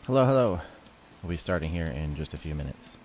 Hello, hello. We'll be starting here in just a few minutes.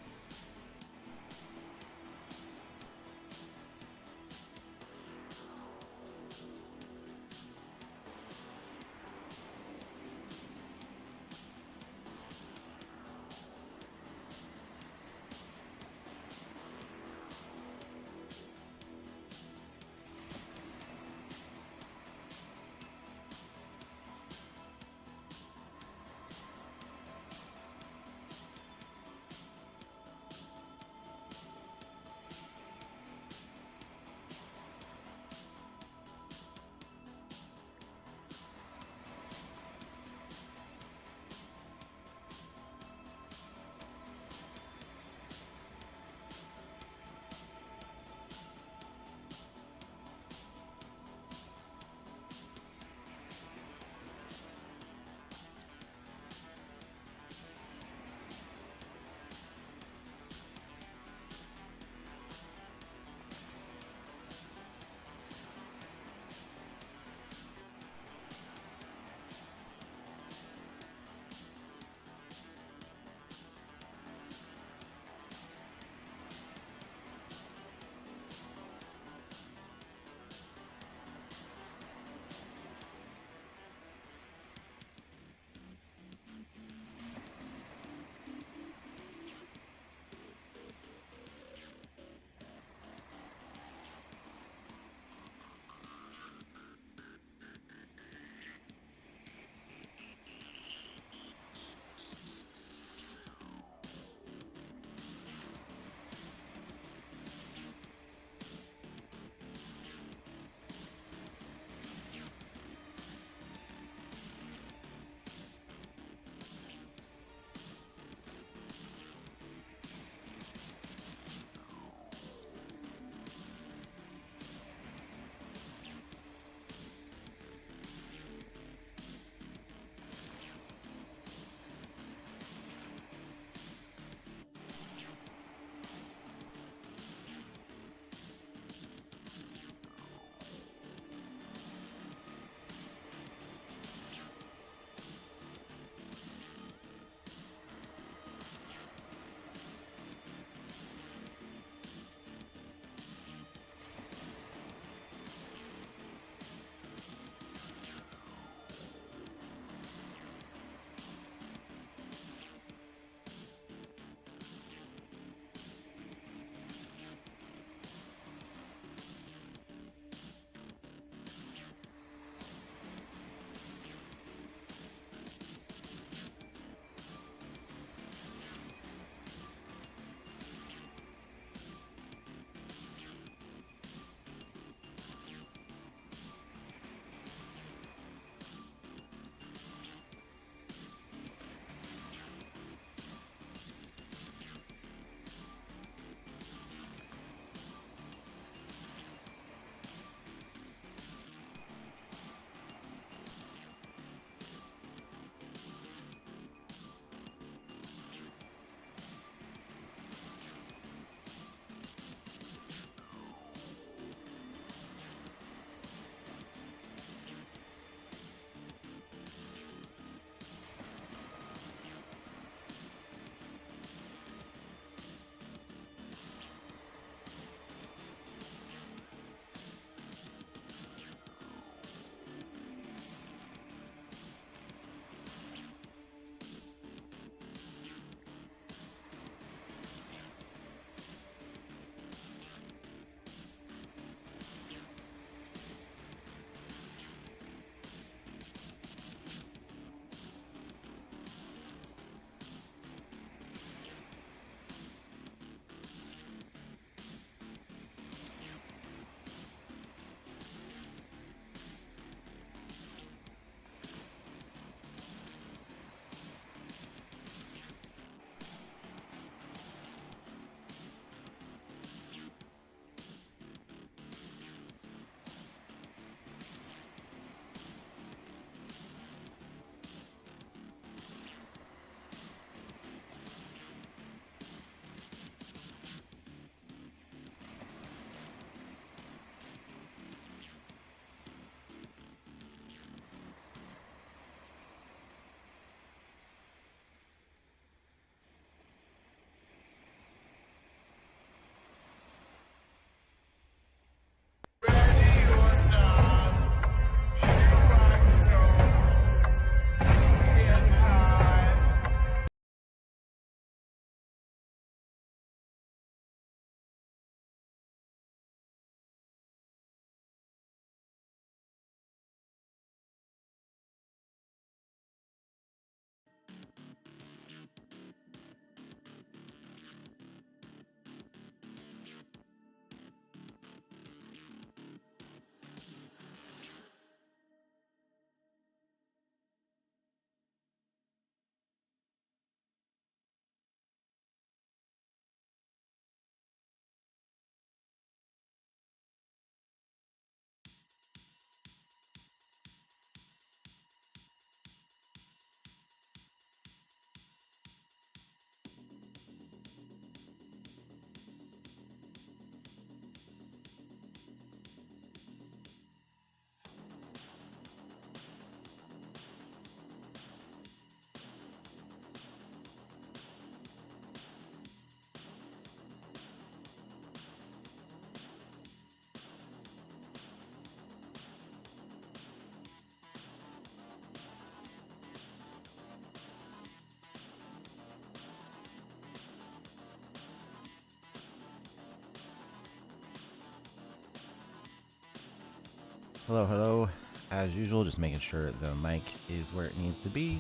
Hello, hello. As usual, just making sure the mic is where it needs to be.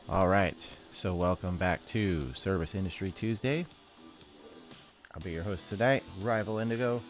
All right, so welcome back to Service Industry Tuesday. I'll be your host tonight, Rival Indigo.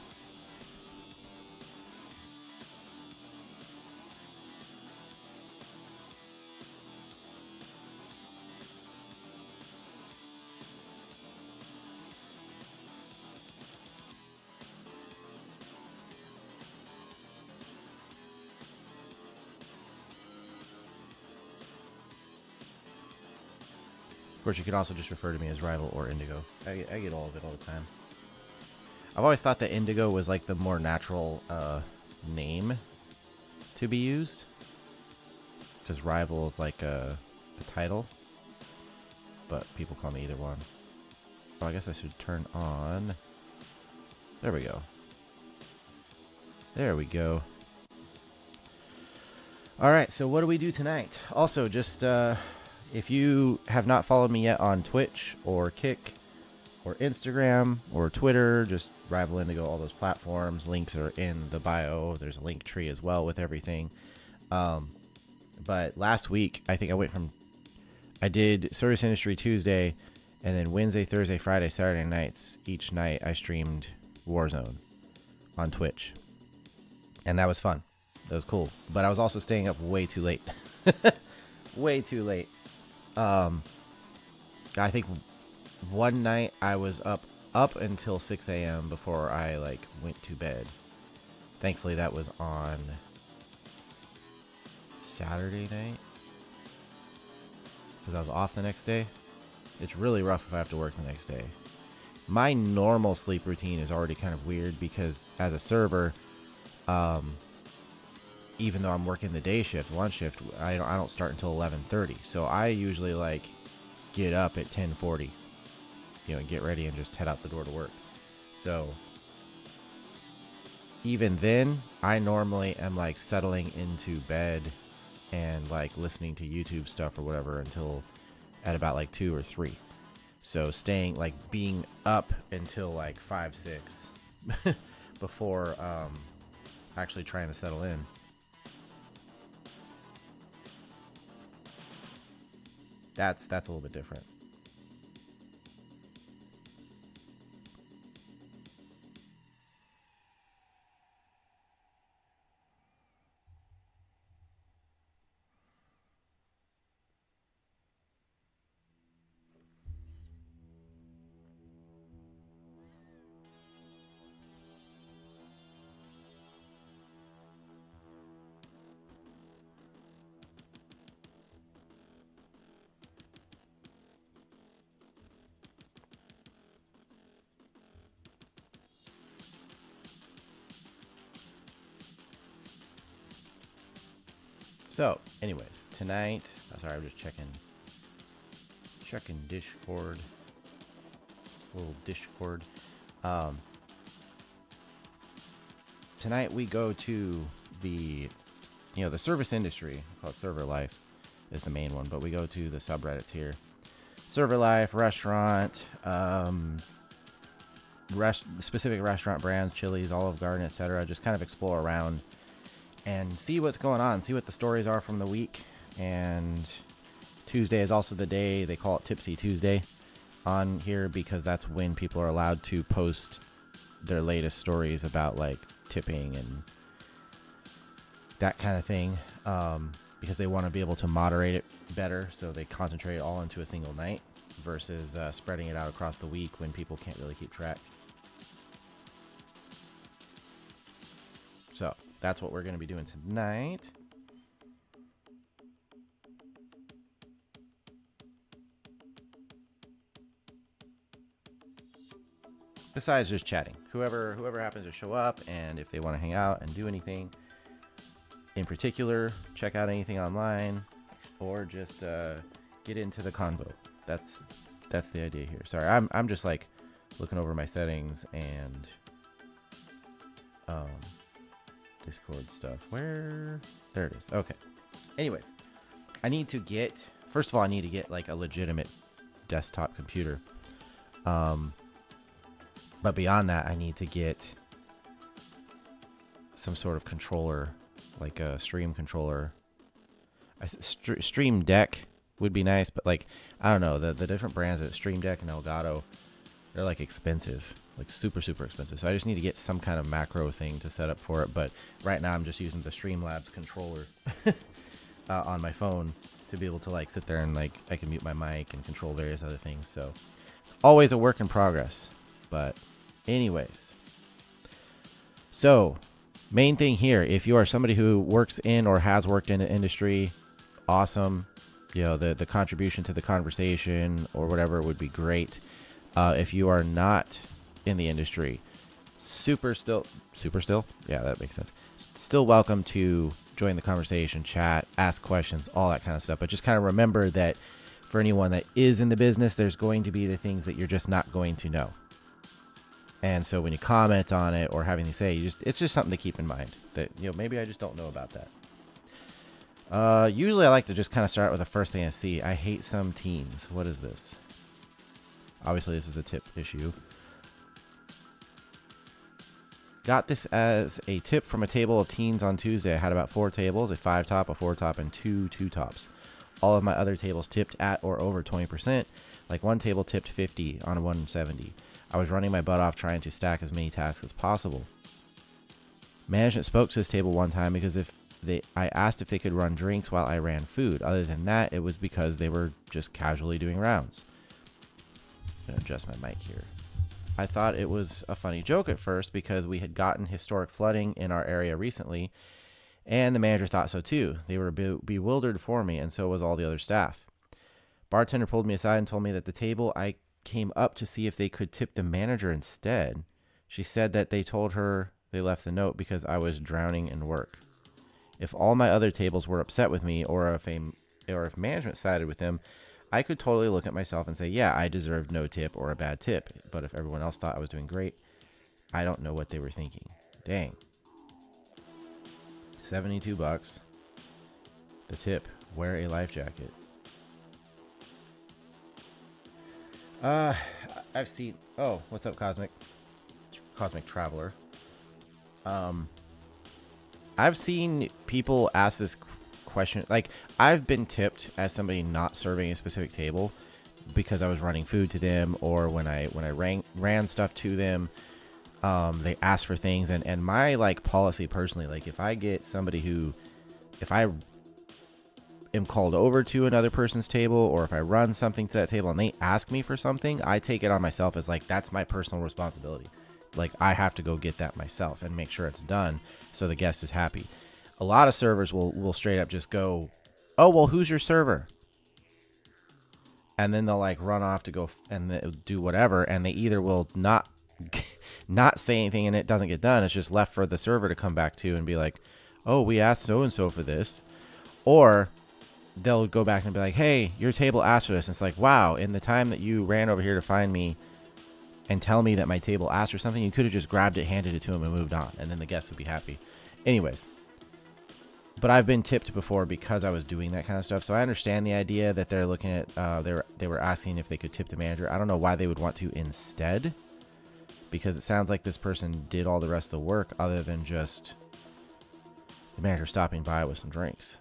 Of course, you can also just refer to me as Rival or Indigo. I get all of it all the time. I've always thought that Indigo was like the more natural name to be used, because Rival is like a title, but people call me either one. Oh, I guess I should turn on. There we go. There we go. All right, so what do we do tonight? Also, just if you have not followed me yet on Twitch or Kick or Instagram or Twitter, just Rival Indigo, all those platforms. Links are in the bio. There's a link tree as well with everything. But last week, I think I did Service Industry Tuesday, and then Wednesday, Thursday, Friday, Saturday nights, each night I streamed Warzone on Twitch. And that was fun. That was cool. But I was also staying up way too late. Way too late. I think one night I was up until 6 a.m. before I went to bed. Thankfully that was on Saturday night, because I was off the next day. It's really rough if I have to work the next day. My normal sleep routine is already kind of weird, because as a server, even though I'm working the day shift, lunch shift, I don't start until 11:30. So I usually get up at 10:40, get ready and just head out the door to work. So even then, I normally am settling into bed and listening to YouTube stuff or whatever until at about 2 or 3. So staying being up until 5, 6 before actually trying to settle in. That's a little bit different. So, anyways, tonight, sorry, I'm just checking Discord, little Discord. Tonight we go to the service industry. I call it Server Life is the main one, but we go to the subreddits here. Server Life, restaurant, specific restaurant brands, Chili's, Olive Garden, etc. Just kind of explore around and see what's going on, see what the stories are from the week. And Tuesday is also the day, they call it Tipsy Tuesday on here, because that's when people are allowed to post their latest stories about tipping and that kind of thing, because they want to be able to moderate it better, so they concentrate it all into a single night versus spreading it out across the week when people can't really keep track. So that's what we're going to be doing tonight. Besides just chatting, whoever happens to show up, and if they want to hang out and do anything in particular, check out anything online, or just get into the convo. That's the idea here. Sorry, I'm just like looking over my settings and Discord stuff. Where? There it is. Okay. Anyways, first of all, I need to get like a legitimate desktop computer. But beyond that, I need to get some sort of controller, like a stream controller. Stream Deck would be nice, but like, I don't know, the different brands at Stream Deck and Elgato, they're like expensive, like super, super expensive. So I just need to get some kind of macro thing to set up for it. But right now I'm just using the Streamlabs controller on my phone to be able to like sit there and like, I can mute my mic and control various other things. So it's always a work in progress. But anyways, so main thing here, if you are somebody who works in or has worked in the industry, awesome. You know, the contribution to the conversation or whatever would be great. If you are not in the industry, super still, yeah, that makes sense. Still welcome to join the conversation, chat, ask questions, all that kind of stuff. But just kind of remember that for anyone that is in the business, there's going to be the things that you're just not going to know. And so when you comment on it or have anything to say, it's just something to keep in mind that, you know, maybe I just don't know about that. Usually I like to just kind of start with the first thing I see. I hate some teens. What is this? Obviously this is a tip issue. Got this as a tip from a table of teens on Tuesday. I had about 4 tables, a 5-top, a 4-top, and 2 2-tops. All of my other tables tipped at or over 20%. Like one table tipped 50 on a 170. I was running my butt off trying to stack as many tasks as possible. Management spoke to this table one time because I asked if they could run drinks while I ran food. Other than that, it was because they were just casually doing rounds. I'm going to adjust my mic here. I thought it was a funny joke at first because we had gotten historic flooding in our area recently, and the manager thought so too. They were bewildered for me, and so was all the other staff. Bartender pulled me aside and told me that the table I came up to see if they could tip the manager instead. She said that they told her they left the note because I was drowning in work. If all my other tables were upset with me, or if management sided with them, I could totally look at myself and say, yeah, I deserved no tip or a bad tip. But if everyone else thought I was doing great, I don't know what they were thinking. Dang. $72. The tip, wear a life jacket. I've seen, oh, what's up, Cosmic Traveler? I've seen people ask this question, like, I've been tipped as somebody not serving a specific table because I was running food to them, or when I ran stuff to them, they asked for things, and my, like, policy personally, like, if I get somebody if I am called over to another person's table, or if I run something to that table and they ask me for something, I take it on myself as like, that's my personal responsibility. Like, I have to go get that myself and make sure it's done so the guest is happy. A lot of servers will straight up just go, oh, well, who's your server? And then they'll like run off to go and do whatever, and they either will not say anything and it doesn't get done. It's just left for the server to come back to and be like, oh, we asked so-and-so for this. Or they'll go back and be like, hey, your table asked for this. And it's like, wow, in the time that you ran over here to find me and tell me that my table asked for something, you could have just grabbed it, handed it to him, and moved on. And then the guest would be happy. Anyways. But I've been tipped before because I was doing that kind of stuff. So I understand the idea that they're looking at, they were asking if they could tip the manager. I don't know why they would want to instead, because it sounds like this person did all the rest of the work other than just the manager stopping by with some drinks.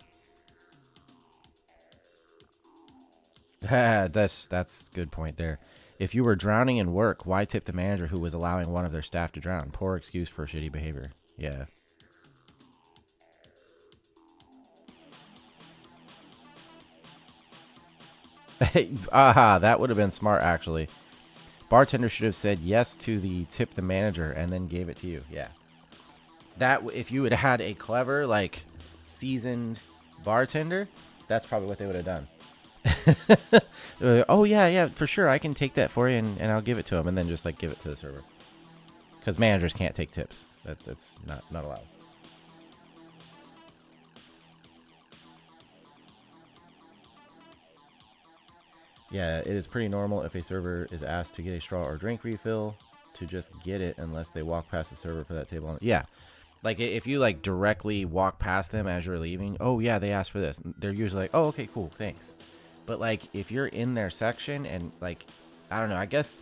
That's a good point there. If you were drowning in work, why tip the manager who was allowing one of their staff to drown? Poor excuse for shitty behavior. Yeah. Aha, that would have been smart, actually. Bartender should have said yes to the tip the manager and then gave it to you. Yeah. That, if you had had a clever, like, seasoned bartender, that's probably what they would have done. Oh, yeah, yeah, for sure. I can take that for you and I'll give it to him. And then just, like, give it to the server. Because managers can't take tips. That's not allowed. Yeah, it is pretty normal if a server is asked to get a straw or drink refill to just get it unless they walk past the server for that table. Yeah. Like, if you, like, directly walk past them as you're leaving, oh, yeah, they asked for this. They're usually like, oh, okay, cool, thanks. But, like, if you're in their section and, like, I don't know, I guess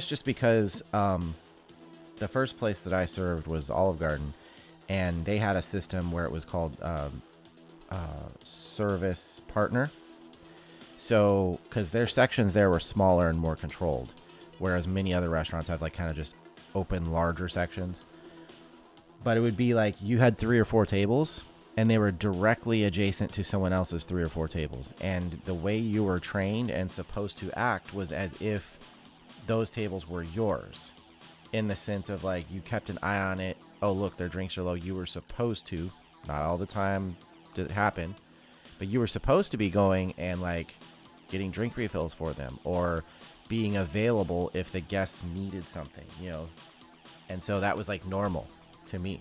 just because the first place that I served was Olive Garden, and they had a system where it was called service partner. So, because their sections there were smaller and more controlled, whereas many other restaurants have, like, kind of just open, larger sections. But it would be like you had 3 or 4 tables, and they were directly adjacent to someone else's 3 or 4 tables. And the way you were trained and supposed to act was as if those tables were yours, in the sense of, like, you kept an eye on it. Oh, look, their drinks are low. You were supposed to, not all the time did it happen, but you were supposed to be going and, like, getting drink refills for them or being available if the guests needed something, you know. And so that was, like, normal to me.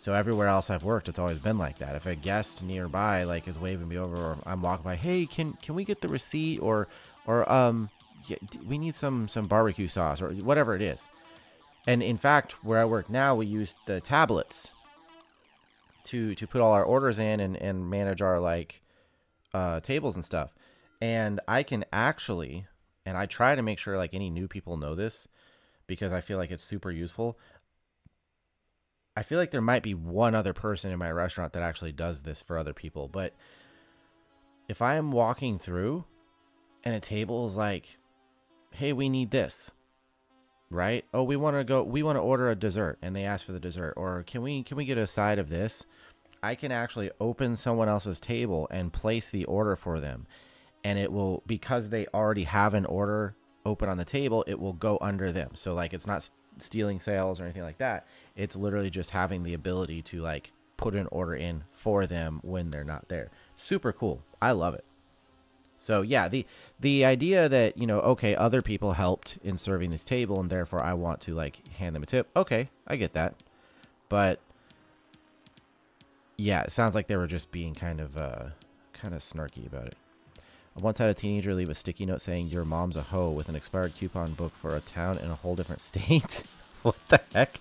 So everywhere else I've worked, it's always been like that. If a guest nearby, like, is waving me over, or I'm walking by, hey, can we get the receipt, or yeah, we need some barbecue sauce, or whatever it is. And in fact, where I work now, we use the tablets to put all our orders in and manage our, like, tables and stuff. And I can actually, and I try to make sure, like, any new people know this because I feel like it's super useful. I feel like there might be one other person in my restaurant that actually does this for other people. But if I am walking through and a table is like, hey, we need this, right? Oh, we want to order a dessert, and they ask for the dessert. Or can we get a side of this? I can actually open someone else's table and place the order for them. And it will, because they already have an order open on the table, it will go under them. So, like, it's not stealing sales or anything like that. It's literally just having the ability to, like, put an order in for them when they're not there. Super cool. I love it. So yeah, the idea that, you know, okay, other people helped in serving this table and therefore I want to, like, hand them a tip. Okay, I get that. But yeah, it sounds like they were just being kind of snarky about it. I once had a teenager leave a sticky note saying, your mom's a hoe, with an expired coupon book for a town in a whole different state. What the heck?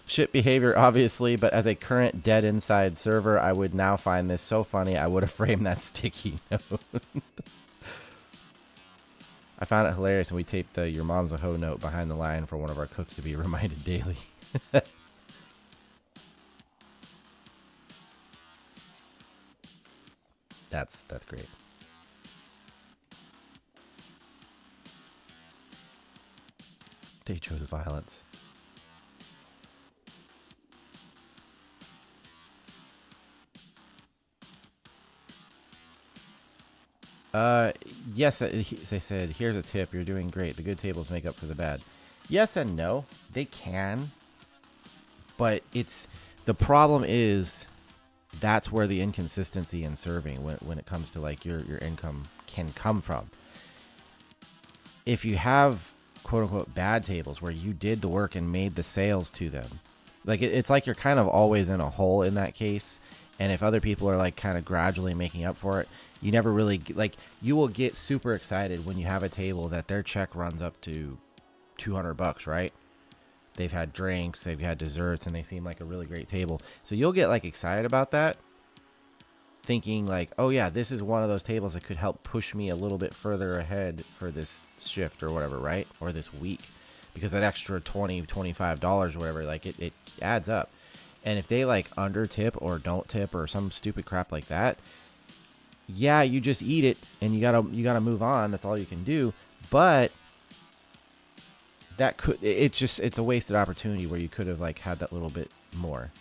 Shit behavior, obviously, but as a current dead inside server, I would now find this so funny I would have framed that sticky note. I found it hilarious, and we taped the your mom's a hoe note behind the line for one of our cooks to be reminded daily. That's great. They chose violence. Yes, they said, here's a tip. You're doing great. The good tables make up for the bad. Yes and no. They can. But the problem is that's where the inconsistency in serving when it comes to, like, your income can come from. If you have quote unquote bad tables where you did the work and made the sales to them, like, it's like you're kind of always in a hole in that case. And if other people are, like, kind of gradually making up for it, you never really, like, you will get super excited when you have a table that their check runs up to $200, right? They've had drinks, they've had desserts, and they seem like a really great table. So you'll get, like, excited about that, thinking, like, oh yeah, this is one of those tables that could help push me a little bit further ahead for this shift or whatever, right? Or this week, because that extra $20, $25 or whatever, like, it adds up. And if they, like, under tip or don't tip or some stupid crap like that, yeah, you just eat it and you gotta move on. That's all you can do. But that could, it's a wasted opportunity where you could have like had that little bit more.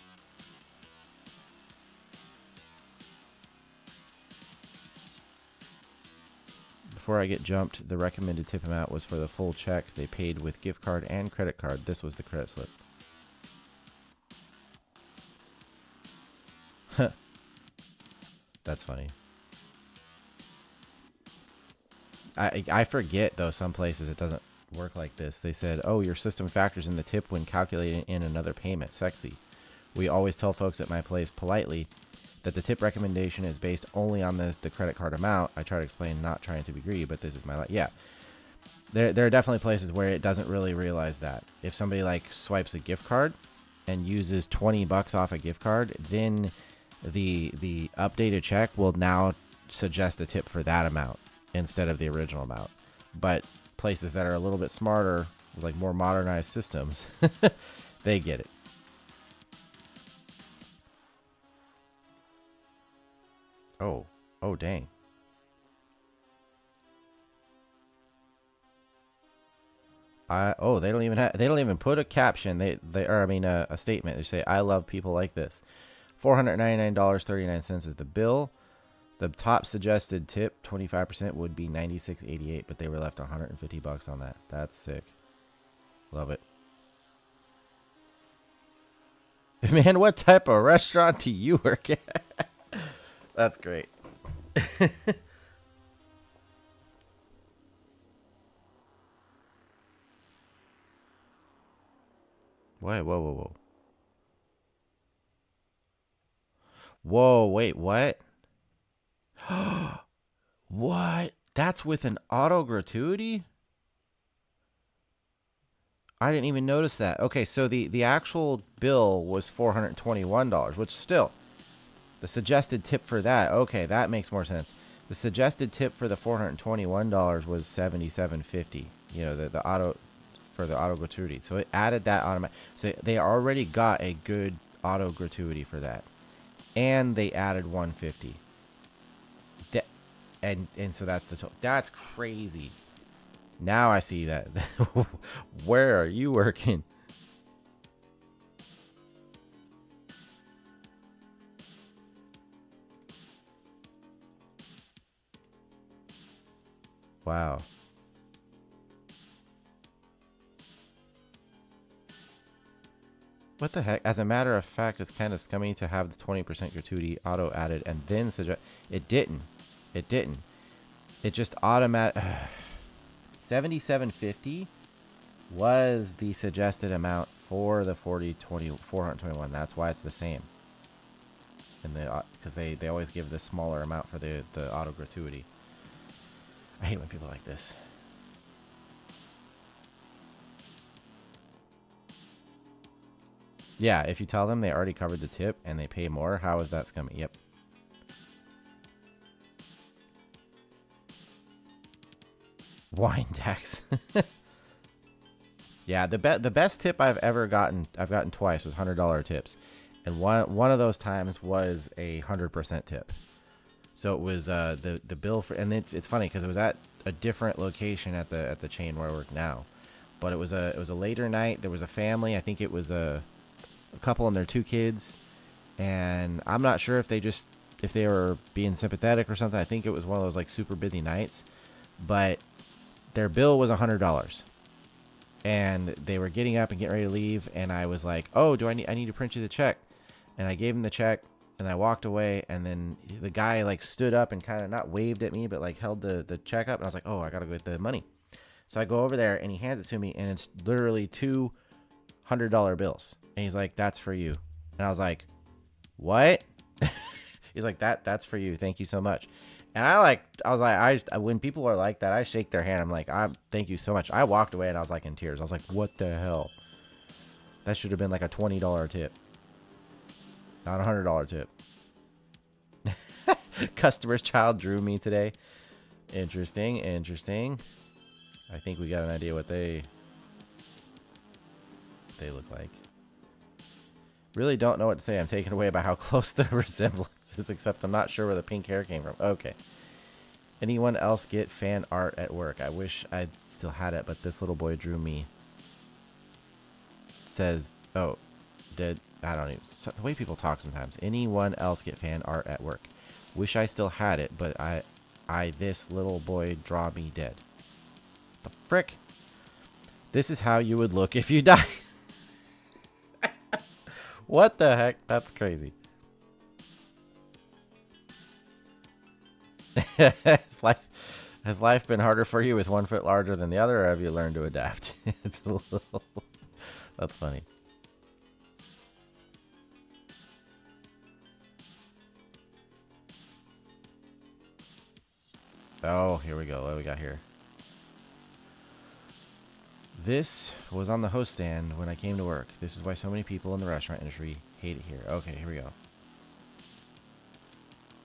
Before I get jumped, the recommended tip amount was for the full check. They paid with gift card and credit card. This was the credit slip. That's funny. I forget, though, some places it doesn't work like this. They said, oh, your system factors in the tip when calculating in another payment. Sexy. We always tell folks at my place politely that the tip recommendation is based only on the credit card amount. I try to explain, not trying to be greedy, but this is my life. Yeah. There are definitely places where it doesn't really realize that. If somebody like swipes a gift card and uses $20 off a gift card, then the updated check will now suggest a tip for that amount instead of the original amount. But places that are a little bit smarter, like more modernized systems, they get it. Oh dang. They don't even put a caption. A statement. They say, I love people like this. $499.39 is the bill. The top suggested tip, 25%, would be $96.88, but they were left $150 on that. That's sick. Love it. Man, what type of restaurant do you work at? That's great. Wait, whoa. Whoa, wait, what? What? That's with an auto gratuity? I didn't even notice that. Okay, so the actual bill was $421, which still, the suggested tip for that, okay, that makes more sense. The suggested tip for the $421 was $77.50. You know, the auto for the auto gratuity. So it added that automatic. So they already got a good auto gratuity for that, and they added $150. And so that's the total. That's crazy. Now I see that. Where are you working? Wow. What the heck? As a matter of fact, it's kind of scummy to have the 20% gratuity auto added and then suggest. It didn't. It just automatic. $77.50 was the suggested amount for the 421. That's why it's the same. And because they always give the smaller amount for the auto gratuity. I hate when people like this. Yeah, if you tell them they already covered the tip and they pay more, how is that scummy? Yep. Wine tax. Yeah, the best tip I've gotten twice, was $100 tips, and one of those times was a 100% tip. So it was the bill for, and it's funny because it was at a different location at the chain where I work now, but it was a later night. There was a family. I think it was a couple and their 2 kids, and I'm not sure if they were being sympathetic or something. I think it was one of those like super busy nights, but their bill was $100, and they were getting up and getting ready to leave, and I was like, oh, I need to print you the check, and I gave him the check, and I walked away, and then the guy like stood up and kind of not waved at me, but like held the check up, and I was like, oh, I gotta go get the money. So I go over there, and he hands it to me, and it's literally 2 $100 bills, and he's like, that's for you. And I was like, what? He's like, that's for you, thank you so much. And I was like, when people are like that, I shake their hand. I'm like, thank you so much. I walked away and I was like in tears. I was like, what the hell? That should have been like a $20 tip, not a $100 tip. Customer's child drew me today. Interesting. I think we got an idea what they look like. Really don't know what to say. I'm taken away by how close the resemblance is, except I'm not sure where the pink hair came from. Okay. Anyone else get fan art at work? I wish I still had it, but this little boy drew me. says, oh, did, I don't even, the way people talk sometimes. Anyone else get fan art at work? Wish I still had it, but this little boy draw me dead. The frick? This is how you would look if you die. What the heck? That's crazy. Has life been harder for you with one foot larger than the other, or have you learned to adapt? It's a little... That's funny. Oh, here we go. What do we got here? This was on the host stand when I came to work. This is why so many people in the restaurant industry hate it here. Okay, here we go.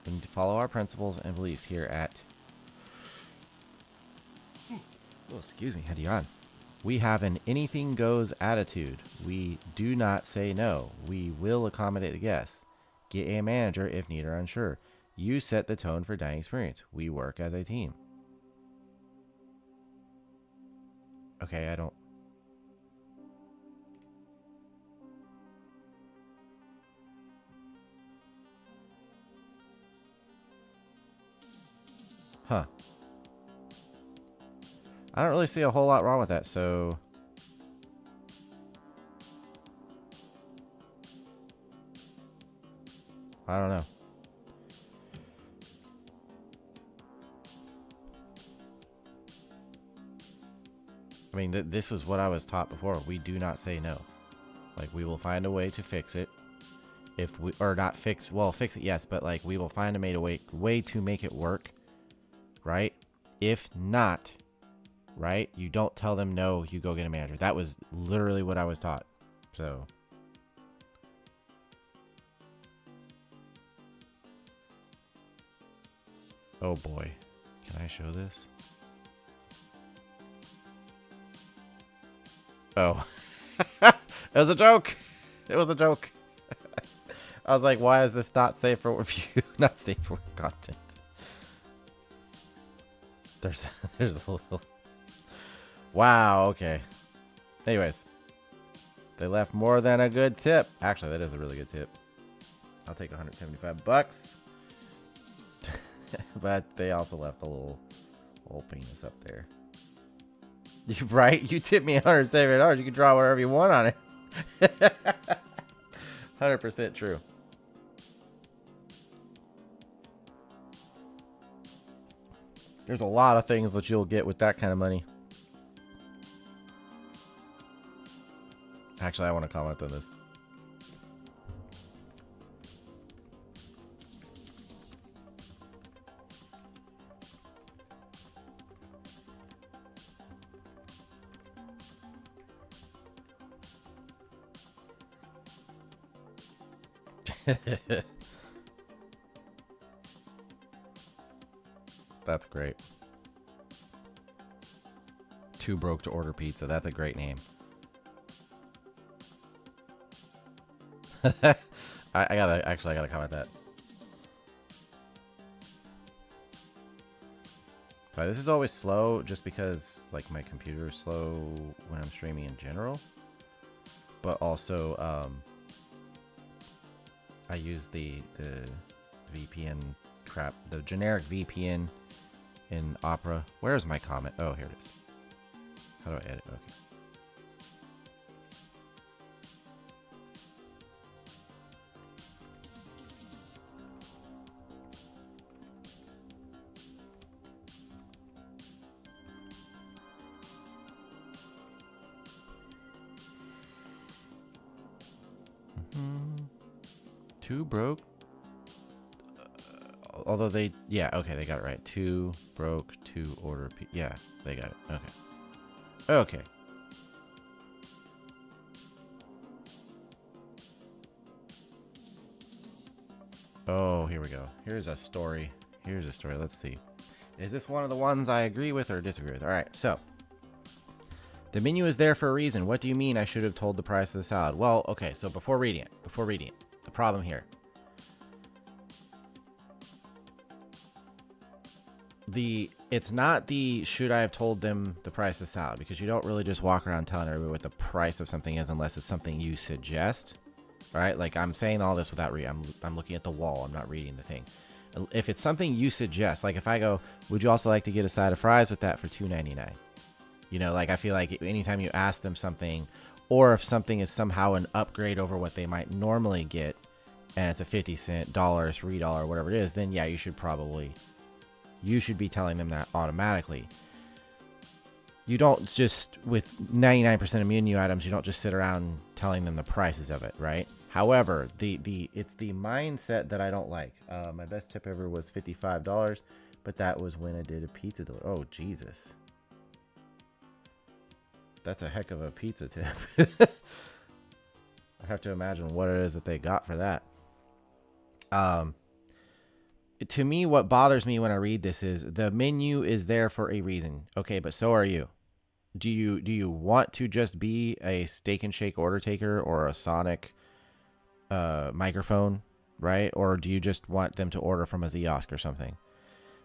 We need to follow our principles and beliefs here at... Oh, excuse me, had you on. We have an anything goes attitude. We do not say no. We will accommodate the guests. Get a manager if needed or unsure. You set the tone for dining experience. We work as a team. Okay, I don't... Huh. I don't really see a whole lot wrong with that, so... I don't know. I mean, this was what I was taught before. We do not say no. Like, we will find a way to fix it. If we... Or not fix... Well, fix it, yes. But, like, we will find a way to make it work. Right? If not... Right? You don't tell them no, you go get a manager. That was literally what I was taught. So... Oh boy. Can I show this? Oh. It was a joke! It was a joke. I was like, why is this not safe for review? Not safe for content. There's a little... Wow, okay. Anyways. They left more than a good tip. Actually, that is a really good tip. I'll take $175. But they also left a little penis up there. You right? You tipped me $178. You can draw whatever you want on it. 100% true. There's a lot of things that you'll get with that kind of money. Actually, I want to comment on this. That's great. Too broke to order pizza. That's a great name. I gotta comment that. Sorry, this is always slow just because like my computer is slow when I'm streaming in general. But also I use the VPN crap, the generic VPN in Opera. Where is my comment? Oh, here it is. How do I edit? Okay. Too broke. Although they, yeah, okay, they got it right. Too broke to order. Yeah, they got it. Okay. Okay. Oh, here we go. Here's a story. Here's a story. Let's see. Is this one of the ones I agree with or disagree with? All right, so. The menu is there for a reason. What do you mean I should have told the price of the salad? Well, okay, so before reading it, the problem here. It's not the should I have told them the price of salad, because you don't really just walk around telling everybody what the price of something is unless it's something you suggest. All right, like I'm saying all this without reading. I'm looking at the wall. I'm not reading the thing. If it's something you suggest, like if I go, would you also like to get a side of fries with that for $2.99? You know, like I feel like anytime you ask them something, or if something is somehow an upgrade over what they might normally get, and it's a 50-cent, $1, $3, whatever it is, then yeah, you should be telling them that automatically. You don't just, with 99% of menu items, you don't just sit around telling them the prices of it, right? However, it's the mindset that I don't like. My best tip ever was $55, but that was when I did a pizza delivery. Oh, Jesus. That's a heck of a pizza tip. I have to imagine what it is that they got for that. To me, what bothers me when I read this is the menu is there for a reason. Okay, but so are you. Do you want to just be a Steak and Shake order taker or a Sonic microphone, right? Or do you just want them to order from a Ziosk or something?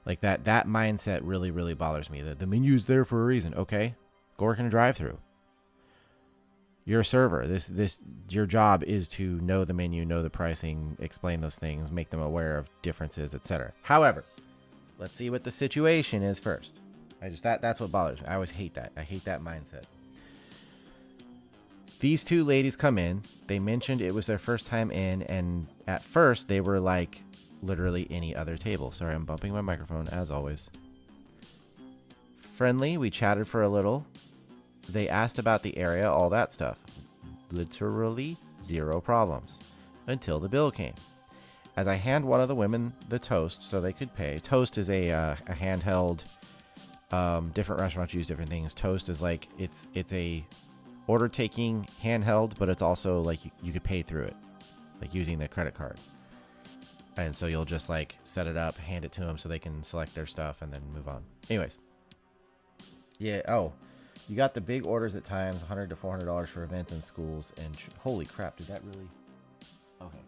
Like that mindset really, really bothers me. The menu is there for a reason. Okay, go work in a drive-thru. You're a server. Your job is to know the menu, know the pricing, explain those things, make them aware of differences, etc. However, let's see what the situation is first. That's what bothers me. I always hate that. I hate that mindset. These two ladies come in. They mentioned it was their first time in, and at first they were like literally any other table. Sorry, I'm bumping my microphone as always. Friendly, we chatted for a little. They asked about the area, all that stuff. Literally zero problems until the bill came. As I hand one of the women the Toast so they could pay. Toast is a handheld. Different restaurants use different things. Toast is like it's a order taking handheld, but it's also like you could pay through it, like using the credit card. And so you'll just like set it up, hand it to them so they can select their stuff and then move on. Anyways, yeah. Oh. You got the big orders at times, $100 to $400 for events in schools and holy crap, did that really? Okay.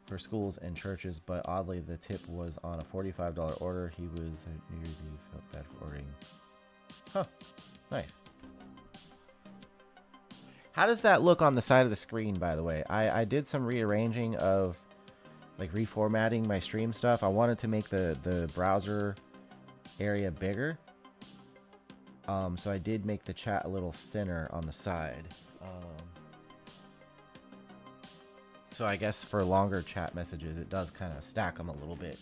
For schools and churches, but oddly the tip was on a $45 order. He was at New Year's Eve, felt bad for ordering. Huh. Nice. How does that look on the side of the screen, by the way? I did some rearranging of, like, reformatting my stream stuff. I wanted to make the browser area bigger. So I did make the chat a little thinner on the side. So I guess for longer chat messages, it does kind of stack them a little bit.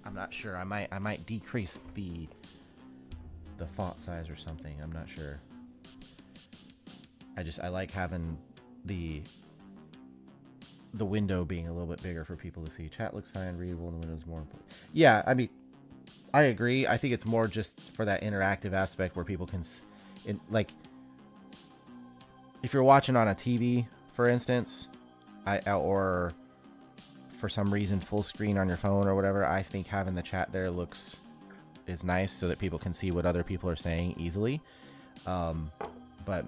I'm not sure. I might decrease the font size or something. I'm not sure. I like having the window being a little bit bigger for people to see. Chat looks fine, readable, and the window's more important. Yeah, I mean, I agree. I think it's more just for that interactive aspect where people can, like, if you're watching on a TV, for instance, or for some reason full screen on your phone or whatever, I think having the chat there is nice so that people can see what other people are saying easily. But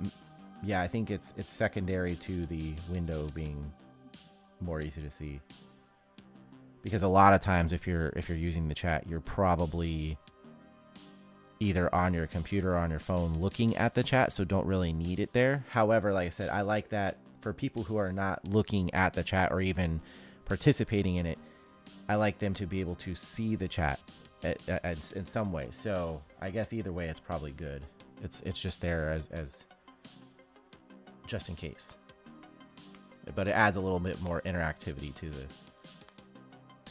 yeah, I think it's secondary to the window being more easy to see. Because a lot of times if you're using the chat, you're probably either on your computer or on your phone looking at the chat, so don't really need it there. However, like I said, I like that for people who are not looking at the chat or even participating in it, I like them to be able to see the chat in some way. So I guess either way, it's probably good. It's just there as just in case. But it adds a little bit more interactivity to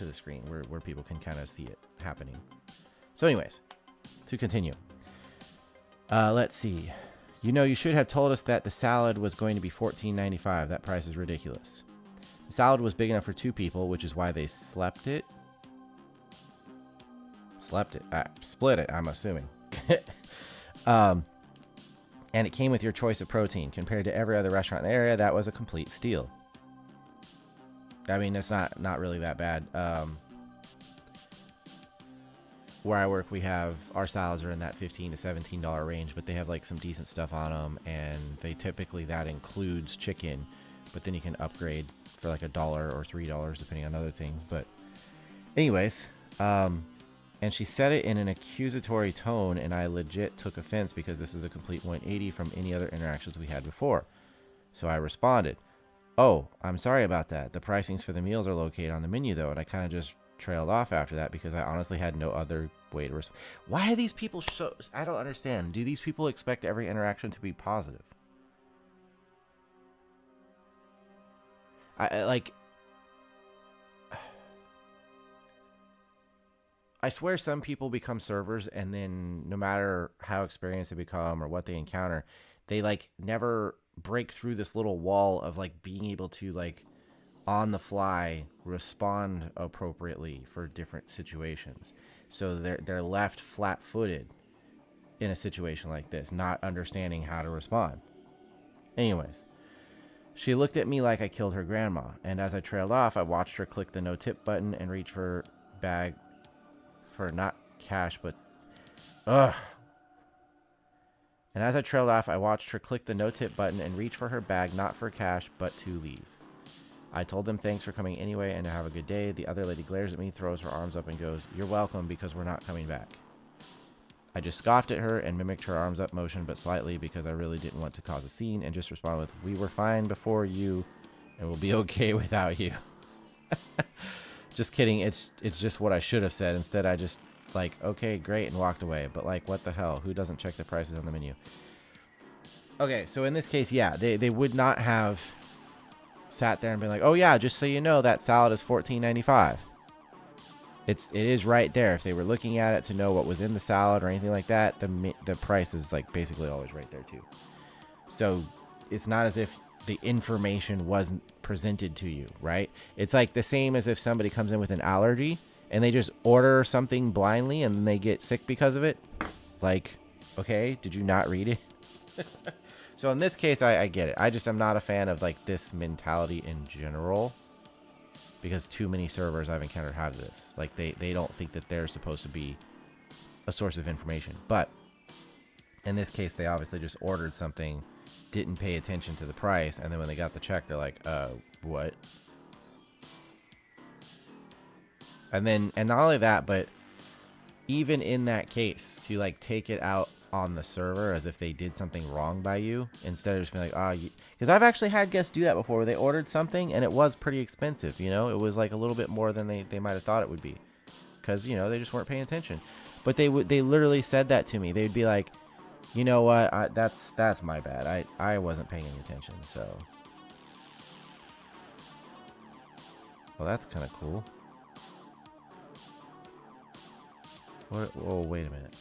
the screen where people can kind of see it happening. So anyways, to continue. Let's see. You should have told us that the salad was going to be $14.95. That price is ridiculous. The salad was big enough for 2 people, which is why they split it, I'm assuming. And it came with your choice of protein. Compared to every other restaurant in the area, that was a complete steal. I mean, it's not really that bad. Where I work, our salads are in that $15 to $17 range, but they have like some decent stuff on them, and that includes chicken, but then you can upgrade for like $1 or $3 depending on other things. But anyways, and And she said it in an accusatory tone, and I legit took offense because this is a complete 180 from any other interactions we had before. So I responded, "Oh, I'm sorry about that. The pricings for the meals are located on the menu, though." And I kind of just trailed off after that because I honestly had no other way to respond. Why are these people so... I don't understand. Do these people expect every interaction to be positive? I swear some people become servers and then no matter how experienced they become or what they encounter, they like never break through this little wall of like being able to like on the fly respond appropriately for different situations. So they're left flat-footed in a situation like this, not understanding how to respond. Anyways, she looked at me like I killed her grandma, and as I trailed off, I watched her click the no tip button and reach for her bag for not cash, but ugh. And as I trailed off, I watched her click the no tip button and reach for her bag, not for cash, but to leave. I told them thanks for coming anyway and to have a good day. The other lady glares at me, throws her arms up and goes, "You're welcome because we're not coming back." I just scoffed at her and mimicked her arms up motion, but slightly because I really didn't want to cause a scene, and just responded with, "We were fine before you and we'll be okay without you." Just kidding. It's just what I should have said. Instead, I just like, "Okay, great," and walked away. But like, what the hell? Who doesn't check the prices on the menu? Okay, so in this case, yeah, they would not have sat there and been like, "Oh yeah, just so you know, that salad is $14.95. It is right there." If they were looking at it to know what was in the salad or anything like that, the price is like basically always right there too. So it's not as if the information wasn't presented to you, right? It's like the same as if somebody comes in with an allergy and they just order something blindly and then they get sick because of it. Like, okay, did you not read it? So in this case, I get it. I'm not a fan of like this mentality in general because too many servers I've encountered have this. Like they don't think that they're supposed to be a source of information. But in this case, they obviously just ordered something, didn't pay attention to the price, and then when they got the check, they're like, what? And not only that, but even in that case, to like take it out on the server as if they did something wrong by you, instead of just being like, because I've actually had guests do that before where they ordered something and it was pretty expensive, you know, it was like a little bit more than they might have thought it would be because, you know, they just weren't paying attention. But they literally said that to me. They'd be like, "You know what, that's my bad. I wasn't paying any attention." So, well, that's kind of cool. What? Oh, wait a minute.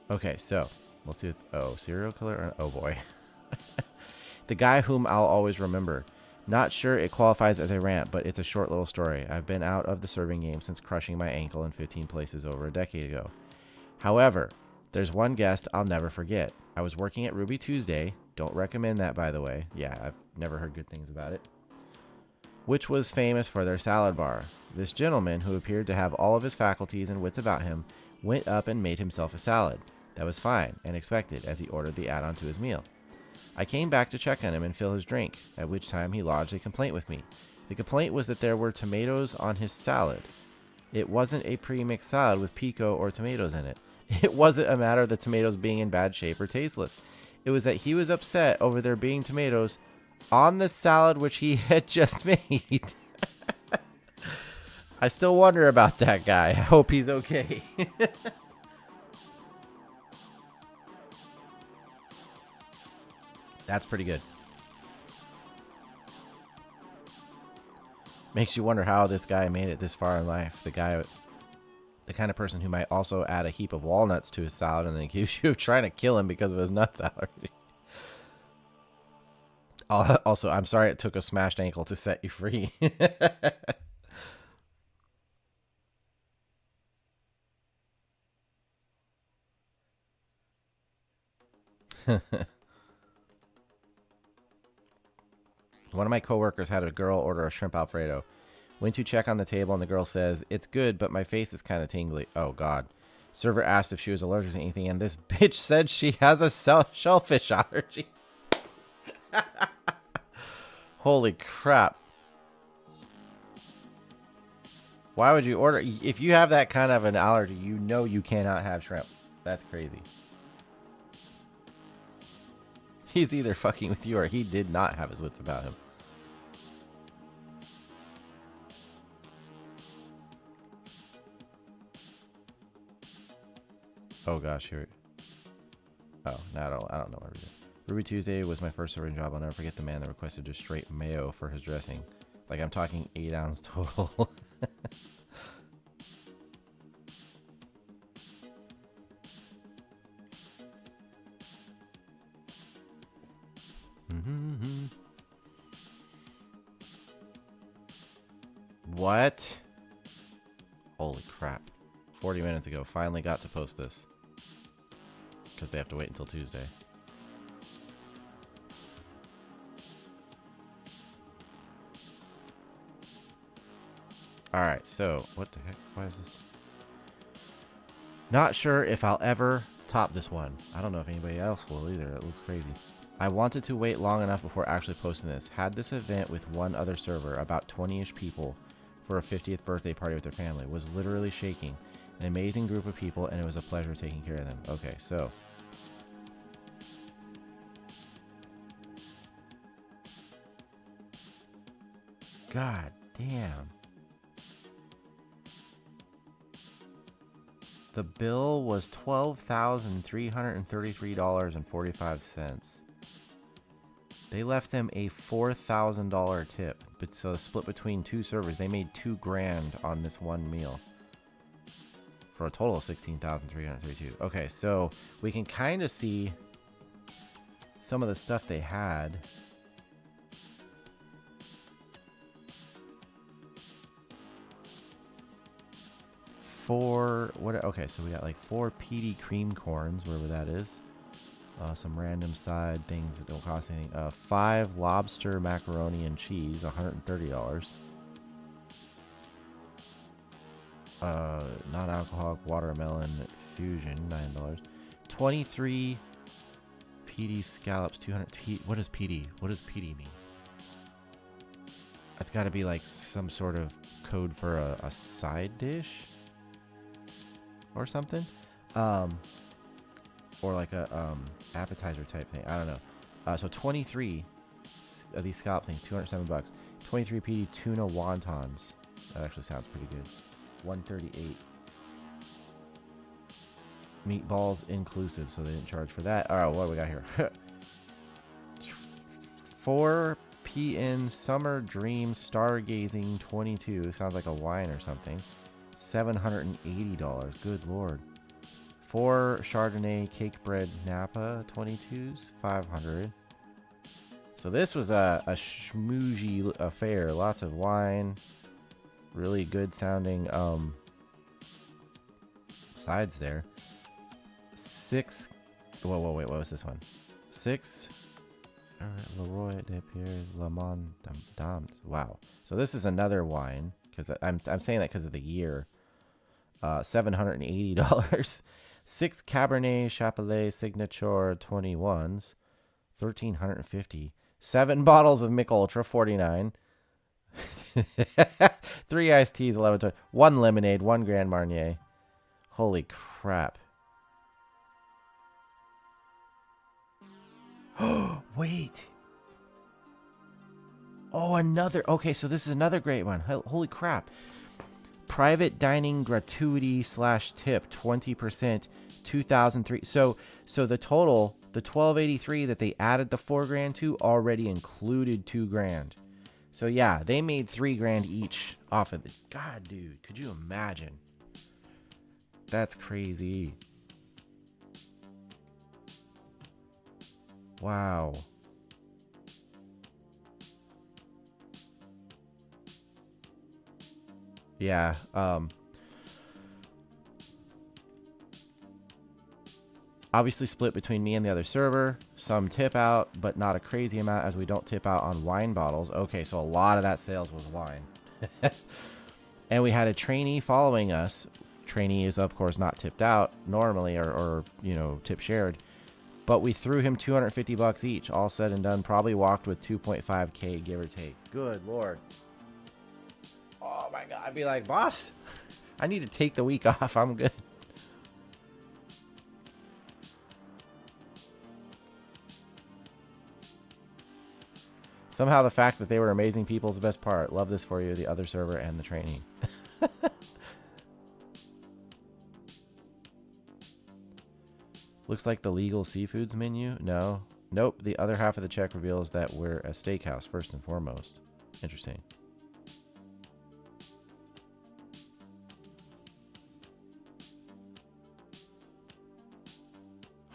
Okay, so we'll see. Serial killer. Oh boy. The guy whom I'll always remember. Not sure it qualifies as a rant, but it's a short little story. I've been out of the serving game since crushing my ankle in 15 places over a decade ago. However, there's one guest I'll never forget. I was working at Ruby Tuesday. Don't recommend that, by the way. Yeah, I've never heard good things about it. Which was famous for their salad bar. This gentleman, who appeared to have all of his faculties and wits about him, went up and made himself a salad. That was fine and expected as he ordered the add-on to his meal. I came back to check on him and fill his drink, at which time he lodged a complaint with me. The complaint was that there were tomatoes on his salad. It wasn't a pre-mixed salad with pico or tomatoes in it. It wasn't a matter of the tomatoes being in bad shape or tasteless. It was that he was upset over there being tomatoes on the salad which he had just made. I still wonder about that guy. I hope he's okay. That's pretty good. Makes you wonder how this guy made it this far in life. The kind of person who might also add a heap of walnuts to his salad and then accuse you of trying to kill him because of his nuts allergy. Also, I'm sorry it took a smashed ankle to set you free. One of my coworkers had a girl order a shrimp Alfredo. Went to check on the table and the girl says, "It's good, but my face is kind of tingly." Oh, God. Server asked if she was allergic to anything, and this bitch said she has a shellfish allergy. Holy crap. Why would you order? If you have that kind of an allergy, you know you cannot have shrimp. That's crazy. He's either fucking with you or he did not have his wits about him. Oh gosh, here. Oh, no, I don't know what we're doing. Ruby Tuesday was my first serving job. I'll never forget the man that requested just straight mayo for his dressing. Like I'm talking 8 ounce total. What? Holy crap. 40 minutes ago. Finally got to post this. Because they have to wait until Tuesday. Alright, so what the heck? Why is this? Not sure if I'll ever top this one. I don't know if anybody else will either. It looks crazy. I wanted to wait long enough before actually posting this. Had this event with one other server, about 20-ish people, for a 50th birthday party with their family. Was literally shaking. An amazing group of people, and it was a pleasure taking care of them. Okay, so... God damn. The bill was $12,333.45. They left them a $4,000 tip, but so split between 2 servers. They made $2,000 on this one meal for a total of $16,332. Okay, so we can kind of see some of the stuff they had. Okay, so we got like 4 PD cream corns, wherever that is. Some random side things that don't cost anything. 5 lobster macaroni and cheese, $130. Non-alcoholic watermelon fusion, $9. 23 PD scallops, 200. What is PD? What does PD mean? That's got to be like some sort of code for a side dish or something. Or like a appetizer type thing. I don't know. So 23 of these scallop things, $207. 23 PD tuna wontons. That actually sounds pretty good. $138. Meatballs inclusive, so they didn't charge for that. All right, what do we got here? 4 PN Summer Dream Stargazing 22. Sounds like a wine or something. $780. Good lord. 4 Chardonnay Cake Bread Napa 22s, $500. So this was a schmoozy affair. Lots of wine, really good sounding sides there. 6. Whoa, wait, what was this one? 6. Leroy de Pierre Lemon Dams. Wow. So this is another wine because I'm saying that because of the year. $780. 6 Cabernet Chapelet Signature 21s, $1,350. 7 bottles of Mick Ultra, $49. 3 iced teas, $11. 1 lemonade, 1 Grand Marnier. Holy crap! Oh wait. Oh, another. Okay, so this is another great one. Holy crap! Private dining gratuity / tip 20%, 2003. So the total, the $1,283 that they added the $4,000 to already included $2,000. So yeah, they made $3,000 each off of it. God, dude, could you imagine? That's crazy. Wow. Yeah, obviously split between me and the other server. Some tip out, but not a crazy amount as we don't tip out on wine bottles. Okay, so a lot of that sales was wine. And we had a trainee following us. Trainee is, of course, not tipped out normally or you know, tip shared. But we threw him 250 bucks each, all said and done. Probably walked with 2.5K, give or take. Good Lord. Oh my God. I'd be like, boss, I need to take the week off. I'm good. Somehow the fact that they were amazing people is the best part. Love this for you, the other server, and the training. Looks like the legal seafoods menu. No. Nope. The other half of the check reveals that we're a steakhouse, first and foremost. Interesting.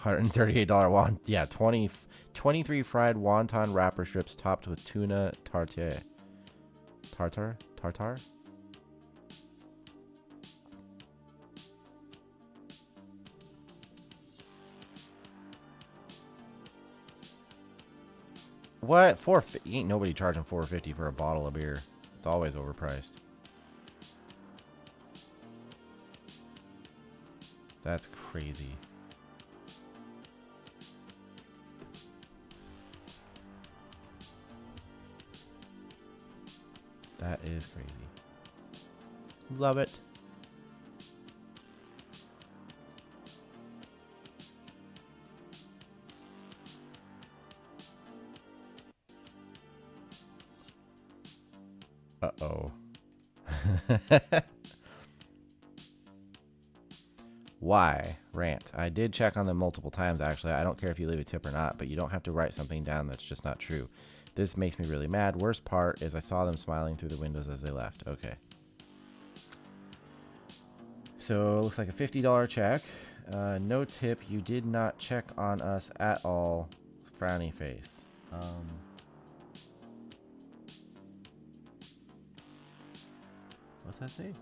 $138 won. Yeah, 23 fried wonton wrapper strips topped with tuna tartare. Tartar? What? Ain't nobody charging $4.50 for a bottle of beer. It's always overpriced. That's crazy. That is crazy. Love it. Uh-oh. Why? Rant. I did check on them multiple times, actually. I don't care if you leave a tip or not, but you don't have to write something down that's just not true. This makes me really mad. Worst part is I saw them smiling through the windows as they left. Okay. So, looks like a $50 check. No tip. You did not check on us at all. Frowny face. What's that say?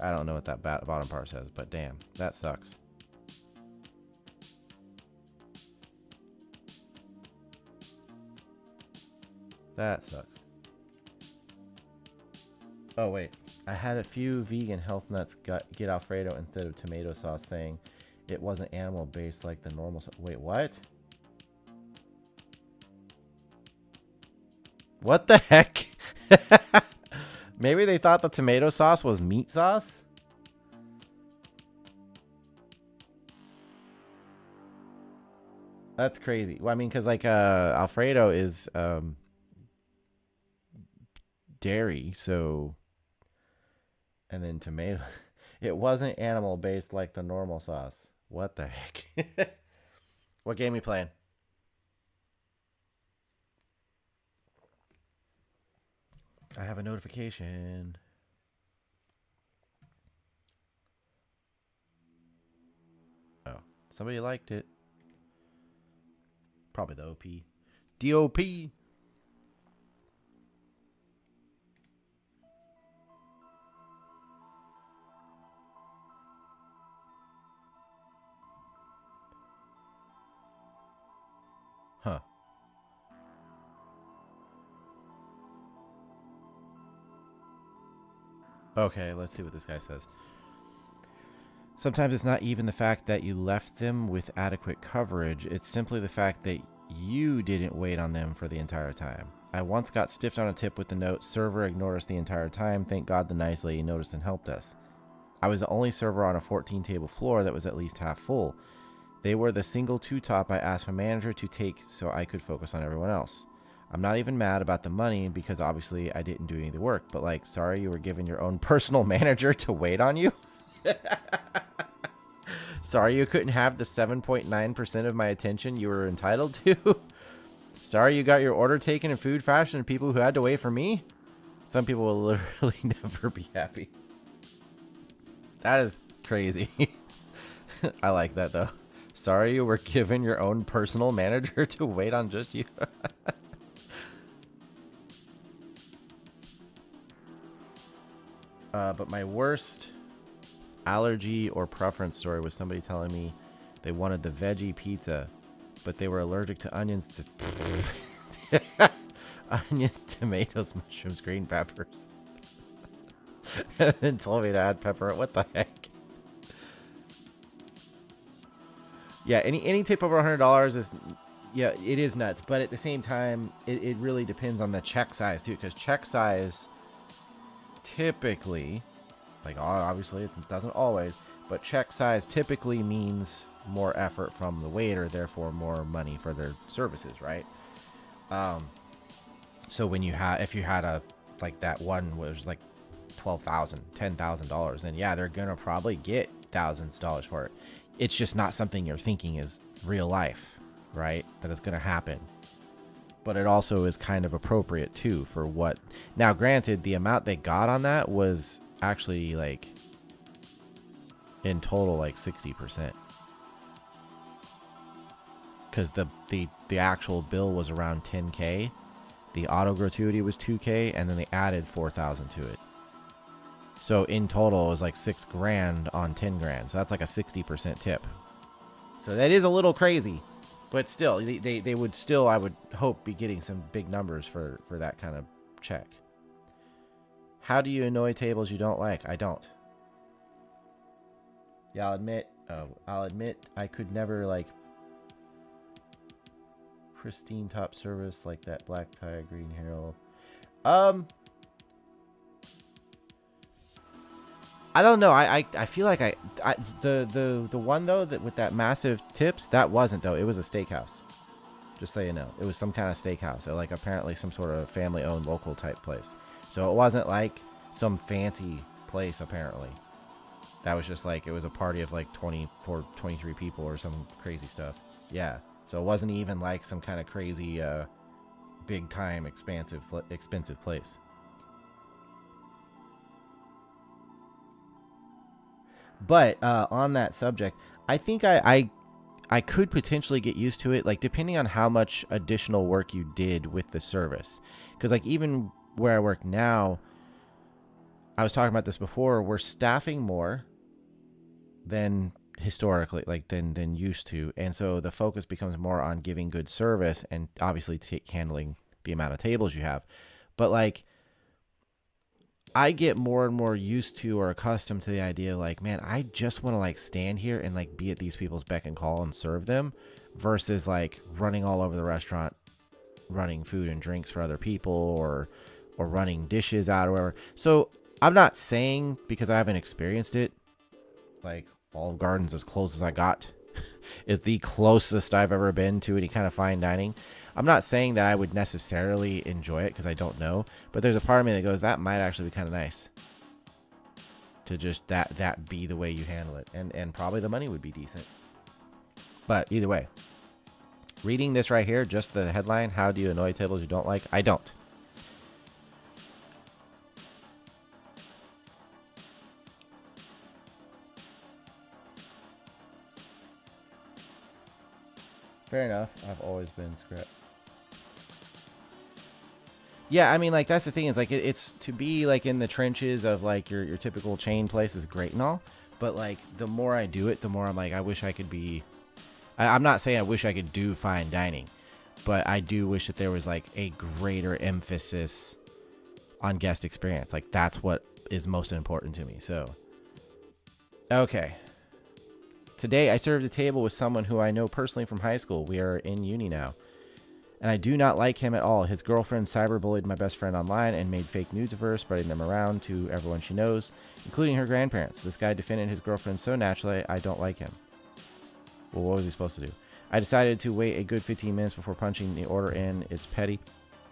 I don't know what that bottom part says, but damn, that sucks. That sucks. Oh, wait. I had a few vegan health nuts get Alfredo instead of tomato sauce, saying it wasn't animal-based like the normal... Wait, what? What the heck? Maybe they thought the tomato sauce was meat sauce? That's crazy. Well, I mean, because like Alfredo is dairy, so... And then tomato... It wasn't animal-based like the normal sauce. What the heck? What game you playing? I have a notification. Oh, somebody liked it. Probably the OP. DOP. Huh. Okay, let's see what this guy says. Sometimes it's not even the fact that you left them with adequate coverage. It's simply the fact that you didn't wait on them for the entire time. I once got stiffed on a tip with the note, server ignored us the entire time. Thank God the nice lady noticed and helped us. I was the only server on a 14-table floor that was at least half full. They were the single two-top I asked my manager to take so I could focus on everyone else. I'm not even mad about the money because obviously I didn't do any of the work, but like, sorry you were given your own personal manager to wait on you? Sorry you couldn't have the 7.9% of my attention you were entitled to? Sorry you got your order taken in food fashion and people who had to wait for me? Some people will literally never be happy. That is crazy. I like that though. Sorry you were given your own personal manager to wait on just you. But my worst allergy or preference story was somebody telling me they wanted the veggie pizza, but they were allergic to onions, onions, tomatoes, mushrooms, green peppers. And then told me to add pepper. What the heck? Yeah, any tip over $100 is, yeah, it is nuts. But at the same time, it really depends on the check size too, because check size typically, like obviously it doesn't always, but check size typically means more effort from the waiter, therefore more money for their services, right? So when if you had a like that one was like $10,000, then yeah, they're gonna probably get thousands of dollars for it. It's just not something you're thinking is real life, right? That it's gonna happen. But it also is kind of appropriate too for what. Now, granted, the amount they got on that was actually like in total like 60%, because the actual bill was around 10K. The auto gratuity was 2K, and then they added 4,000 to it. So in total, it was like $6,000 on 10 grand. So that's like a 60% tip. So that is a little crazy, but still, they would still, I would hope, be getting some big numbers for that kind of check. How do you annoy tables you don't like? I don't. Yeah, I'll admit I could never like pristine top service like that black tie, green hair. I don't know. I feel like the one though that with that massive tips, that wasn't though. It was a steakhouse. Just so you know, it was some kind of steakhouse. So like apparently some sort of family-owned local type place. So it wasn't like some fancy place apparently. That was just like, it was a party of like 24, 23 people or some crazy stuff. Yeah. So it wasn't even like some kind of crazy, big time expensive place. But on that subject, I think I could potentially get used to it, like depending on how much additional work you did with the service. Because like even where I work now, I was talking about this before, we're staffing more than historically, like than used to, and so the focus becomes more on giving good service and obviously handling the amount of tables you have. But like I get more and more used to or accustomed to the idea, like, man, I just want to like stand here and like be at these people's beck and call and serve them, versus like running all over the restaurant, running food and drinks for other people, or running dishes out or whatever. So I'm not saying, because I haven't experienced it, like Olive Garden's as close as I got is the closest I've ever been to any kind of fine dining. I'm not saying that I would necessarily enjoy it, because I don't know, but there's a part of me that goes, that might actually be kind of nice to just that be the way you handle it, and probably the money would be decent. But either way, reading this right here, just the headline, how do you annoy tables you don't like? I don't. Fair enough. I've always been scrap. Yeah, I mean, like, that's the thing. Is like it's to be like in the trenches of like your typical chain place is great and all, but like the more I do it, the more I'm like, I wish I could be. I'm not saying I wish I could do fine dining, but I do wish that there was like a greater emphasis on guest experience. Like that's what is most important to me. So, okay. Today, I served a table with someone who I know personally from high school. We are in uni now. And I do not like him at all. His girlfriend cyberbullied my best friend online and made fake nudes of her, spreading them around to everyone she knows, including her grandparents. This guy defended his girlfriend so naturally, I don't like him. Well, what was he supposed to do? I decided to wait a good 15 minutes before punching the order in. It's petty,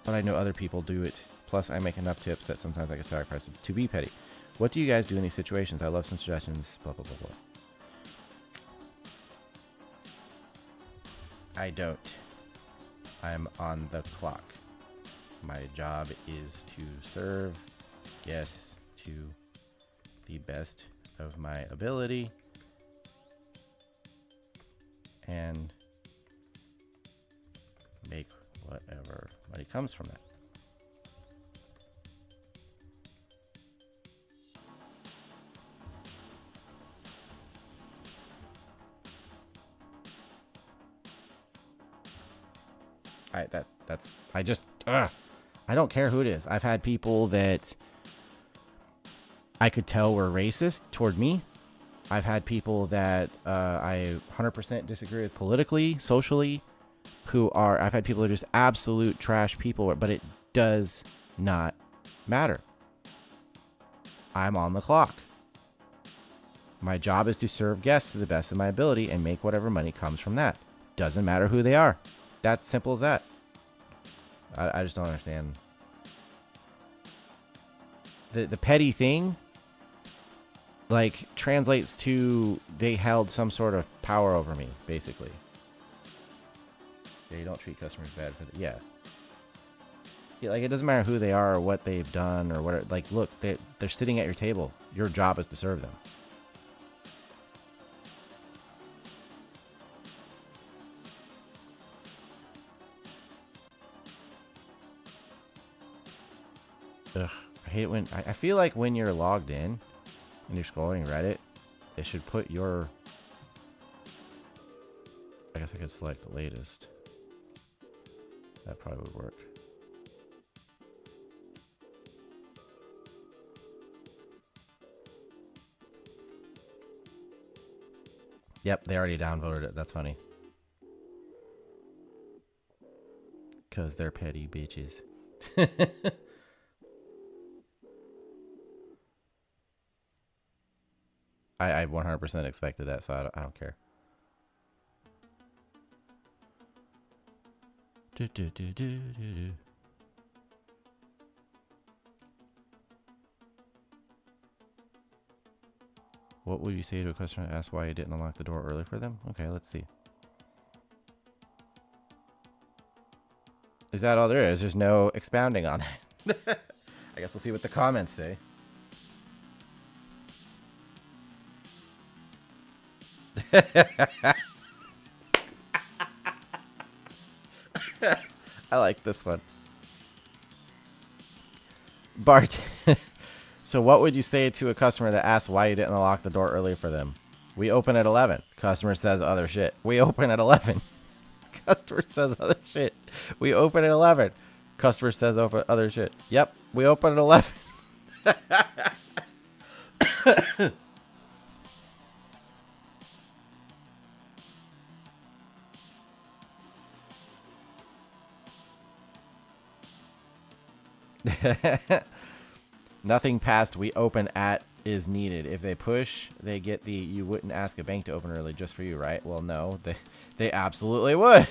but I know other people do it. Plus, I make enough tips that sometimes I can sacrifice to be petty. What do you guys do in these situations? I love some suggestions. Blah, blah, blah, blah. I don't. I'm on the clock. My job is to serve guests to the best of my ability and make whatever money comes from that. I don't care who it is. I've had people that I could tell were racist toward me, I've had people that I 100% disagree with politically, socially, I've had people who are just absolute trash people, but it does not matter. I'm on the clock. My job is to serve guests to the best of my ability and make whatever money comes from that. Doesn't matter who they are. That's simple as that. I just don't understand. The petty thing, like, translates to they held some sort of power over me, basically. Yeah, you don't treat customers bad for yeah. Yeah, like, it doesn't matter who they are or what they've done or what. Like, look, they're sitting at your table. Your job is to serve them. Ugh, I hate it when I feel like when you're logged in and you're scrolling Reddit, it should put your. I guess I could select the latest. That probably would work. Yep, they already downvoted it. That's funny. Because they're petty bitches. I 100% expected that, so I don't care. What would you say to a customer that asks why you didn't unlock the door early for them? Okay, let's see. Is that all there is? There's no expounding on it. I guess we'll see what the comments say. I like this one. Bart. So what would you say to a customer that asks why you didn't unlock the door early for them? We open at 11. Customer says other shit. We open at 11. Customer says other shit. We open at 11. Customer says other shit. Yep, we open at 11. Nothing past we open at is needed. If they push, they get the you wouldn't ask a bank to open early just for you, right? Well, no, they absolutely would.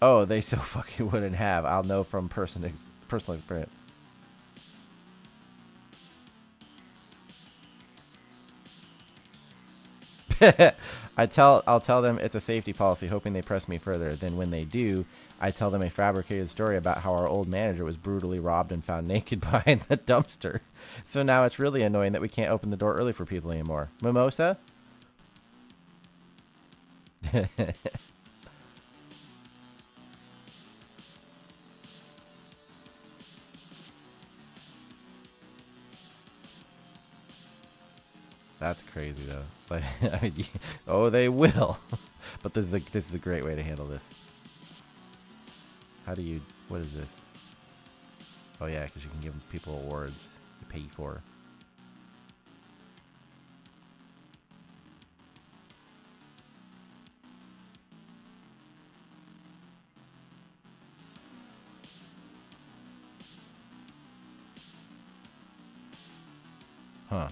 Oh, they so fucking wouldn't have. I'll know from personal experience. I'll tell them it's a safety policy, hoping they press me further. Then when they do, I tell them a fabricated story about how our old manager was brutally robbed and found naked behind the dumpster. So now it's really annoying that we can't open the door early for people anymore. Mimosa? That's crazy though. Like, I mean, oh, they will. But this is a great way to handle this. How do you? What is this? Oh yeah, because you can give people awards to pay for. Huh.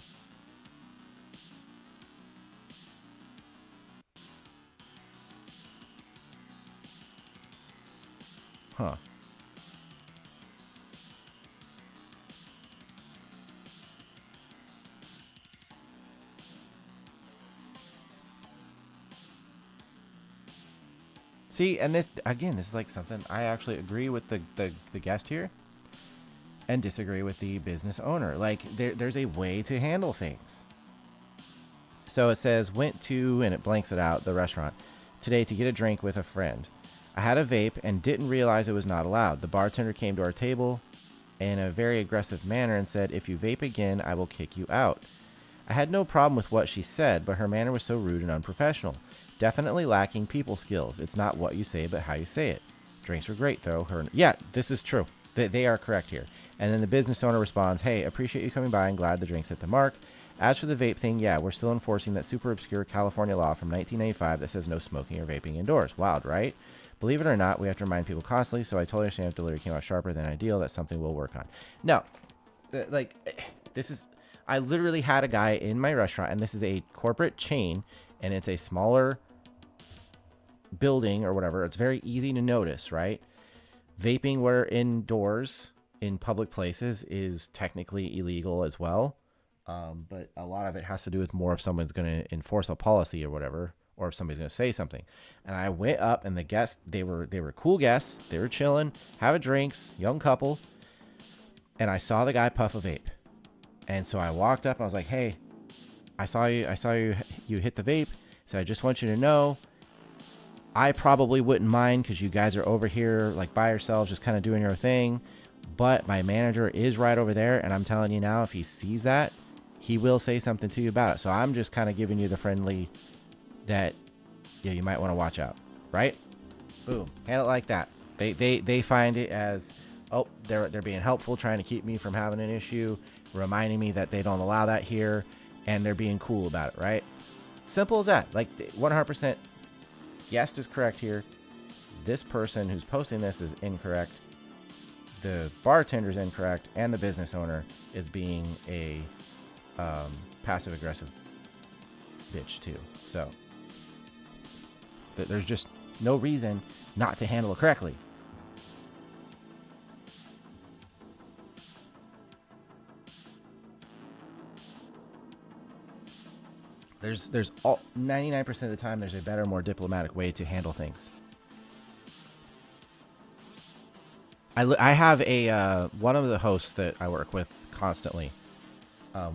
Huh. See, and this again, this is like something I actually agree with the guest here and disagree with the business owner. Like there's a way to handle things. So it says went to, and it blanks it out, the restaurant today to get a drink with a friend. I had a vape and didn't realize it was not allowed. The bartender came to our table in a very aggressive manner and said, if you vape again, I will kick you out. I had no problem with what she said, but her manner was so rude and unprofessional. Definitely lacking people skills. It's not what you say, but how you say it. Drinks were great, though. Yeah, this is true. They are correct here. And then the business owner responds, hey, appreciate you coming by and glad the drinks hit the mark. As for the vape thing, yeah, we're still enforcing that super obscure California law from 1995 that says no smoking or vaping indoors. Wild, right? Believe it or not, we have to remind people constantly, so I totally understand if delivery came out sharper than ideal. That's something we'll work on. No, like, this is... I literally had a guy in my restaurant, and this is a corporate chain, and it's a smaller building or whatever. It's very easy to notice, right? Vaping where indoors in public places is technically illegal as well. But a lot of it has to do with more if someone's going to enforce a policy or whatever, or if somebody's going to say something. And I went up, and the guests, they were cool guests. They were chilling, having drinks, young couple. And I saw the guy puff a vape. And so I walked up, and I was like, hey, I saw you hit the vape. So I just want you to know, I probably wouldn't mind because you guys are over here like by yourselves, just kind of doing your thing. But my manager is right over there, and I'm telling you now, if he sees that, he will say something to you about it. So I'm just kind of giving you the friendly that, yeah, you might want to watch out, right? Boom, handle it like that. They find it as, oh, they're being helpful, trying to keep me from having an issue, reminding me that they don't allow that here, and they're being cool about it, right? Simple as that. Like 100%. Guest is correct here. This person who's posting this is incorrect. The bartender is incorrect, and the business owner is being a passive-aggressive bitch too. So there's just no reason not to handle it correctly. There's all 99% of the time there's a better, more diplomatic way to handle things. I have a one of the hosts that I work with constantly.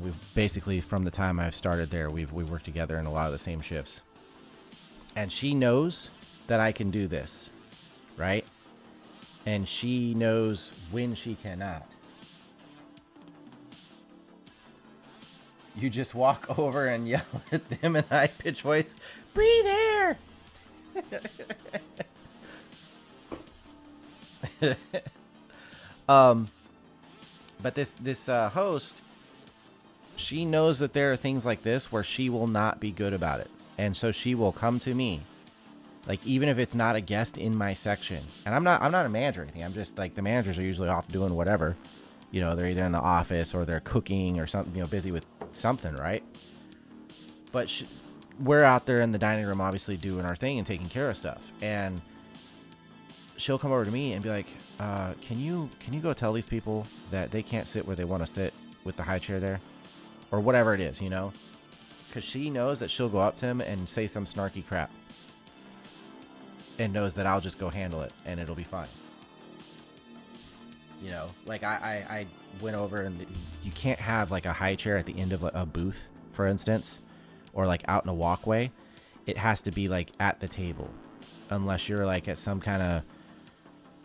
We've basically, from the time I've started there, we worked together in a lot of the same shifts. And she knows that I can do this, right? And she knows when she cannot. You just walk over and yell at them in high pitched voice, breathe air. But this host, she knows that there are things like this where she will not be good about it, and so she will come to me, like even if it's not a guest in my section. And I'm not a manager or anything. I'm just like, the managers are usually off doing whatever, you know, they're either in the office or they're cooking or something, you know, busy with something, right? But we're out there in the dining room, obviously doing our thing and taking care of stuff, and she'll come over to me and be like, can you go tell these people that they can't sit where they want to sit with the high chair there, or whatever it is, you know? Because she knows that she'll go up to him and say some snarky crap, and knows that I'll just go handle it and it'll be fine. You know, like I went over, and you can't have like a high chair at the end of a booth, for instance, or like out in a walkway. It has to be like at the table, unless you're like at some kind of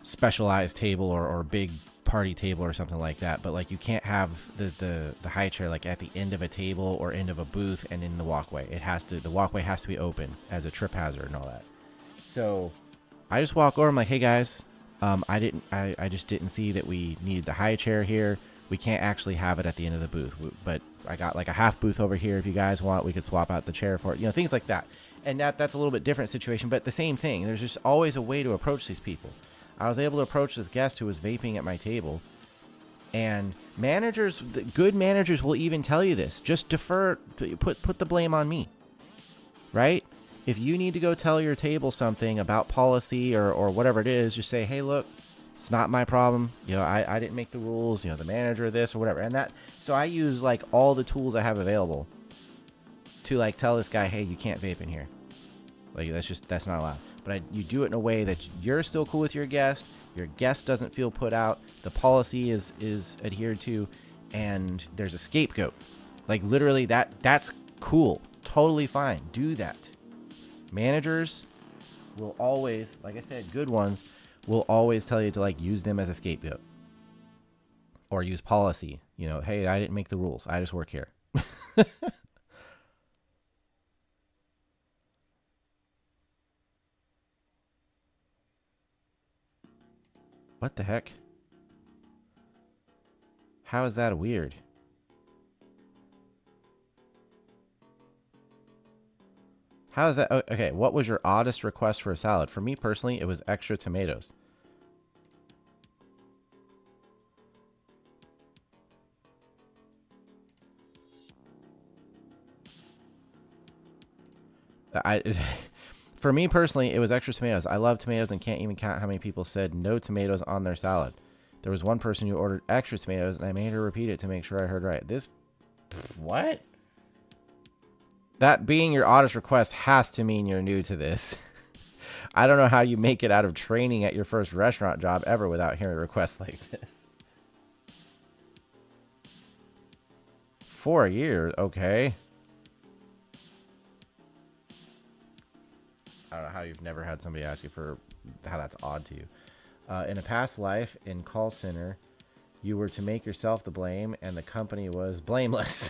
specialized table or big party table or something like that. But like, you can't have the high chair like at the end of a table or end of a booth and in the walkway. The walkway has to be open as a trip hazard and all that. So I just walk over, I'm like, hey guys, I just didn't see that we needed the high chair here. We can't actually have it at the end of the booth, but I got like a half booth over here. If you guys want, we could swap out the chair for it, you know, things like that. And that's a little bit different situation, but the same thing. There's just always a way to approach these people. I was able to approach this guest who was vaping at my table, and good managers will even tell you this. Just defer, put the blame on me, right? If you need to go tell your table something about policy or whatever it is, just say, hey, look, it's not my problem. You know, I didn't make the rules, you know, the manager of this or whatever. And so I use like all the tools I have available to like tell this guy, hey, you can't vape in here. Like, that's not allowed. But you do it in a way that you're still cool with your guest doesn't feel put out, the policy is adhered to, and there's a scapegoat. Like, literally, that's cool. Totally fine. Do that. Managers will always, like I said, good ones will always tell you to like use them as a scapegoat or use policy. You know, hey, I didn't make the rules. I just work here. What the heck? How is that weird? How is that? Okay, what was your oddest request for a salad? For me personally, it was extra tomatoes. For me personally, it was extra tomatoes. I love tomatoes and can't even count how many people said no tomatoes on their salad. There was one person who ordered extra tomatoes, and I made her repeat it to make sure I heard right. What? That being your oddest request has to mean you're new to this. I don't know how you make it out of training at your first restaurant job ever without hearing requests like this. 4 years, okay. I don't know how you've never had somebody ask you for how that's odd to you. In a past life in call center, you were to make yourself the blame, and the company was blameless.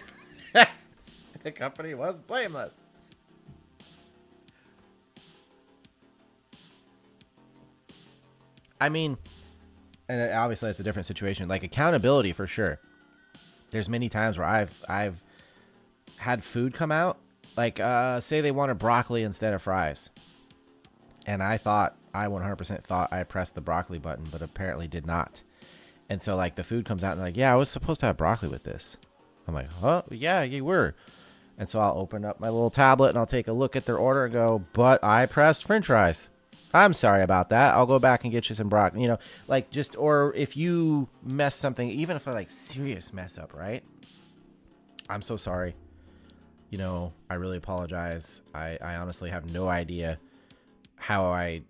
The company was blameless. I mean, and obviously it's a different situation. Like accountability for sure. There's many times where I've had food come out. Like say they wanted broccoli instead of fries. And I 100% thought I pressed the broccoli button, but apparently did not. And so like the food comes out and like, yeah, I was supposed to have broccoli with this. I'm like, huh? Yeah, you were. And so I'll open up my little tablet and I'll take a look at their order and go, but I pressed French fries. I'm sorry about that. I'll go back and get you some broccoli. You know, like just, or if you mess something, even if I like serious mess up, right? I'm so sorry. You know, I really apologize. I honestly have no idea how I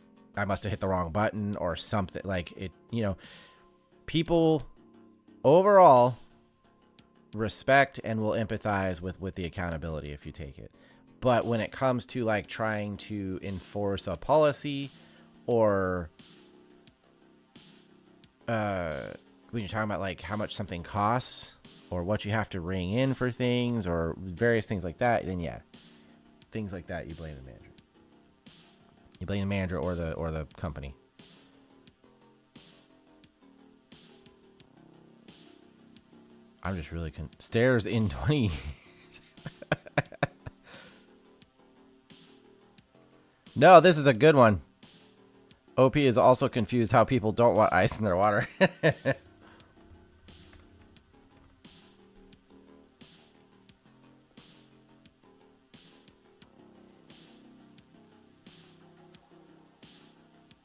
must have hit the wrong button or something. Like it, you know, people overall respect and will empathize with the accountability if you take it. But when it comes to like trying to enforce a policy or when you're talking about like how much something costs or what you have to ring in for things or various things like that, then yeah, things like that you blame the manager. You blame the manager or the company. I'm just really stairs in 20. No, this is a good one. OP is also confused how people don't want ice in their water.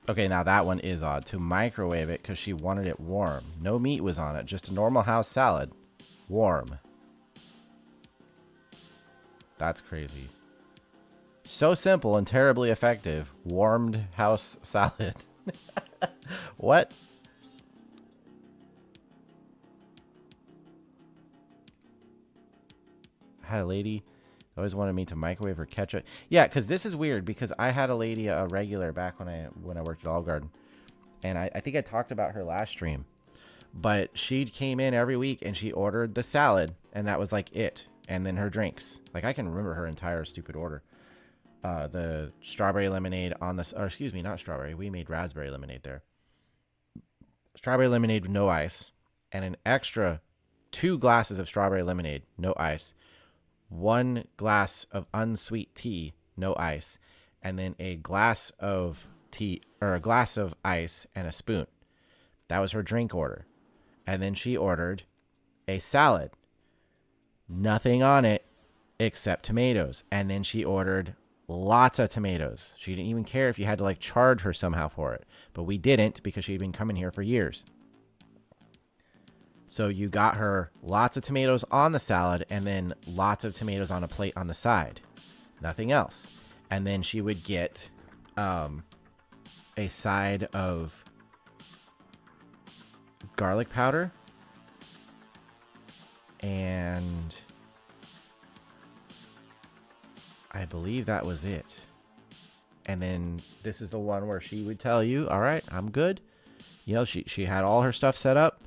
Okay, now that one is odd. To microwave it because she wanted it warm. No meat was on it. Just a normal house salad. Warm. That's crazy. So simple and terribly effective. Warmed house salad. What? I had a lady always wanted me to microwave her ketchup. Yeah, because this is weird because I had a lady, a regular, back when I worked at Olive Garden. And I think I talked about her last stream. But she came in every week and she ordered the salad. And that was like it. And then her drinks. Like I can remember her entire stupid order. The strawberry lemonade on this, or excuse me, not strawberry. We made raspberry lemonade there. Strawberry lemonade with no ice. And an extra 2 glasses of strawberry lemonade, no ice. 1 glass of unsweet tea, no ice, and then a glass of tea or a glass of ice and a spoon. That was her drink order. And then she ordered a salad. Nothing on it except tomatoes. And then she ordered lots of tomatoes. She didn't even care if you had to like charge her somehow for it. But we didn't because she'd been coming here for years. So you got her lots of tomatoes on the salad and then lots of tomatoes on a plate on the side. Nothing else. And then she would get a side of garlic powder. And I believe that was it. And then this is the one where she would tell you, all right, I'm good. You know, she had all her stuff set up.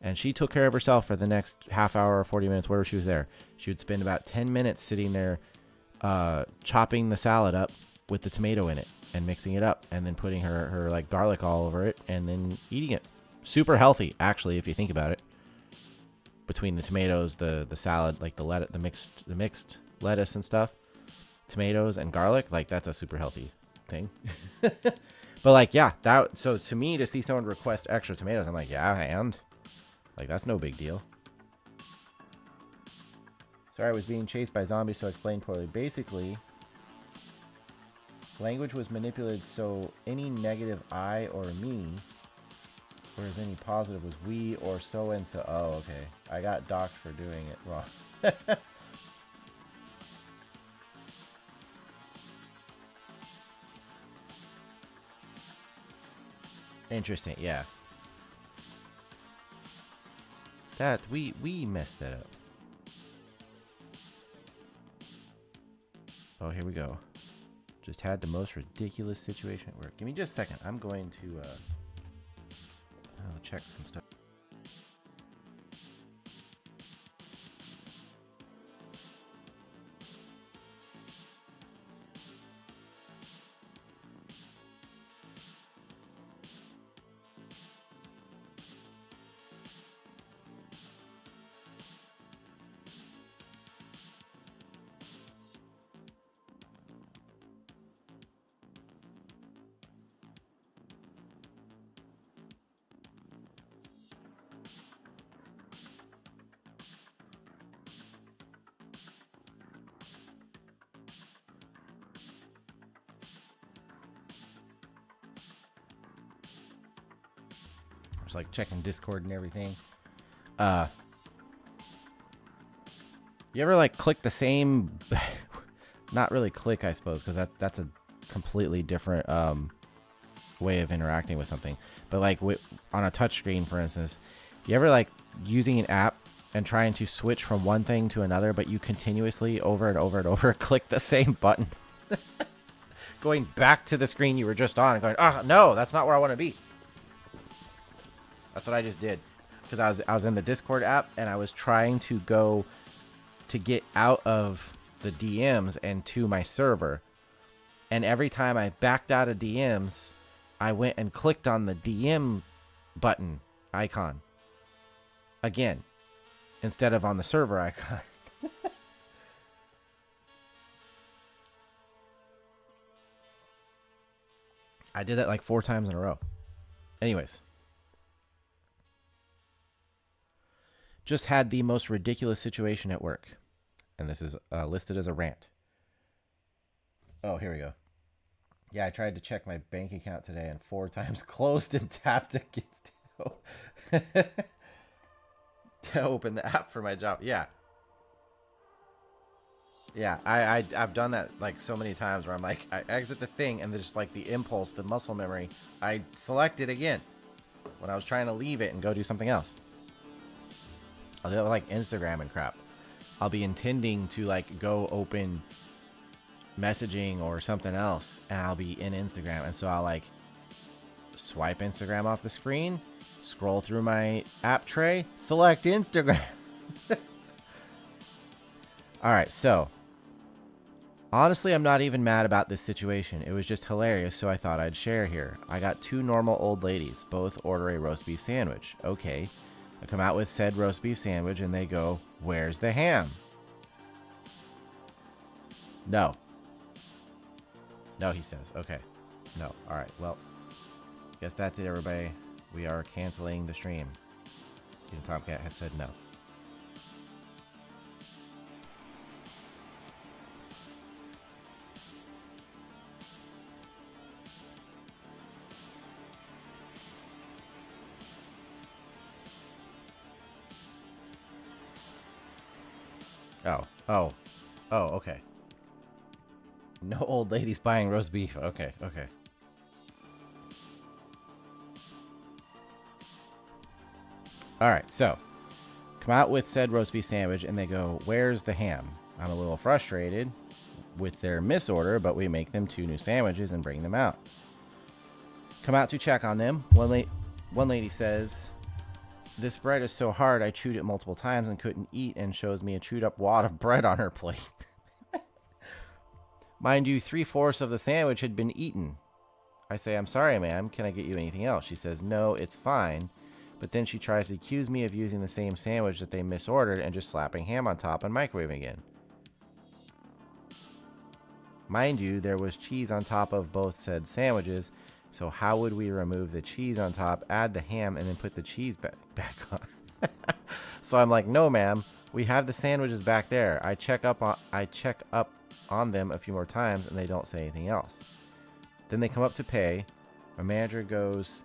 And she took care of herself for the next half hour or 40 minutes, wherever she was there. She would spend about 10 minutes sitting there chopping the salad up with the tomato in it and mixing it up and then putting her like garlic all over it and then eating it. Super healthy, actually, if you think about it. between the tomatoes, the salad, like the mixed lettuce and stuff, tomatoes and garlic, like that's a super healthy thing. But like, yeah, so to me, to see someone request extra tomatoes, I'm like, yeah, and like that's no big deal. Sorry, I was being chased by zombies, so explained poorly. Basically, language was manipulated, so any negative I or me, whereas any positive was we or so and so. Oh, okay. I got docked for doing it wrong. Interesting, yeah. That we messed that up. Oh, here we go. Just had the most ridiculous situation at work. Give me just a second. I'm going to I'll check some stuff. Like checking Discord and everything. You ever like click the same not really click, I suppose, because that's a completely different way of interacting with something. But like on a touch screen, for instance, you ever like using an app and trying to switch from one thing to another, but you continuously over and over and over click the same button, going back to the screen you were just on and going, oh no, that's not where I want to be. That's what I just did, because I was in the Discord app and I was trying to go to get out of the DMs and to my server, and every time I backed out of DMs, I went and clicked on the DM button icon again instead of on the server icon. I did that like 4 times in a row. Anyways. Just had the most ridiculous situation at work. And this is listed as a rant. Oh, here we go. Yeah, I tried to check my bank account today and 4 times closed and tapped against to open the app for my job. Yeah. Yeah, I've done that like so many times where I'm like, I exit the thing and there's just like the impulse, the muscle memory. I select it again when I was trying to leave it and go do something else. I'll do it with like Instagram and crap. I'll be intending to like go open messaging or something else, and I'll be in Instagram, and so I'll like swipe Instagram off the screen, scroll through my app tray, select Instagram. All right, so honestly, I'm not even mad about this situation. It was just hilarious, so I thought I'd share here. I got 2 normal old ladies, both order a roast beef sandwich. Okay. I come out with said roast beef sandwich and they go, "Where's the ham?" No. No, he says. Okay. No. All right. Well, guess that's it, everybody. We are canceling the stream. Even Tomcat has said no. Oh, okay. No old ladies buying roast beef. Okay. Alright, so come out with said roast beef sandwich and they go, "Where's the ham?" I'm a little frustrated with their misorder, but we make them 2 new sandwiches and bring them out. Come out to check on them. One lady says, "This bread is so hard I chewed it multiple times and couldn't eat," and shows me a chewed up wad of bread on her plate. Mind you, 3/4 of the sandwich had been eaten. I say, "I'm sorry, ma'am. Can I get you anything else?" She says, "No, it's fine, but then she tries to accuse me of using the same sandwich that they misordered and just slapping ham on top and microwaving again. Mind you, there was cheese on top of both said sandwiches, so how would we remove the cheese on top, add the ham, and then put the cheese back on? So I'm like, no, ma'am, we have the sandwiches back there. I check up on them a few more times, and they don't say anything else. Then they come up to pay. My manager goes,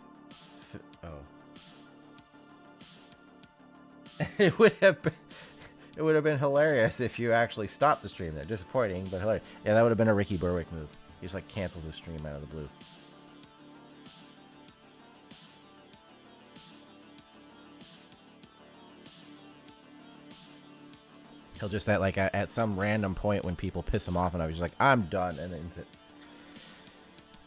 It would have been hilarious if you actually stopped the stream there. Disappointing, but hilarious. Yeah, that would have been a Ricky Berwick move. He just like cancels the stream out of the blue. He'll just at some random point when people piss him off, and I was just like, I'm done, and then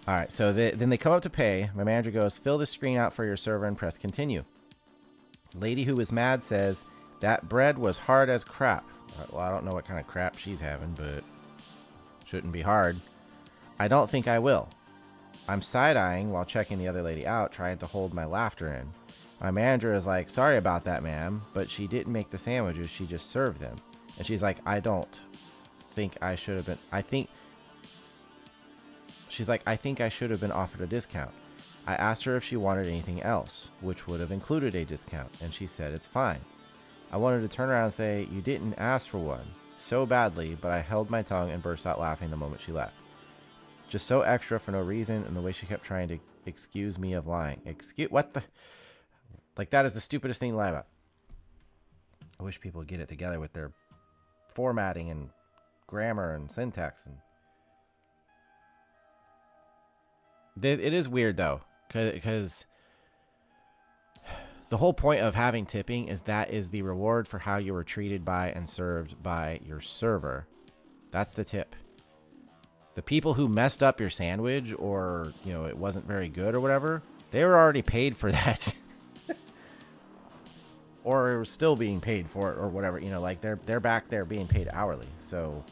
all right. So then they come up to pay. My manager goes, fill the screen out for your server and press continue. Lady who was mad says that bread was hard as crap. Well, I don't know what kind of crap she's having, but shouldn't be hard. I don't think I will. I'm side-eyeing while checking the other lady out, trying to hold my laughter in. My manager is like, sorry about that, ma'am, but she didn't make the sandwiches, she just served them. And she's like, I don't think I should have been, she's like, I think I should have been offered a discount. I asked her if she wanted anything else, which would have included a discount, and she said it's fine. I wanted to turn around and say, you didn't ask for one, so badly, but I held my tongue and burst out laughing the moment she left. Just so extra for no reason, and the way she kept trying to excuse me of lying. What the? Like, that is the stupidest thing to lie about. I wish people would get it together with their formatting and grammar and syntax. And it is weird, though, because the whole point of having tipping is that is the reward for how you were treated by and served by your server. That's the tip. The people who messed up your sandwich, or, you know, it wasn't very good or whatever, they were already paid for that. Or still being paid for it or whatever, you know, like they're back there being paid hourly. So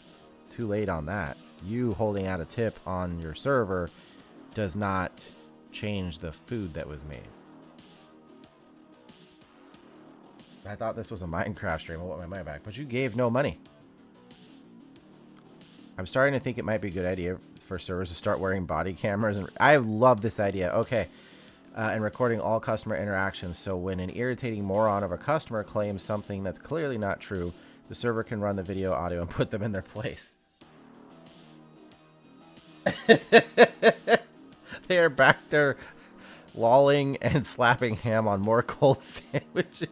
too late on that. You holding out a tip on your server does not change the food that was made. I thought this was a Minecraft stream. I want my money back, but you gave no money. I'm starting to think it might be a good idea for servers to start wearing body cameras, and I love this idea. Okay. And recording all customer interactions, so when an irritating moron of a customer claims something that's clearly not true, the server can run the video, audio, and put them in their place. They are back there lolling and slapping ham on more cold sandwiches.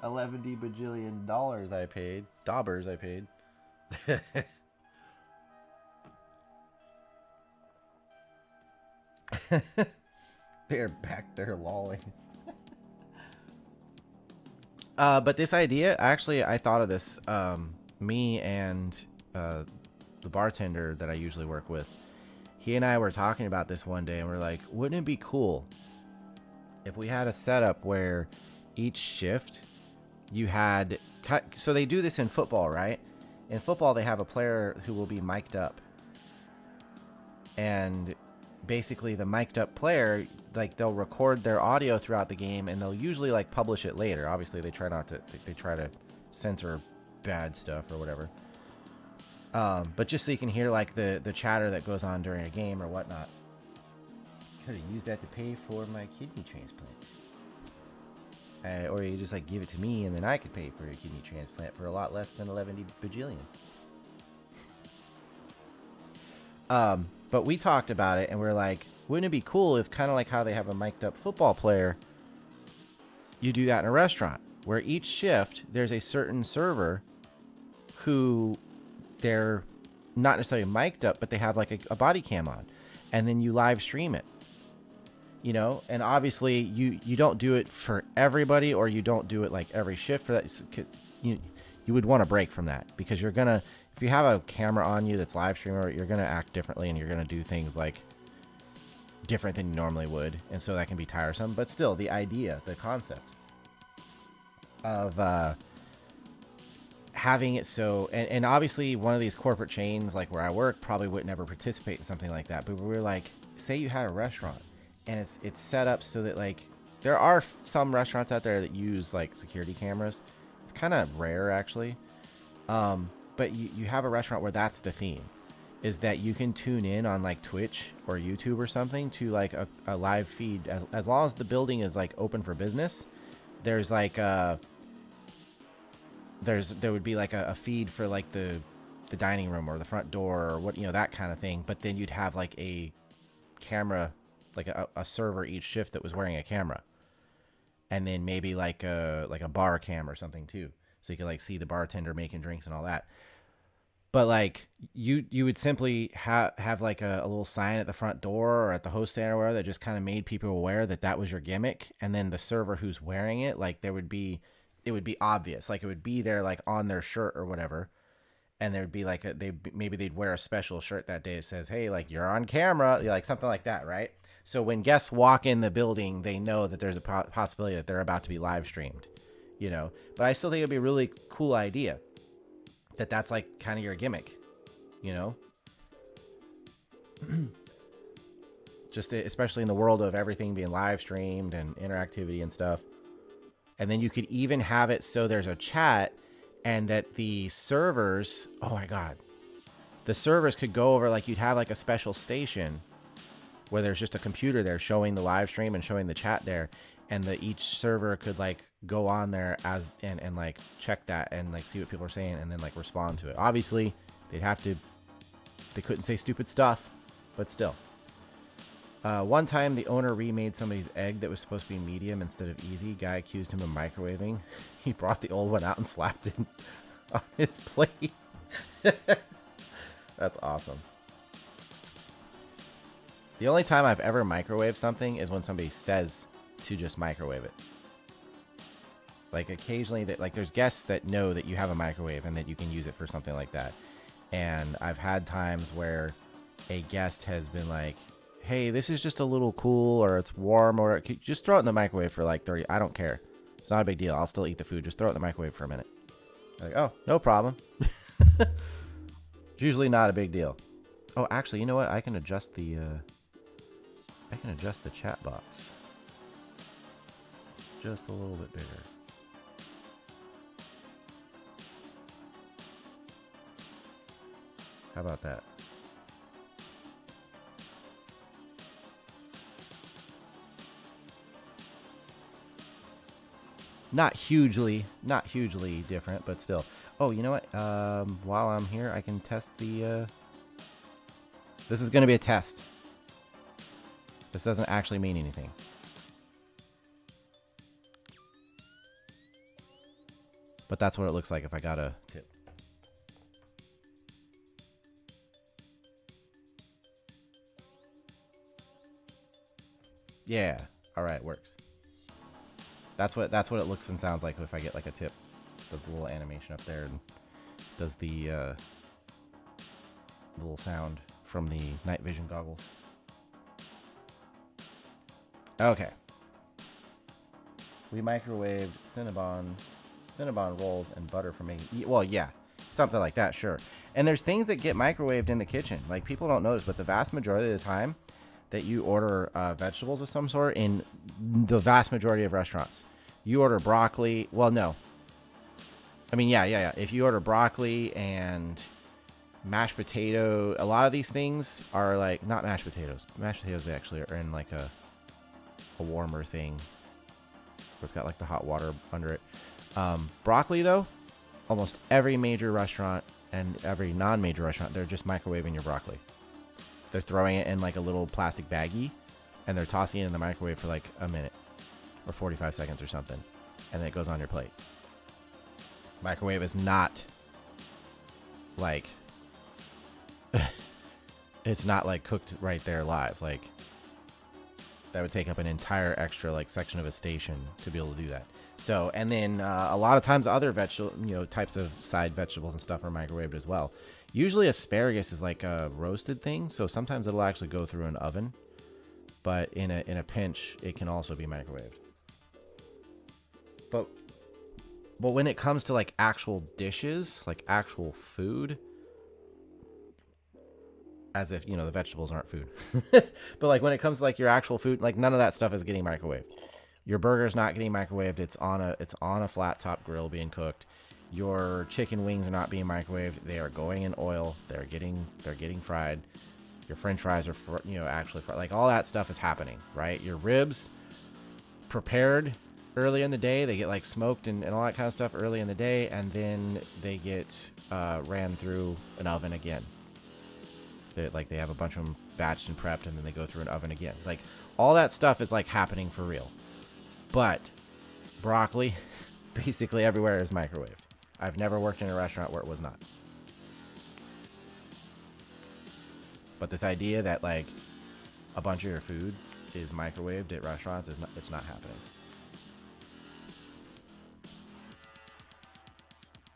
$11 bajillion I paid. Daubers I paid. They're back there lolling. But this idea, actually, I thought of this. Me and the bartender that I usually work with, he and I were talking about this one day, and we're like, wouldn't it be cool if we had a setup where each shift you had, so they do this in football, right? In football, they have a player who will be mic'd up, and basically the mic'd up player, like, they'll record their audio throughout the game, and they'll usually like publish it later. Obviously, they try not to, they try to censor bad stuff or whatever. But just so you can hear like the chatter that goes on during a game or whatnot. Could have used that to pay for my kidney transplant. Or you just like give it to me, and then I could pay for your kidney transplant for a lot less than 11 bajillion. But we talked about it, and we're like, wouldn't it be cool if, kind of like how they have a mic'd up football player, you do that in a restaurant, where each shift there's a certain server who they're not necessarily mic'd up, but they have like a body cam on, and then you live stream it. You know, and obviously you don't do it for everybody, or you don't do it like every shift for that. You would want to break from that, because you're gonna, if you have a camera on you that's live streaming, you're gonna act differently, and you're gonna do things like different than you normally would, and so that can be tiresome. But still, the idea, the concept of having it so, and obviously one of these corporate chains like where I work probably would never participate in something like that, but we're like, say you had a restaurant and it's set up so that like there are some restaurants out there that use like security cameras. It's kind of rare actually, but you have a restaurant where that's the theme, is that you can tune in on like Twitch or YouTube or something to like a live feed as long as the building is like open for business. There's like there would be like a feed for like the dining room or the front door or what, you know, that kind of thing. But then you'd have like a camera, like a server each shift that was wearing a camera, and then maybe like a bar cam or something too, so you could like see the bartender making drinks and all that. But like you would simply have like a little sign at the front door or at the host stand or whatever that just kind of made people aware that that was your gimmick. And then the server who's wearing it, like it would be obvious, like it would be there like on their shirt or whatever. And there would be like maybe they'd wear a special shirt that day that says, hey, like you're on camera, like something like that, right? So when guests walk in the building, they know that there's a possibility that they're about to be live streamed, you know. But I still think it'd be a really cool idea that that's like kind of your gimmick, you know. Just especially in the world of everything being live streamed and interactivity and stuff. And then you could even have it so there's a chat, and that the servers, oh my god, the servers could go over, like you'd have like a special station where there's just a computer there showing the live stream and showing the chat there, and each server could like go on there as and like check that and like see what people are saying and then like respond to it. Obviously they couldn't say stupid stuff, but still. One time the owner remade somebody's egg that was supposed to be medium instead of easy. Guy accused him of microwaving. He brought the old one out and slapped it on his plate. That's awesome. The only time I've ever microwaved something is when somebody says to just microwave it. Like occasionally that, like there's guests that know that you have a microwave and that you can use it for something like that. And I've had times where a guest has been like, hey, this is just a little cool, or it's warm, or just throw it in the microwave for like 30. I don't care. It's not a big deal. I'll still eat the food. Just throw it in the microwave for a minute. Like, oh, no problem. It's usually not a big deal. Oh, actually, you know what? I can adjust the chat box just a little bit bigger. How about that? Not hugely different, but still. Oh, you know what? While I'm here, I can test the... This is going to be a test. This doesn't actually mean anything. But that's what it looks like if I got a tip. Yeah. All right, works. That's what it looks and sounds like if I get like a tip. Does the little animation up there and does the little sound from the night vision goggles. Okay. We microwaved Cinnabon rolls and butter for making. Well, yeah, something like that, sure. And there's things that get microwaved in the kitchen. Like people don't notice, but the vast majority of the time that you order vegetables of some sort in the vast majority of restaurants, you order broccoli. Well, no. I mean, yeah. If you order broccoli and mashed potato, a lot of these things are like, not mashed potatoes. Mashed potatoes actually are in like a warmer thing where it's got like the hot water under it. Broccoli though, almost every major restaurant and every non-major restaurant, they're just microwaving your broccoli. They're throwing it in like a little plastic baggie and they're tossing it in the microwave for like a minute or 45 seconds or something, and then it goes on your plate. Microwave is not like it's not like cooked right there live. Like that would take up an entire extra like section of a station to be able to do that. So, and then a lot of times other types of side vegetables and stuff are microwaved as well. Usually asparagus is like a roasted thing, so sometimes it'll actually go through an oven. But in a pinch, it can also be microwaved. But But when it comes to like actual dishes, like actual food, as if, the vegetables aren't food. But like when it comes to like your actual food, like none of that stuff is getting microwaved. Your burger's not getting microwaved. It's on a flat top grill being cooked. Your chicken wings are not being microwaved. They are going in oil. They're getting fried. Your French fries are actually fried. Like all that stuff is happening, right? Your ribs prepared early in the day. They get like smoked and all that kind of stuff early in the day, and then they get ran through an oven again. They have a bunch of them batched and prepped, and then they go through an oven again. Like all that stuff is like happening for real. But broccoli, basically everywhere is microwaved. I've never worked in a restaurant where it was not. But this idea that like a bunch of your food is microwaved at restaurants it's not happening.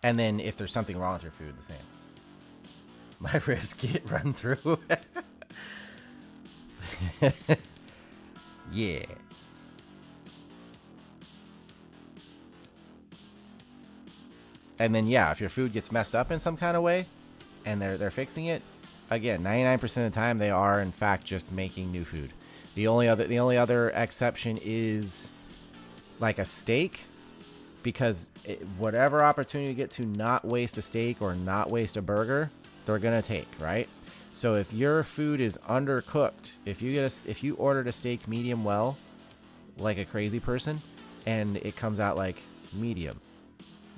And then if there's something wrong with your food, the same. My ribs get run through. Yeah. And then if your food gets messed up in some kind of way and they're fixing it, again, 99% of the time they are in fact just making new food. The only other exception is like a steak, because whatever opportunity you get to not waste a steak or not waste a burger, they're gonna take, right? So if your food is undercooked, if you ordered a steak medium well, like a crazy person, and it comes out like medium,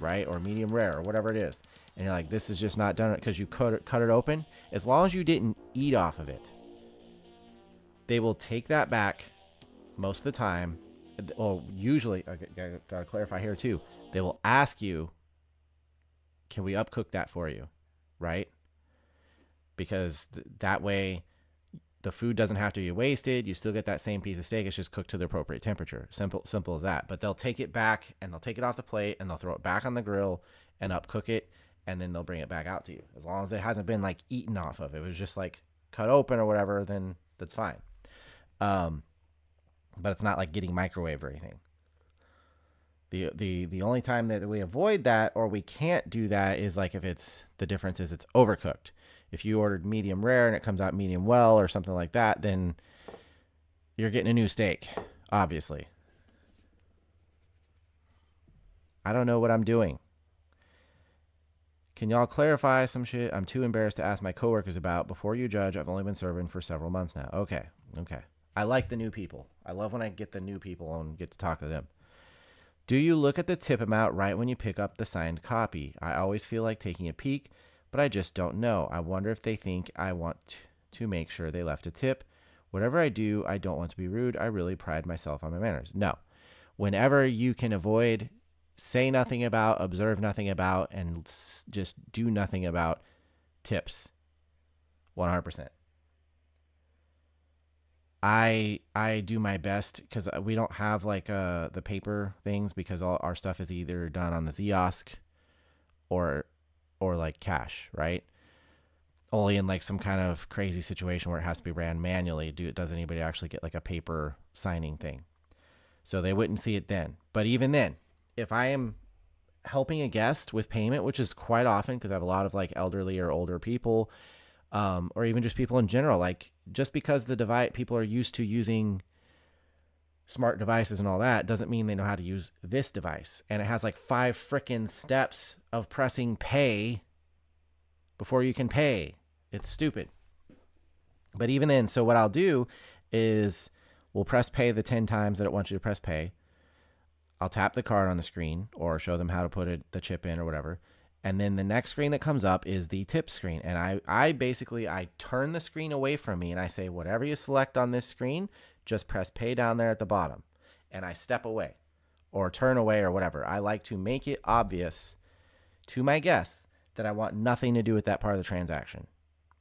right, or medium rare or whatever it is, and you're like, this is just not done because you cut it open, as long as you didn't eat off of it, they will take that back most of the time. Well, usually, I gotta clarify here too, they will ask you, can we upcook that for you, right? Because that way the food doesn't have to be wasted. You still get that same piece of steak. It's just cooked to the appropriate temperature. Simple as that. But they'll take it back and they'll take it off the plate and they'll throw it back on the grill and upcook it, and then they'll bring it back out to you. As long as it hasn't been like eaten off of. It was just like cut open or whatever, then that's fine. But it's not like getting microwaved or anything. The only time that we avoid that or we can't do that is like if the difference is it's overcooked. If you ordered medium rare and it comes out medium well or something like that, then you're getting a new steak, obviously. I don't know what I'm doing. Can y'all clarify some shit I'm too embarrassed to ask my coworkers about? Before you judge, I've only been serving for several months now. Okay. I like the new people. I love when I get the new people and get to talk to them. Do you look at the tip amount right when you pick up the signed copy? I always feel like taking a peek, but I just don't know. I wonder if they think I want to make sure they left a tip. Whatever I do, I don't want to be rude. I really pride myself on my manners. No. Whenever you can avoid, say nothing about, observe nothing about, and just do nothing about tips. 100%. I do my best because we don't have like the paper things, because all our stuff is either done on the Ziosk or like cash, right? Only in like some kind of crazy situation where it has to be ran manually does anybody actually get like a paper signing thing. So they wouldn't see it then. But even then, if I am helping a guest with payment, which is quite often because I have a lot of like elderly or older people, or even just people in general, like just because people are used to using smart devices and all that doesn't mean they know how to use this device. And it has like 5 frickin' steps of pressing pay before you can pay. It's stupid. But even then, so what I'll do is we'll press pay the 10 times that it wants you to press pay. I'll tap the card on the screen or show them how to put the chip in or whatever. And then the next screen that comes up is the tip screen. And I basically turn the screen away from me and I say, whatever you select on this screen, just press pay down there at the bottom. And I step away or turn away or whatever. I like to make it obvious to my guests that I want nothing to do with that part of the transaction,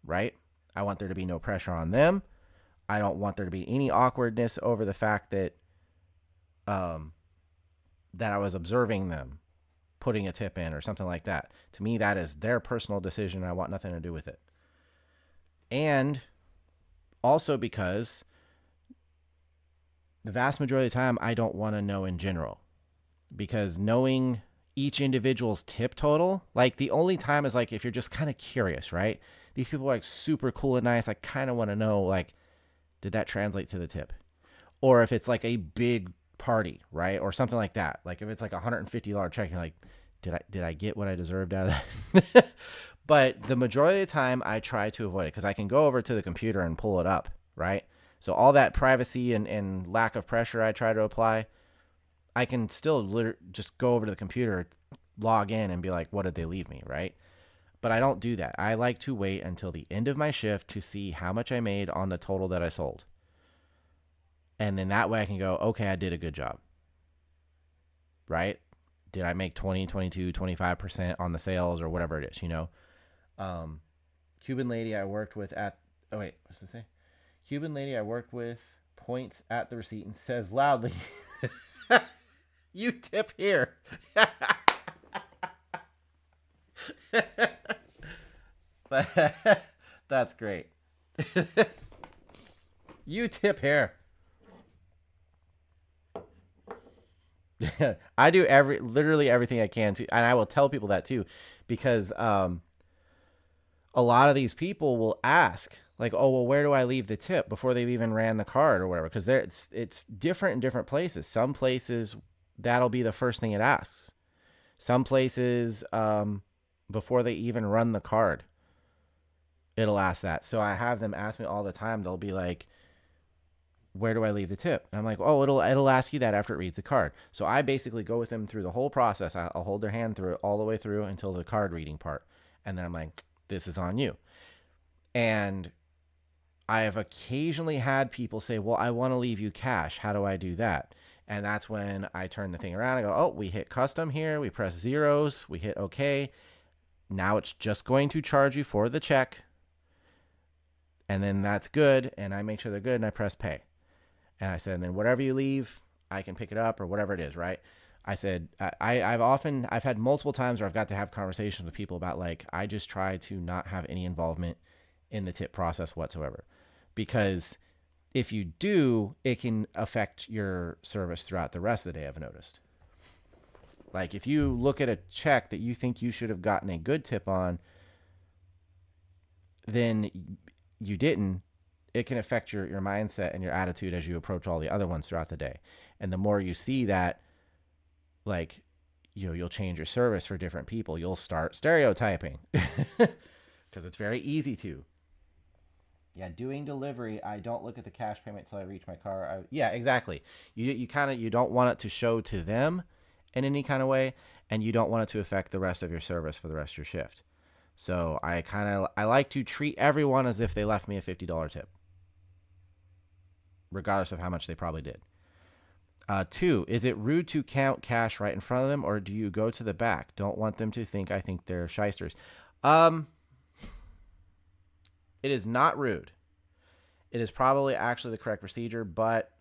right? I want there to be no pressure on them. I don't want there to be any awkwardness over the fact that that I was observing them putting a tip in or something like that. To me, that is their personal decision. I want nothing to do with it. And also because the vast majority of the time, I don't want to know in general. Because knowing each individual's tip total. Like the only time is like if you're just kind of curious, right? These people are like super cool and nice. I kind of want to know, like, did that translate to the tip? Or if it's like a big party, right? Or something like that. Like if it's like $150 check, you're like, did I get what I deserved out of that? But the majority of the time I try to avoid it because I can go over to the computer and pull it up, right? So all that privacy and lack of pressure I try to apply, I can still just go over to the computer, log in, and be like, what did they leave me, right? But I don't do that. I like to wait until the end of my shift to see how much I made on the total that I sold. And then that way I can go, okay, I did a good job, right? Did I make 20, 22, 25% on the sales or whatever it is, you know? Cuban lady I worked with at, oh wait, what's it say? Cuban lady I worked with points at the receipt and says loudly, you tip here. That's great. You tip here. I do literally everything I can to, and I will tell people that too, because a lot of these people will ask like, oh, well, where do I leave the tip before they've even ran the card or whatever? Because it's different in different places. Some places that'll be the first thing it asks. Some places before they even run the card, it'll ask that. So I have them ask me all the time. They'll be like, where do I leave the tip? And I'm like, oh, it'll ask you that after it reads the card. So I basically go with them through the whole process. I'll hold their hand through it all the way through until the card reading part. And then I'm like, this is on you. And I have occasionally had people say, well, I want to leave you cash. How do I do that? And that's when I turn the thing around and go, oh, we hit custom here. We press zeros. We hit OK. Now it's just going to charge you for the check. And then that's good. And I make sure they're good and I press pay. And I said, and then whatever you leave, I can pick it up or whatever it is, right? I said, I've had multiple times where I've got to have conversations with people about like, I just try to not have any involvement in the tip process whatsoever. Because if you do, it can affect your service throughout the rest of the day, I've noticed. Like if you look at a check that you think you should have gotten a good tip on, then you didn't, it can affect your mindset and your attitude as you approach all the other ones throughout the day. And the more you see that, like, you know, you'll change your service for different people. You'll start stereotyping because it's very easy to. Yeah, doing delivery, I don't look at the cash payment until I reach my car. Yeah, exactly. You don't want it to show to them in any kind of way, and you don't want it to affect the rest of your service for the rest of your shift. So I like to treat everyone as if they left me a $50 tip, regardless of how much they probably did. 2, is it rude to count cash right in front of them, or do you go to the back? Don't want them to think I think they're shysters. It is not rude. It is probably actually the correct procedure, but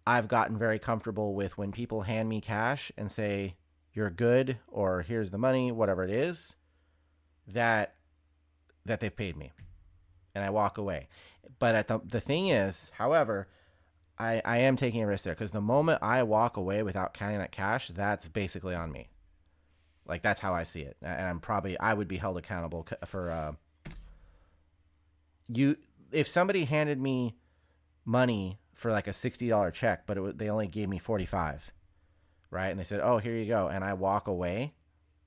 I've gotten very comfortable with when people hand me cash and say, you're good, or here's the money, whatever it is, that they've paid me. And I walk away. But the thing is, however, I am taking a risk there because the moment I walk away without counting that cash, that's basically on me. Like, that's how I see it. And I would be held accountable for, if somebody handed me money for like a $60 check, but they only gave me 45, right? And they said, oh, here you go. And I walk away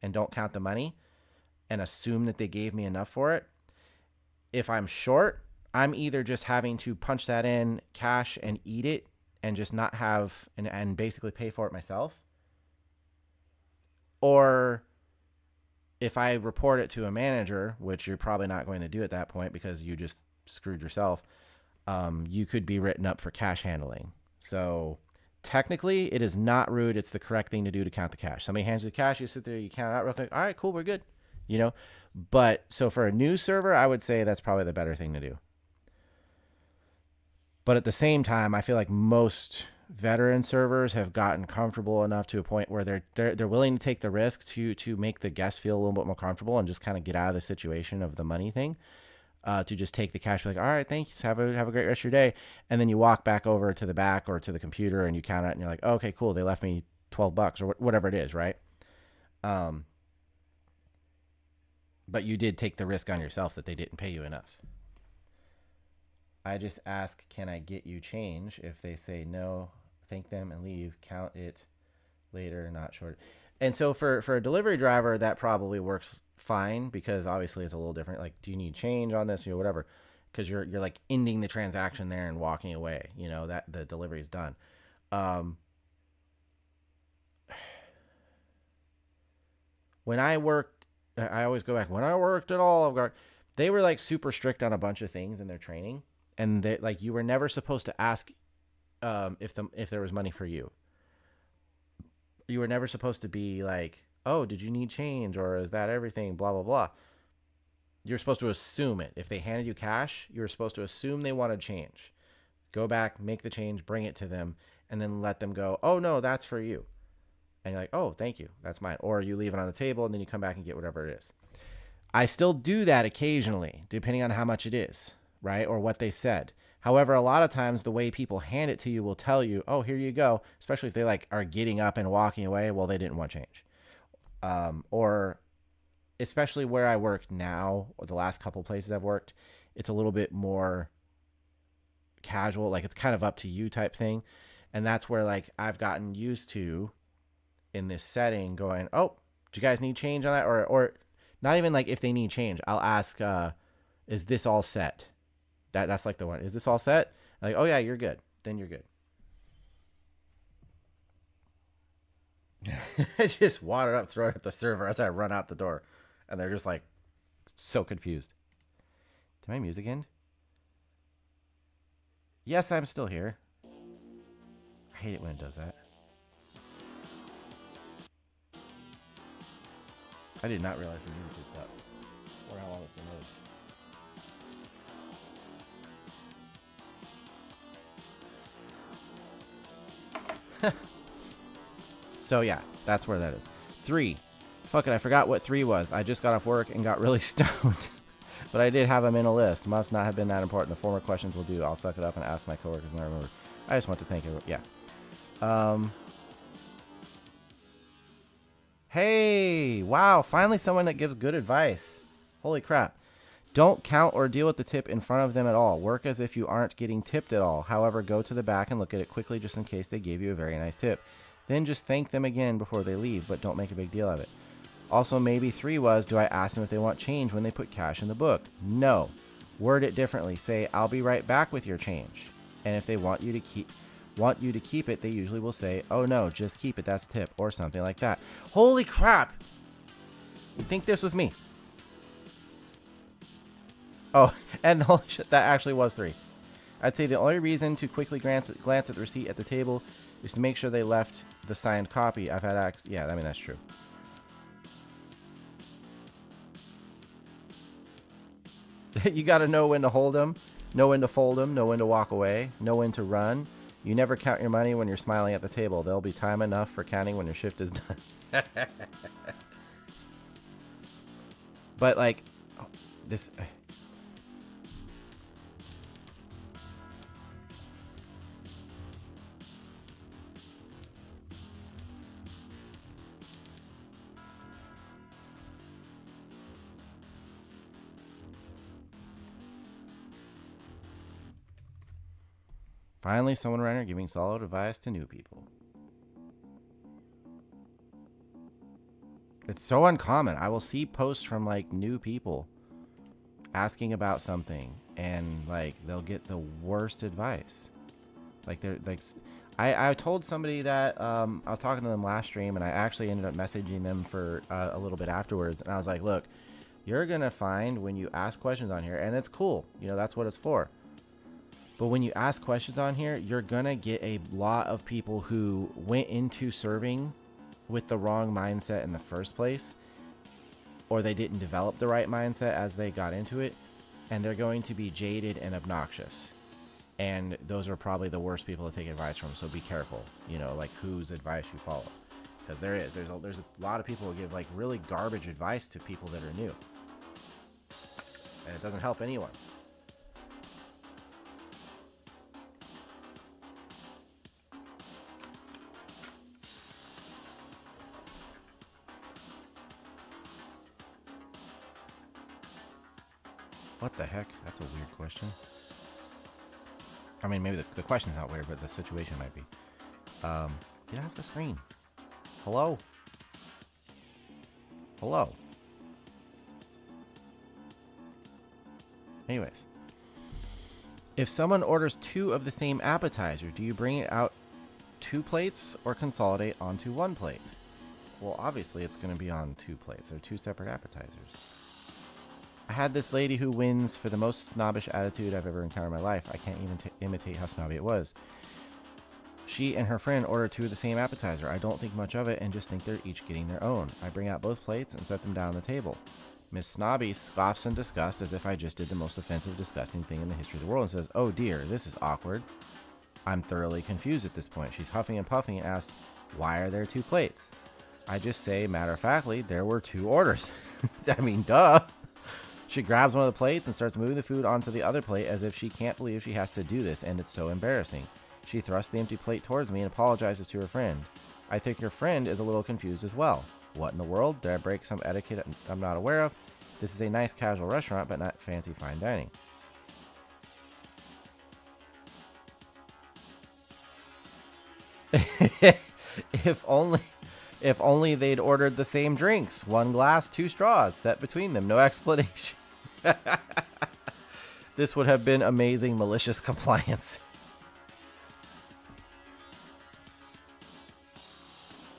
and don't count the money and assume that they gave me enough for it. If I'm short, I'm either just having to punch that in cash and eat it and just not have and basically pay for it myself. Or if I report it to a manager, which you're probably not going to do at that point because you just screwed yourself, you could be written up for cash handling. So technically it is not rude. It's the correct thing to do to count the cash. Somebody hands you the cash, you sit there, you count it out real quick. All right, cool, we're good. You know, but so for a new server, I would say that's probably the better thing to do. But at the same time, I feel like most veteran servers have gotten comfortable enough to a point where they're willing to take the risk to make the guests feel a little bit more comfortable and just kind of get out of the situation of the money thing. To just take the cash, be like, all right, thanks, have a great rest of your day, and then you walk back over to the back or to the computer and you count it, and you're like, oh, okay, cool, they left me $12 or whatever it is, right? Um, but you did take the risk on yourself that they didn't pay you enough. I just ask, can I get you change? If they say no, thank them and leave. Count it later, not short. And so for a delivery driver, that probably works fine because obviously it's a little different. Like, do you need change on this? Whatever. Because you're like ending the transaction there and walking away. That the delivery is done. Um, when I worked, I always go back. When I worked at Olive Garden, they were like super strict on a bunch of things in their training, and they like you were never supposed to ask if there was money for you. You were never supposed to be like, oh, did you need change or is that everything? Blah blah blah. You're supposed to assume it. If they handed you cash, you were supposed to assume they wanted change. Go back, make the change, bring it to them, and then let them go, oh no, that's for you. And you're like, oh, thank you, that's mine. Or you leave it on the table and then you come back and get whatever it is. I still do that occasionally, depending on how much it is, right? Or what they said. However, a lot of times the way people hand it to you will tell you, oh, here you go. Especially if they like are getting up and walking away. Well, they didn't want change. Or especially where I work now, or the last couple places I've worked, it's a little bit more casual. Like it's kind of up to you type thing. And that's where like I've gotten used to in this setting going, oh, do you guys need change on that? Or not even like if they need change, I'll ask, is this all set? That's like the one. Is this all set? Like, oh yeah, you're good. Then you're good. I just water up, throw it at the server as I run out the door. And they're just like so confused. Did my music end? Yes, I'm still here. I hate it when it does that. I did not realize the music was up. Or how long it's been loaded. So yeah, that's where that is. 3. Fuck it, I forgot what 3 was. I just got off work and got really stoned. But I did have them in a list. Must not have been that important. The former questions will do. I'll suck it up and ask my coworkers when I remember. I just want to thank everyone. Yeah. Hey, wow, finally someone that gives good advice. Holy crap. Don't count or deal with the tip in front of them at all. Work as if you aren't getting tipped at all. However, go to the back and look at it quickly just in case they gave you a very nice tip. Then just thank them again before they leave, but don't make a big deal of it. Also, maybe 3 was, do I ask them if they want change when they put cash in the book? No. Word it differently. Say, I'll be right back with your change. And if they want you to keep it, they usually will say, oh no, just keep it, that's tip, or something like that. Holy crap! You'd think this was me. Oh, and holy shit, that actually was 3. I'd say the only reason to quickly glance at the receipt at the table is to make sure they left the signed copy. I've had access. Yeah, I mean, that's true. You got to know when to hold them, know when to fold them, know when to walk away, know when to run. You never count your money when you're smiling at the table. There'll be time enough for counting when your shift is done. But like, this... Finally, someone around here giving solid advice to new people. It's so uncommon. I will see posts from like new people asking about something, and like they'll get the worst advice. Like they're like, I told somebody that I was talking to them last stream, and I actually ended up messaging them for a little bit afterwards, and I was like, look, you're gonna find when you ask questions on here, and it's cool, you know, that's what it's for. But when you ask questions on here, you're going to get a lot of people who went into serving with the wrong mindset in the first place, or they didn't develop the right mindset as they got into it, and they're going to be jaded and obnoxious. And those are probably the worst people to take advice from, so be careful, you know, like whose advice you follow. Because there's a lot of people who give like really garbage advice to people that are new. And it doesn't help anyone. What the heck? That's a weird question. I mean, maybe the question's not weird, but the situation might be. Get off the screen. Hello? Hello? Anyways. If someone orders 2 of the same appetizer, do you bring it out 2 plates or consolidate onto 1 plate? Well, obviously it's going to be on 2 plates. They're 2 separate appetizers. I had this lady who wins for the most snobbish attitude I've ever encountered in my life. I can't even imitate how snobby it was. She and her friend ordered 2 of the same appetizer. I don't think much of it and just think they're each getting their own. I bring out both plates and set them down on the table. Miss Snobby scoffs in disgust as if I just did the most offensive, disgusting thing in the history of the world and says, "Oh dear, this is awkward." I'm thoroughly confused at this point. She's huffing and puffing and asks, "Why are there 2 plates?" I just say, matter-of-factly, there were 2 orders. I mean, duh. She grabs one of the plates and starts moving the food onto the other plate as if she can't believe she has to do this, and it's so embarrassing. She thrusts the empty plate towards me and apologizes to her friend. I think her friend is a little confused as well. What in the world? Did I break some etiquette I'm not aware of? This is a nice casual restaurant, but not fancy fine dining. If only they'd ordered the same drinks. 1 glass, 2 straws, set between them. No explanation. This would have been amazing malicious compliance.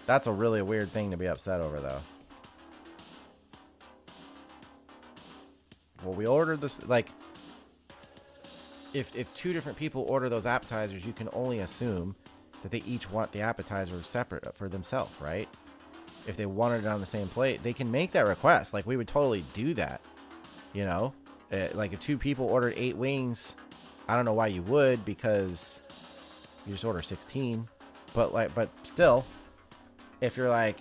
That's a really weird thing to be upset over, though. Well, we ordered this, like, if 2 different people order those appetizers, you can only assume that they each want the appetizer separate for themselves, right? If they wanted it on the same plate, they can make that request. Like, we would totally do that, you know? Like, if 2 people ordered 8 wings, I don't know why you would, because you just order 16. But still, if you're like,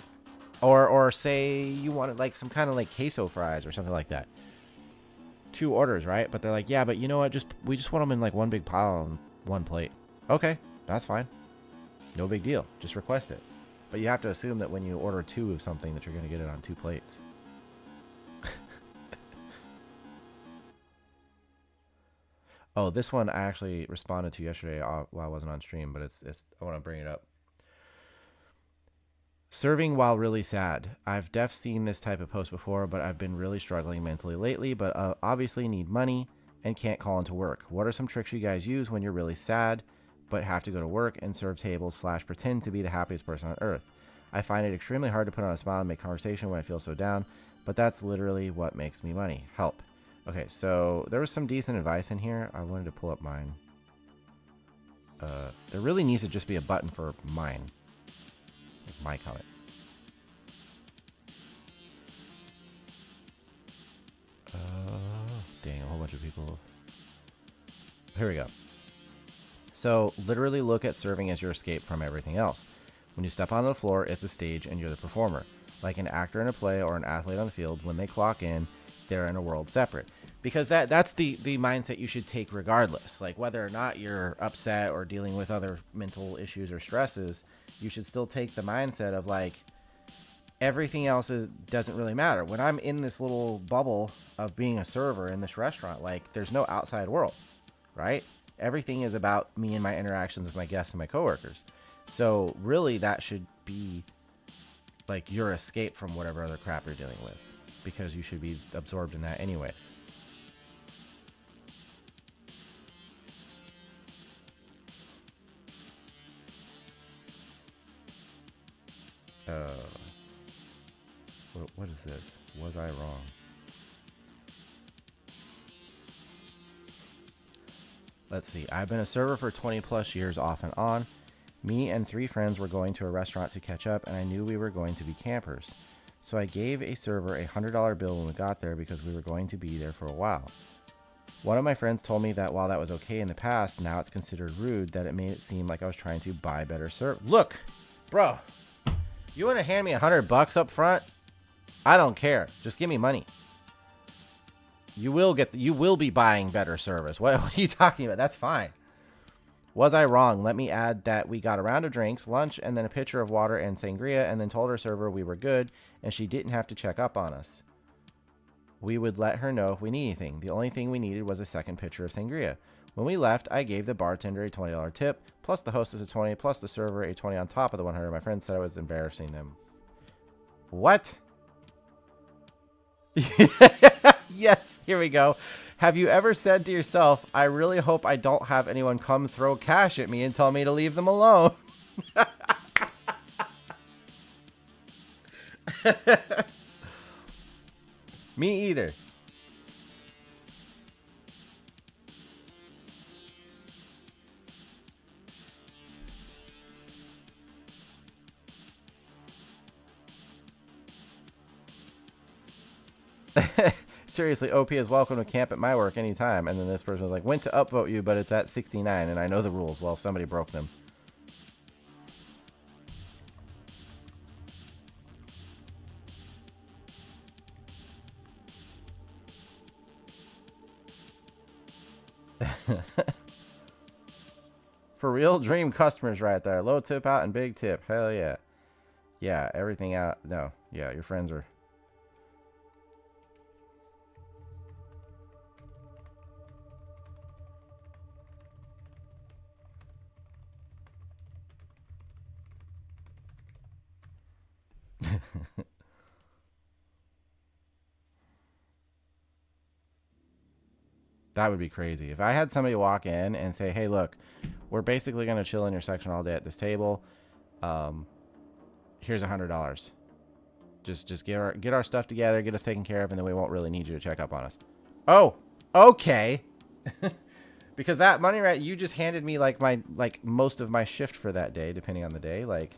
or say you wanted like some kind of like queso fries or something like that. 2 orders, right? But they're like, yeah, but you know what? We just want them in like one big pile on 1 plate. Okay, that's fine. No big deal. Just request it. But you have to assume that when you order 2 of something that you're going to get it on 2 plates. Oh, this one I actually responded to yesterday while I wasn't on stream, but it's I want to bring it up. Serving while really sad. I've seen this type of post before, but I've been really struggling mentally lately, but obviously need money and can't call into work. What are some tricks you guys use when you're really sad, but have to go to work and serve tables / pretend to be the happiest person on earth? I find it extremely hard to put on a smile and make conversation when I feel so down, but that's literally what makes me money. Help. Okay, so there was some decent advice in here. I wanted to pull up mine. There really needs to just be a button for mine. Like my comment. Dang, a whole bunch of people. Here we go. So, literally look at serving as your escape from everything else. When you step onto the floor, it's a stage and you're the performer. Like an actor in a play or an athlete on the field, when they clock in, they're in a world separate. Because that's the mindset you should take regardless. Like whether or not you're upset or dealing with other mental issues or stresses, you should still take the mindset of like, everything else doesn't really matter. When I'm in this little bubble of being a server in this restaurant, like there's no outside world, right? Everything is about me and my interactions with my guests and my coworkers. So really that should be like your escape from whatever other crap you're dealing with, because you should be absorbed in that anyways. What is this? Was I wrong? Let's see. I've been a server for 20 plus years off and on. Me and 3 friends were going to a restaurant to catch up, and I knew we were going to be campers. So I gave a server a $100 bill when we got there because we were going to be there for a while. One of my friends told me that while that was okay in the past, now it's considered rude, that it made it seem like I was trying to buy better service. Look, bro, you want to hand me $100 up front? I don't care. Just give me money. You will be buying better service. What are you talking about? That's fine. Was I wrong? Let me add that we got a round of drinks, lunch, and then a pitcher of water and sangria, and then told our server we were good, and she didn't have to check up on us. we would let her know if we need anything. The only thing we needed was a second pitcher of sangria. When we left, I gave the bartender a $20 tip, plus the hostess a 20, plus the server a 20 on top of the 100. My friend said I was embarrassing them. What? Yes, here we go. Have you ever said to yourself, I really hope I don't have anyone come throw cash at me and tell me to leave them alone? Me either. Seriously, OP is welcome to camp at my work anytime. And then this person was like, went to upvote you, but it's at 69, and I know the rules. Well, somebody broke them. For real, dream customers right there. Low tip out and big tip. Hell yeah. Yeah, everything out. No, yeah, your friends are... That would be crazy. If I had somebody walk in and say, hey, look, we're basically going to chill in your section all day at this table. Here's $100. Just get our stuff together, get us taken care of, and then we won't really need you to check up on us. Oh, okay. Because that money, right, you just handed me like most of my shift for that day, depending on the day. Like,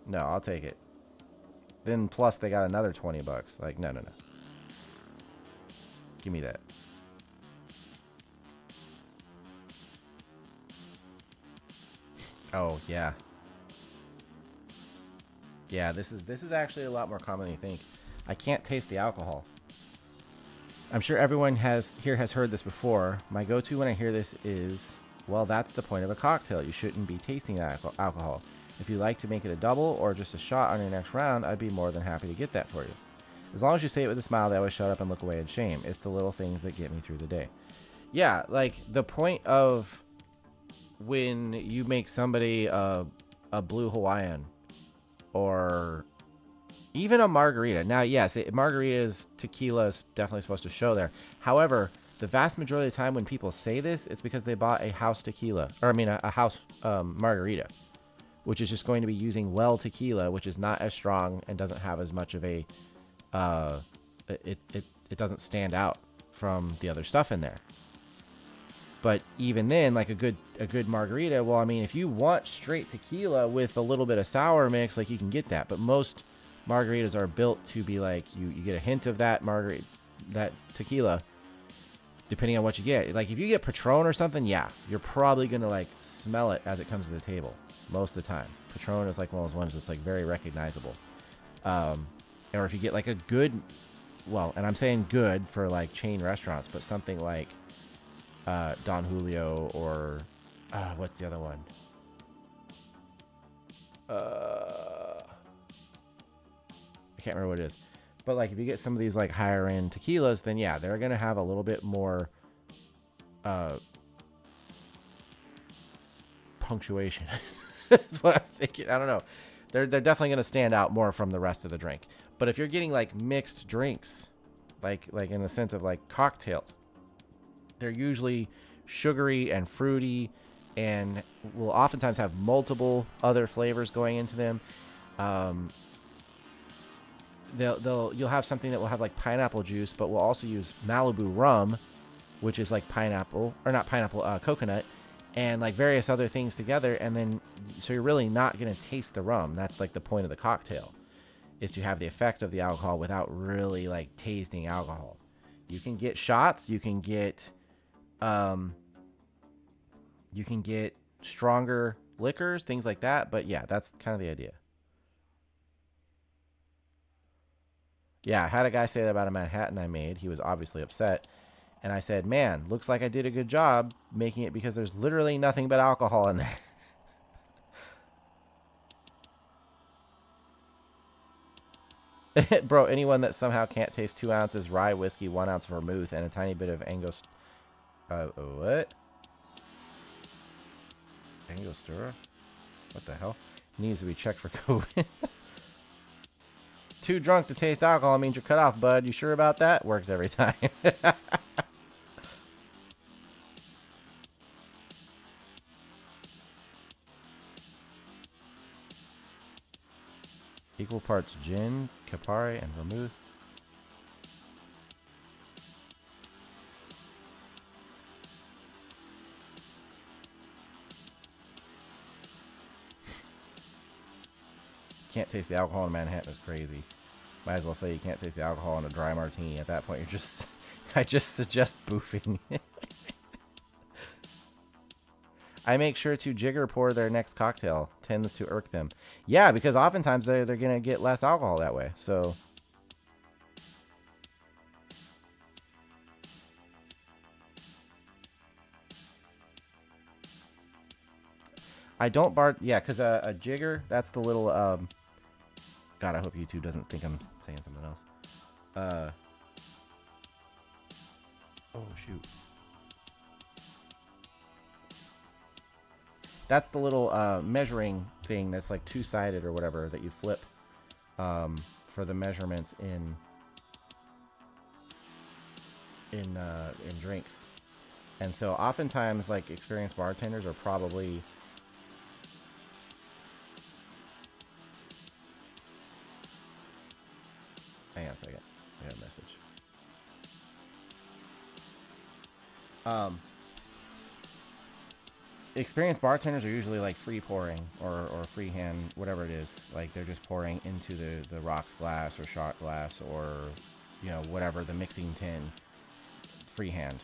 no, I'll take it. Then plus they got another $20. Like, no. Give me that. Oh, yeah. Yeah, this is actually a lot more common than you think. I can't taste the alcohol. I'm sure everyone here has heard this before. My go-to when I hear this is, well, that's the point of a cocktail. You shouldn't be tasting that alcohol. If you like to make it a double or just a shot on your next round, I'd be more than happy to get that for you. As long as you say it with a smile, they always shut up and look away in shame. It's the little things that get me through the day. Yeah, like the point of when you make somebody a blue Hawaiian or even a margarita. Now, yes, margaritas, tequila is definitely supposed to show there. However, the vast majority of the time when people say this, it's because they bought a house tequila, or I mean a house margarita, which is just going to be using well tequila, which is not as strong and doesn't have as much of a, it doesn't stand out from the other stuff in there. But even then, like a good margarita, well, I mean, if you want straight tequila with a little bit of sour mix, like you can get that. But most margaritas are built to be like, you get a hint of that that tequila, depending on what you get. Like if you get Patron or something, yeah, you're probably going to like smell it as it comes to the table most of the time. Patron is like one of those ones that's like very recognizable. Or if you get like a good, well, and I'm saying good for like chain restaurants, but something like Don Julio or what's the other one? I can't remember what it is. But like if you get some of these like higher end tequilas, then yeah, they're gonna have a little bit more punctuation. That's what I'm thinking. I don't know. They're definitely gonna stand out more from the rest of the drink. But if you're getting like mixed drinks, like in the sense of like cocktails, they're usually sugary and fruity and will oftentimes have multiple other flavors going into them. You'll have something that will have like pineapple juice, but we'll also use Malibu rum, which is like pineapple, or not pineapple, coconut, and like various other things together. And then, so you're really not going to taste the rum. That's like the point of the cocktail, is to have the effect of the alcohol without really like tasting alcohol. You can get shots, you can get stronger liquors, things like that. But yeah, that's kind of the idea. Yeah, I had a guy say that about a Manhattan I made. He was obviously upset. And I said, man, looks like I did a good job making it because there's literally nothing but alcohol in there. Bro, anyone that somehow can't taste 2 ounces rye whiskey, 1 ounce vermouth, and a tiny bit of what? Angostura? What the hell? Needs to be checked for COVID. Too drunk to taste alcohol means you're cut off, bud. You sure about that? Works every time. Equal parts gin, Campari, and vermouth. Can't taste the alcohol in Manhattan is crazy. Might as well say you can't taste the alcohol in a dry martini. At that point, you're just... I just suggest boofing. I make sure to jigger pour their next cocktail. Tends to irk them. Yeah, because oftentimes they're going to get less alcohol that way. So... I don't bar... Yeah, because a jigger, that's the little... God, I hope YouTube doesn't think I'm saying something else. Oh, shoot. That's the little measuring thing that's like two-sided or whatever that you flip for the measurements in drinks. And so oftentimes, like, experienced bartenders are probably... Hang on a second. I got a message. Experienced bartenders are usually like free pouring or freehand, whatever it is. Like they're just pouring into the rocks glass or shot glass or, you know, whatever, the mixing tin, freehand.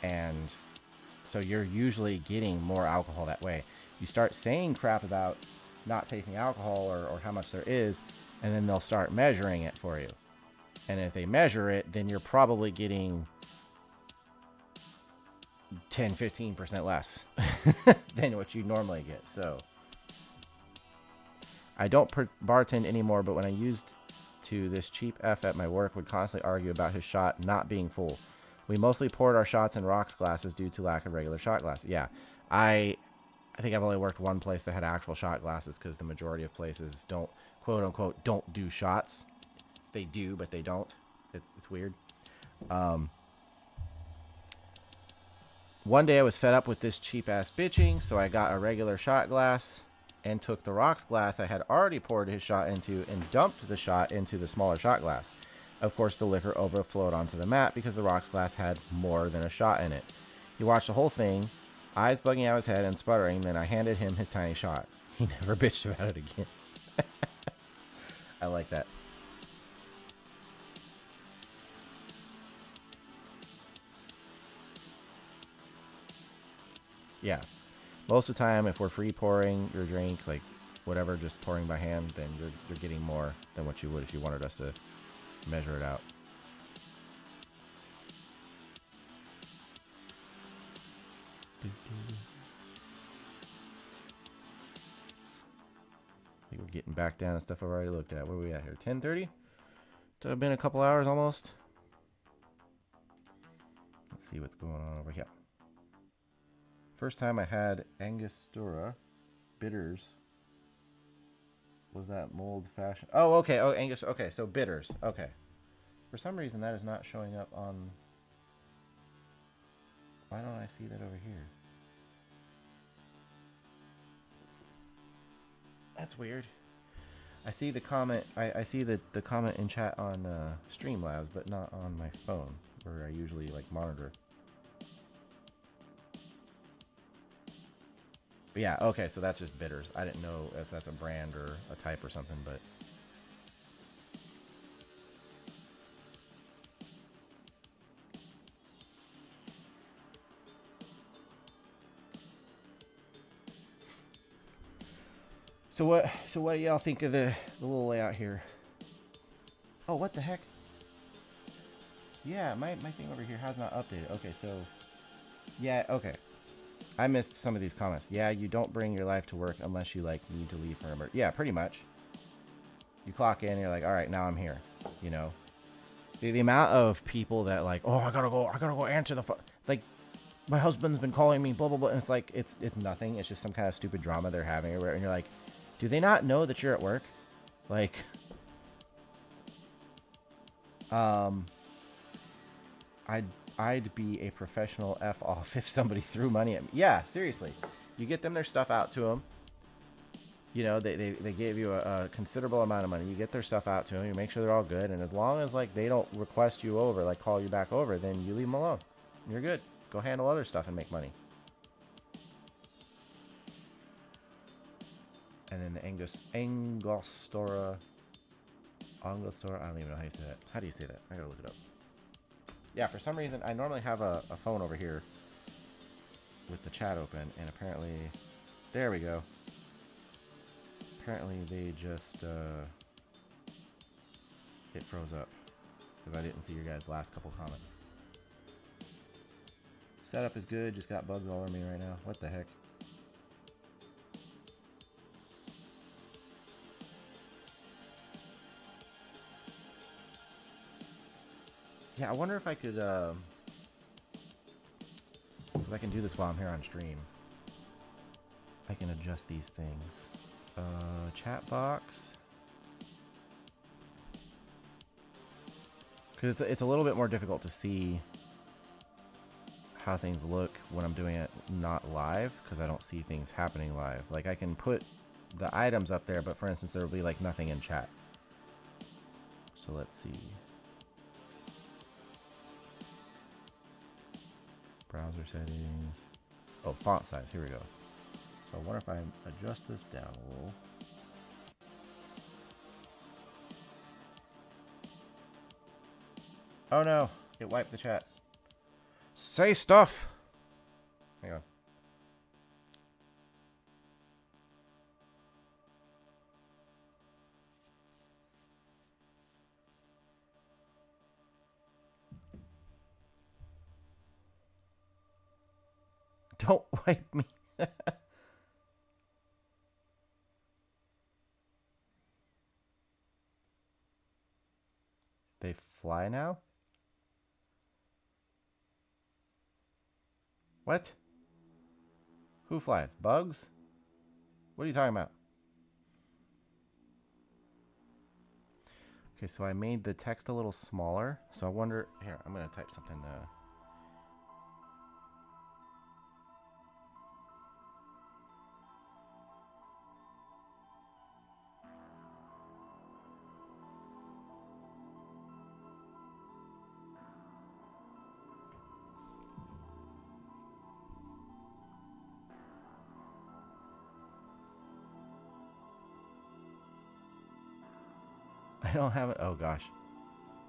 And so you're usually getting more alcohol that way. You start saying crap about not tasting alcohol or how much there is, and then they'll start measuring it for you. And if they measure it, then you're probably getting 10-15% less than what you normally get. So I don't bartend anymore, but when I used to, this cheap F at my work would constantly argue about his shot not being full. We mostly poured our shots in rocks glasses due to lack of regular shot glasses. Yeah, I think I've only worked one place that had actual shot glasses because the majority of places don't, quote unquote, don't do shots. They do, but they don't. It's weird. One day I was fed up with this cheap-ass bitching, so I got a regular shot glass and took the rocks glass I had already poured his shot into and dumped the shot into the smaller shot glass. Of course, the liquor overflowed onto the mat because the rocks glass had more than a shot in it. He watched the whole thing, eyes bugging out his head and sputtering, then I handed him his tiny shot. He never bitched about it again. I like that. Yeah, most of the time, if we're free pouring your drink, like whatever, just pouring by hand, then you're getting more than what you would if you wanted us to measure it out. I think we're getting back down to stuff I've already looked at. Where are we at here? 10:30? So it's been a couple hours almost. Let's see what's going on over here. First time I had Angostura bitters was that mold fashion. Oh, okay. Oh, Angus. Okay, so bitters. Okay. For some reason, that is not showing up on. Why don't I see that over here? That's weird. I see the comment. I see the comment in chat on Streamlabs, but not on my phone, where I usually like monitor. But yeah, okay, so that's just bitters. I didn't know if that's a brand or a type or something, but... So what do y'all think of the little layout here? Oh, what the heck? Yeah, my thing over here has not updated. Okay, so... Yeah, okay. I missed some of these comments. Yeah, you don't bring your life to work unless you, like, need to leave for emergency. Yeah, pretty much. You clock in, and you're like, all right, now I'm here. You know, the amount of people that like, oh, I gotta go answer the phone. Like, my husband's been calling me, blah blah blah. And it's like, it's nothing. It's just some kind of stupid drama they're having, or whatever. And you're like, do they not know that you're at work? Like, I'd be a professional F off if somebody threw money at me. Yeah, seriously. You get them their stuff out to them. You know, they gave you a considerable amount of money. You get their stuff out to them. You make sure they're all good. And as long as, like, they don't request you over, like, call you back over, then you leave them alone. You're good. Go handle other stuff and make money. And then the Angostura, I don't even know how you say that. How do you say that? I gotta look it up. Yeah, for some reason, I normally have a phone over here with the chat open, and apparently, there we go. Apparently they just, it froze up, because I didn't see your guys' last couple comments. Setup is good, just got bugs all over me right now. What the heck? Yeah, I wonder if I could, if I can do this while I'm here on stream. I can adjust these things. Chat box. Because it's a little bit more difficult to see how things look when I'm doing it not live, because I don't see things happening live. Like, I can put the items up there, but for instance, there will be like nothing in chat. So let's see. Browser settings. Oh, font size. Here we go. So I wonder if I adjust this down a little. Oh no, it wiped the chat. Say stuff! Hang on. Don't wipe me. They fly now? What? Who flies? Bugs? What are you talking about? Okay, so I made the text a little smaller. So I wonder... Here, I'm going to type something... I don't have it. Oh gosh.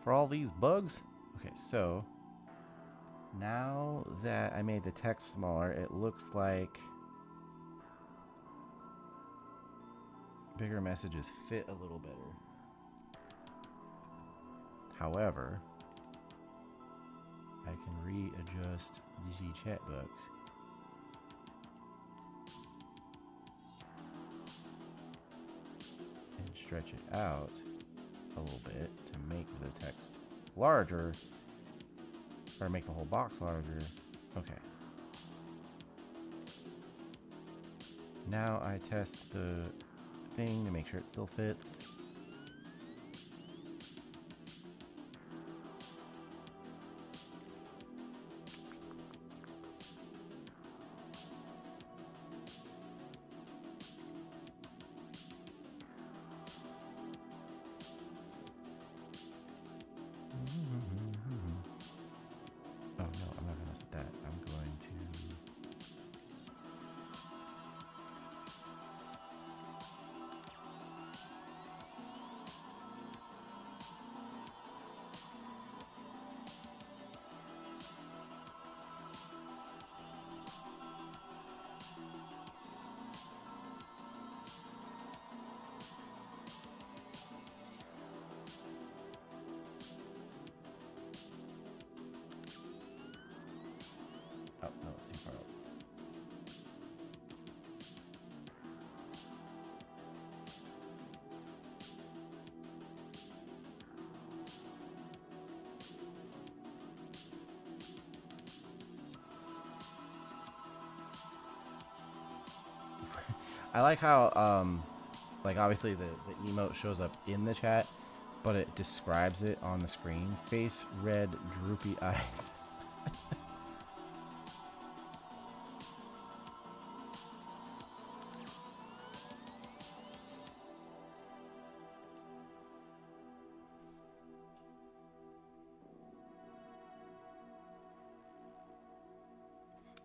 For all these bugs? Okay, so now that I made the text smaller, it looks like bigger messages fit a little better. However, I can readjust the chat box. And stretch it out a little bit to make the text larger, or make the whole box larger. Okay. Now I test the thing to make sure it still fits. I like how like obviously the emote shows up in the chat, but it describes it on the screen. Face red droopy eyes.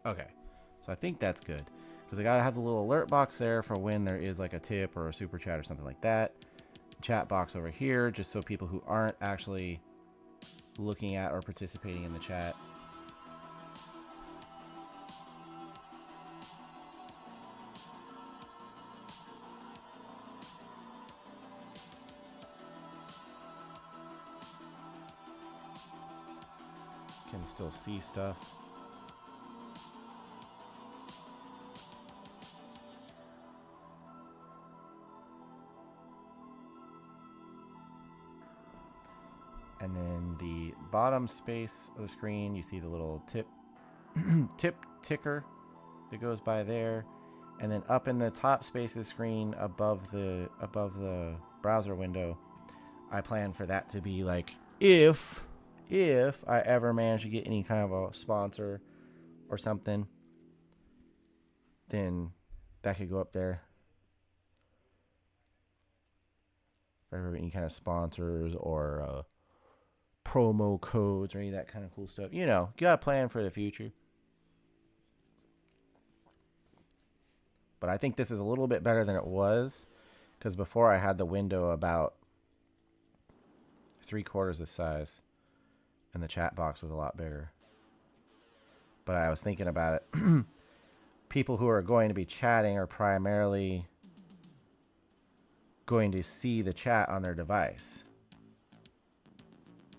Okay, so I think that's good because I gotta have the little alert box there for when there is like a tip or a super chat or something like that. Chat box over here just so people who aren't actually looking at or participating in the chat can still see stuff. And then the bottom space of the screen, you see the little tip ticker that goes by there. And then up in the top space of the screen above the browser window, I plan for that to be like if I ever manage to get any kind of a sponsor or something, then that could go up there. If ever any kind of sponsors or promo codes or any of that kind of cool stuff. You know, you got to plan for the future. But I think this is a little bit better than it was because before I had the window about 3/4 the size and the chat box was a lot bigger. But I was thinking about it. People who are going to be chatting are primarily going to see the chat on their device.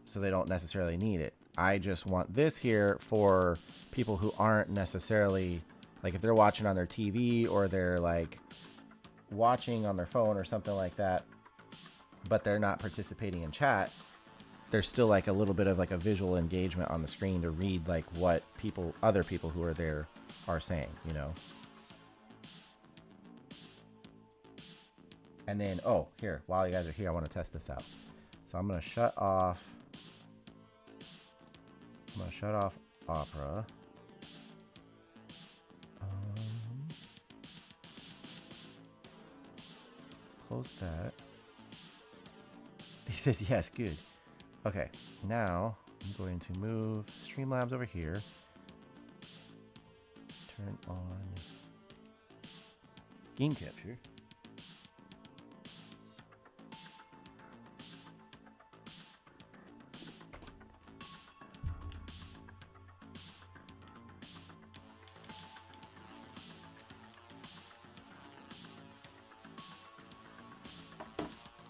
So they don't necessarily need it. I just want this here for people who aren't necessarily, like if they're watching on their TV or they're like watching on their phone or something like that, but they're not participating in chat, there's still like a little bit of like a visual engagement on the screen to read like what other people who are there are saying, you know? And then, oh, here, while you guys are here, I want to test this out. So I'm going to shut off Opera. Close that. He says, yes, good. Okay, now I'm going to move Streamlabs over here. Turn on game capture.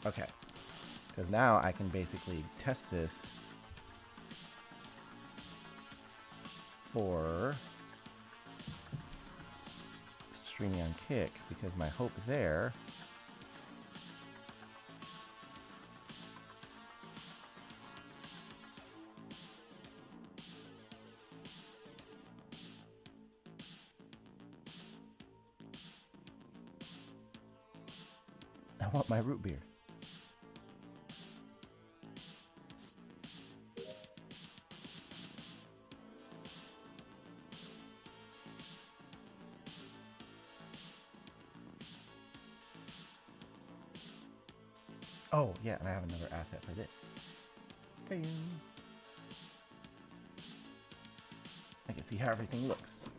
Okay, because now I can basically test this for streaming on Kick, because my hope there I want my root beer. Oh, yeah, and I have another asset for this. Okay. I can see how everything looks.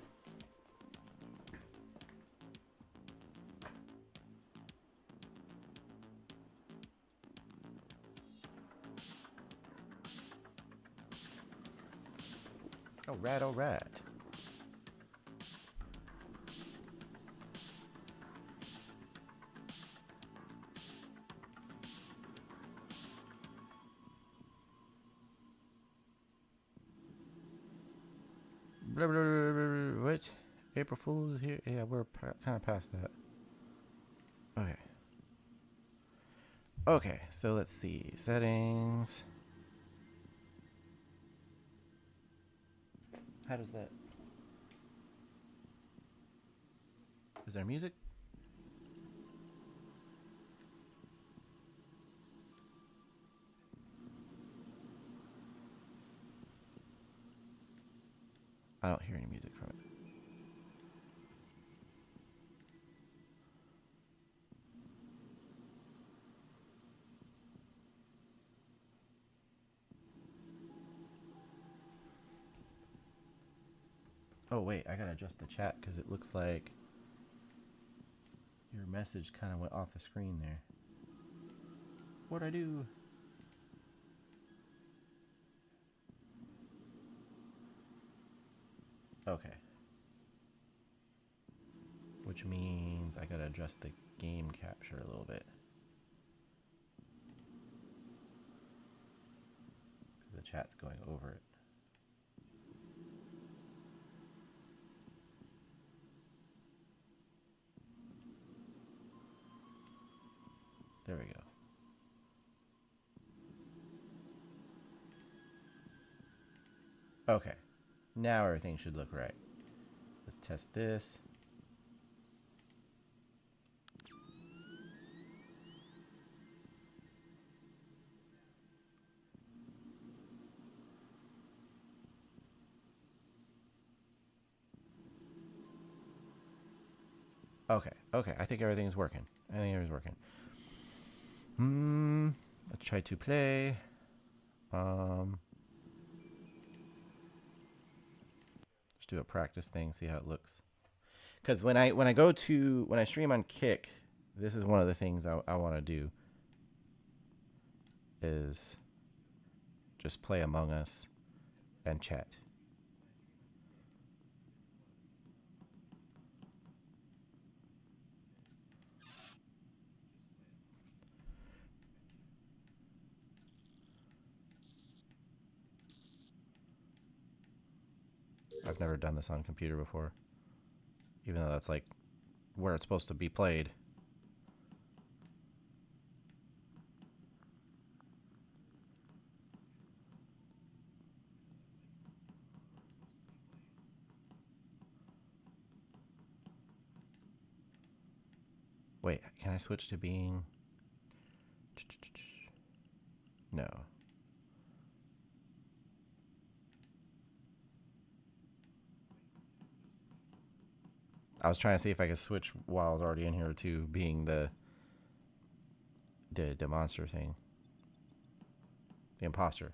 Oh, rat, oh, rat. Blah, blah, blah, blah, what? April Fool's here? Yeah, we're kind of past that. Okay. Okay, so let's see. Settings. How does that... Is there music? I don't hear any music from it. Oh wait, I gotta adjust the chat because it looks like your message kind of went off the screen there. What'd I do? Okay. Which means I gotta adjust the game capture a little bit. The chat's going over it. There we go. Okay. Now everything should look right. Let's test this. Okay, okay. I think everything's working. Let's try to play. Just do a practice thing, see how it looks. Because when I stream on Kick, this is one of the things I want to do. Is just play Among Us and chat. I've never done this on computer before, even though that's like where it's supposed to be played. Wait, can I switch to being... No. I was trying to see if I could switch while I was already in here to being the monster thing. The imposter.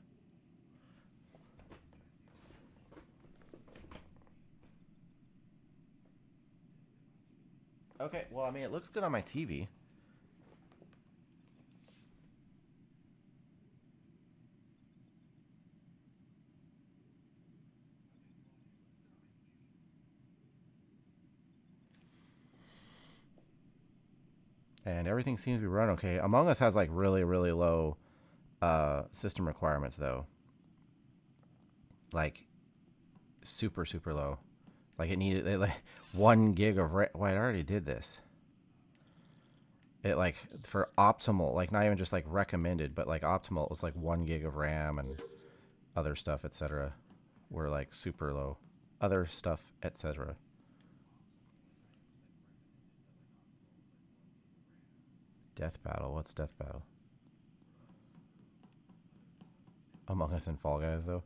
Okay, well, I mean, it looks good on my TV. And everything seems to be run okay. Among Us has like really, really low system requirements though. Like super, super low. Like it needed like 1 gig of RAM. Well, I already did this. It like for optimal, like not even just like recommended, but like optimal, it was like 1 gig of RAM and other stuff, etc. were like super low. Other stuff, etc. Death Battle. What's Death Battle? Among Us and Fall Guys, though.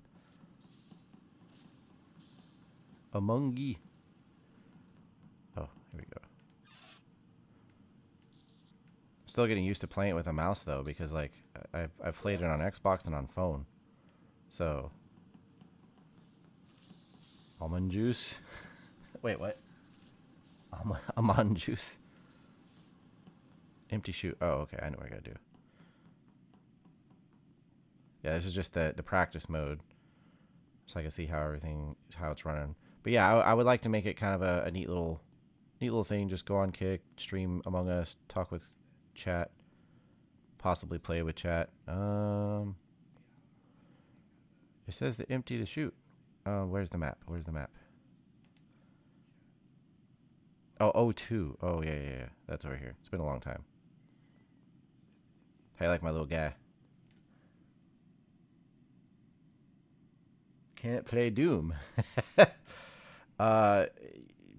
Among Ye. Oh, here we go. Still getting used to playing it with a mouse, though, because, like, I've played it on Xbox and on phone. So. Almond juice. Wait, what? Almond juice. Empty shoot. Oh, okay. I know what I gotta do. Yeah, this is just the practice mode, so I can see how it's running. But yeah, I would like to make it kind of a neat little thing. Just go on Kick, stream Among Us, talk with chat, possibly play with chat. It says to empty the chute. Where's the map? Where's the map? Oh, O2. Oh, yeah. That's over here. It's been a long time. How you like my little guy? Can't play Doom.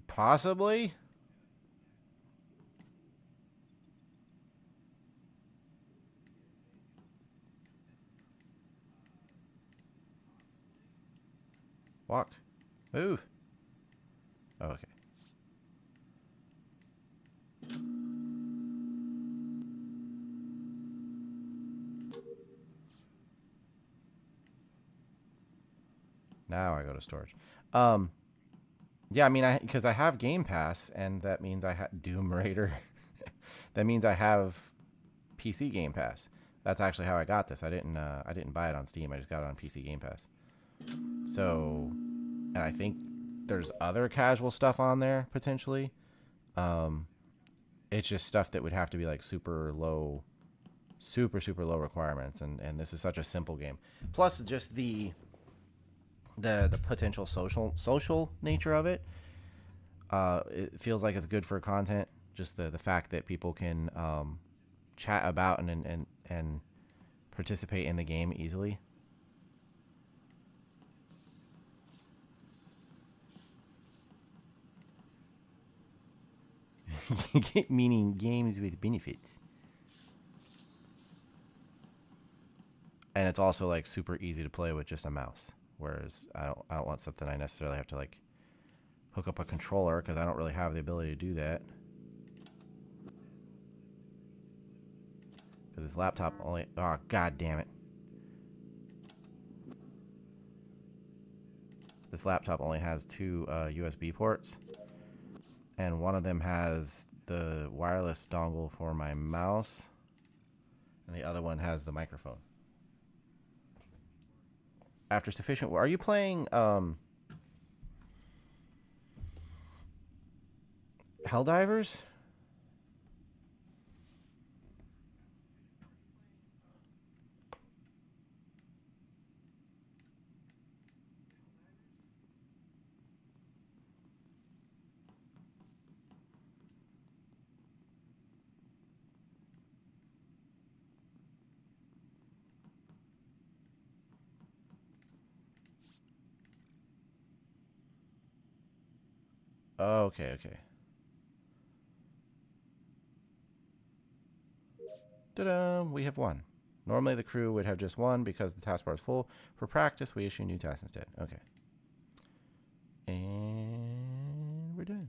Possibly. Walk. Move. Oh, okay. Now I go to storage. Um, yeah, I mean, because I have Game Pass, and that means I have Doom Raider. That means I have PC Game Pass. That's actually how I got this. I didn't buy it on Steam. I just got it on PC Game Pass. So, and I think there's other casual stuff on there potentially. Um, it's just stuff that would have to be like super low, super low requirements, and this is such a simple game. Plus, just the potential social nature of it. It feels like it's good for content. Just the fact that people can chat about and participate in the game easily. Meaning games with benefits. And it's also like super easy to play with just a mouse. Whereas I don't want something I necessarily have to like hook up a controller because I don't really have the ability to do that. Because this laptop only... Oh, god damn it. This laptop only has two USB ports. And one of them has the wireless dongle for my mouse. And the other one has the microphone. After sufficient... Are you playing... Helldivers? Oh, okay, okay. Ta-da! We have one. Normally the crew would have just one because the taskbar is full. For practice, we issue new tasks instead. Okay. And we're done.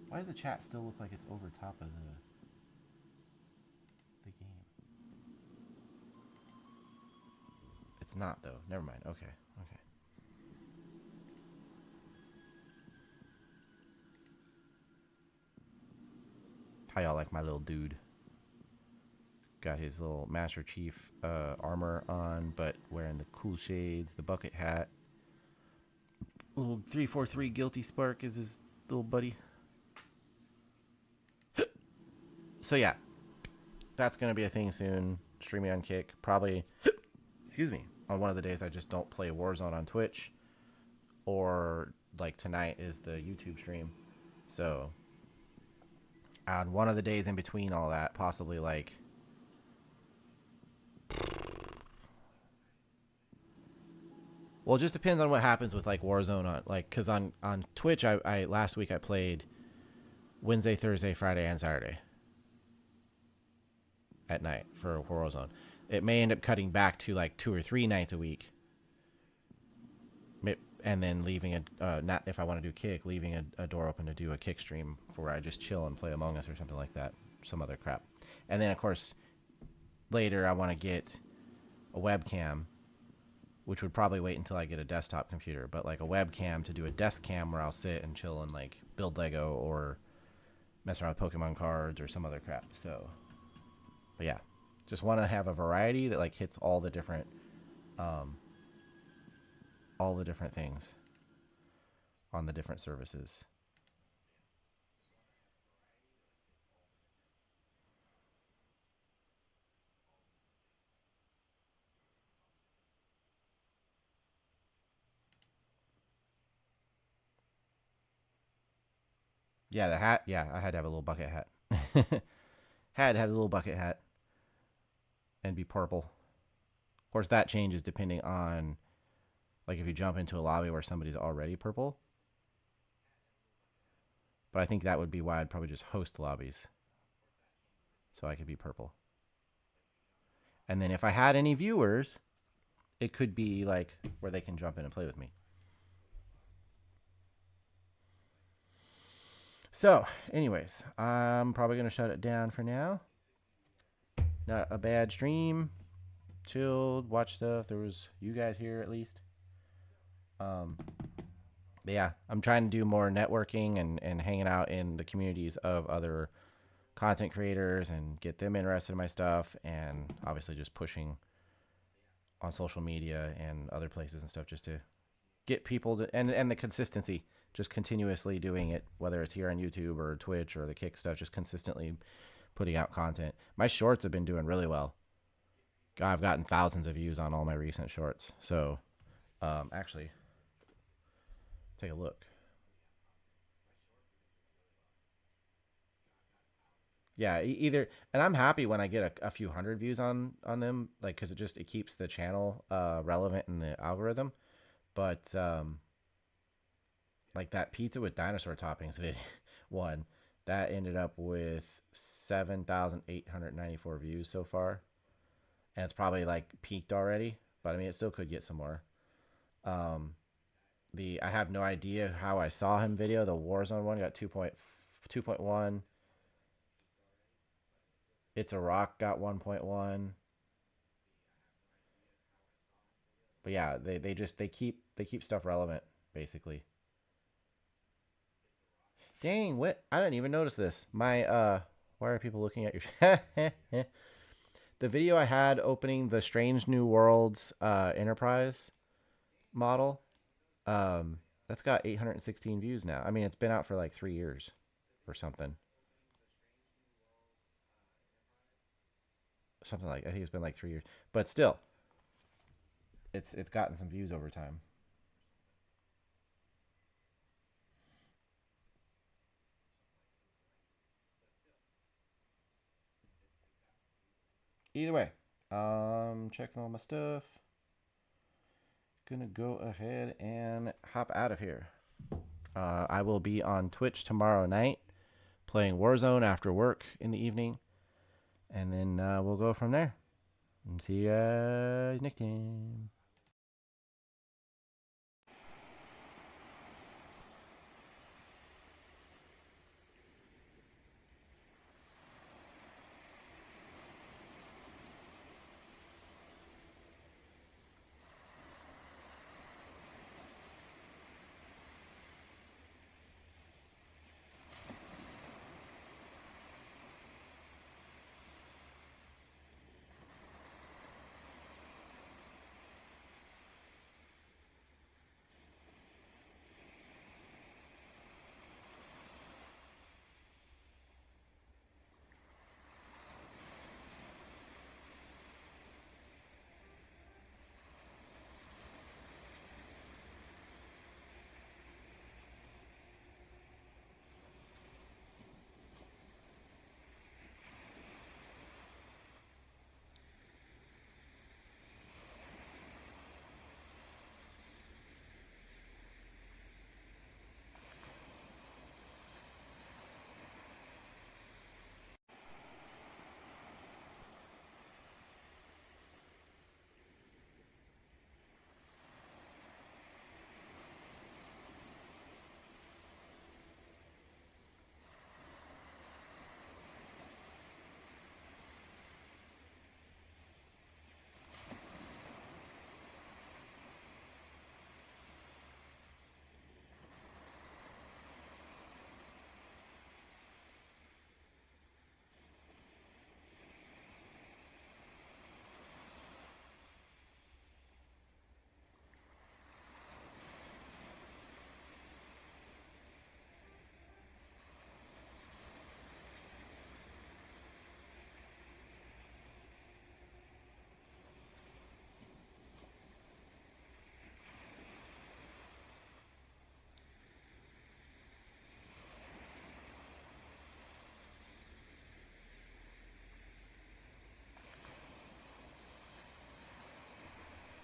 Why does the chat still look like it's over top of the game? It's not though. Never mind. Okay. Okay. How y'all like my little dude? Got his little Master Chief armor on, but wearing the cool shades, the bucket hat. Little 343 Guilty Spark is his little buddy. So yeah, that's gonna be a thing soon. Streaming on Kick, probably. Excuse me. On one of the days I just don't play Warzone on Twitch, or like tonight is the YouTube stream. So on one of the days in between all that, possibly like well, it just depends on what happens with like Warzone on like because on Twitch I last week I played Wednesday, Thursday, Friday, and Saturday at night for Warzone. It may end up cutting back to like 2 or 3 nights a week, and then leaving a not if I want to do Kick, leaving a door open to do a Kick stream for where I just chill and play Among Us or something like that, some other crap. And then of course later I want to get a webcam, which would probably wait until I get a desktop computer, but like a webcam to do a desk cam where I'll sit and chill and like build Lego or mess around with Pokemon cards or some other crap. So, but yeah, just want to have a variety that like hits all the different things on the different services. Yeah, the hat. Yeah, I had to have a little bucket hat. Had to have a little bucket hat and be purple. Of course, that changes depending on like if you jump into a lobby where somebody's already purple. But I think that would be why I'd probably just host lobbies. So I could be purple. And then if I had any viewers, it could be like where they can jump in and play with me. So, anyways, I'm probably going to shut it down for now. Not a bad stream. Chilled, watched stuff. There was you guys here at least. But yeah, I'm trying to do more networking and hanging out in the communities of other content creators and get them interested in my stuff, and obviously just pushing on social media and other places and stuff just to get people to, and the consistency, just continuously doing it, whether it's here on YouTube or Twitch or the Kick stuff, just consistently putting out content. My shorts have been doing really well. I've gotten thousands of views on all my recent shorts. So actually, take a look. Yeah, either, and I'm happy when I get a few hundred views on them, like because it keeps the channel relevant in the algorithm. But like that pizza with dinosaur toppings video one that ended up with 7,894 views so far, and it's probably like peaked already. But I mean, it still could get some more. Um, the I have no idea how I saw him video. The Warzone one got 2.1. It's a Rock got 1.1. But yeah, they keep stuff relevant basically. Dang, what? I didn't even notice this. My why are people looking at your the video I had opening the Strange New Worlds Enterprise model? That's got 816 views now. I mean, it's been out for like 3 years or something. Something like, I think it's been like 3 years. But still, it's gotten some views over time. Either way, checking all my stuff. Gonna go ahead and hop out of here. I will be on Twitch tomorrow night playing Warzone after work in the evening, and then we'll go from there. And see you guys next time.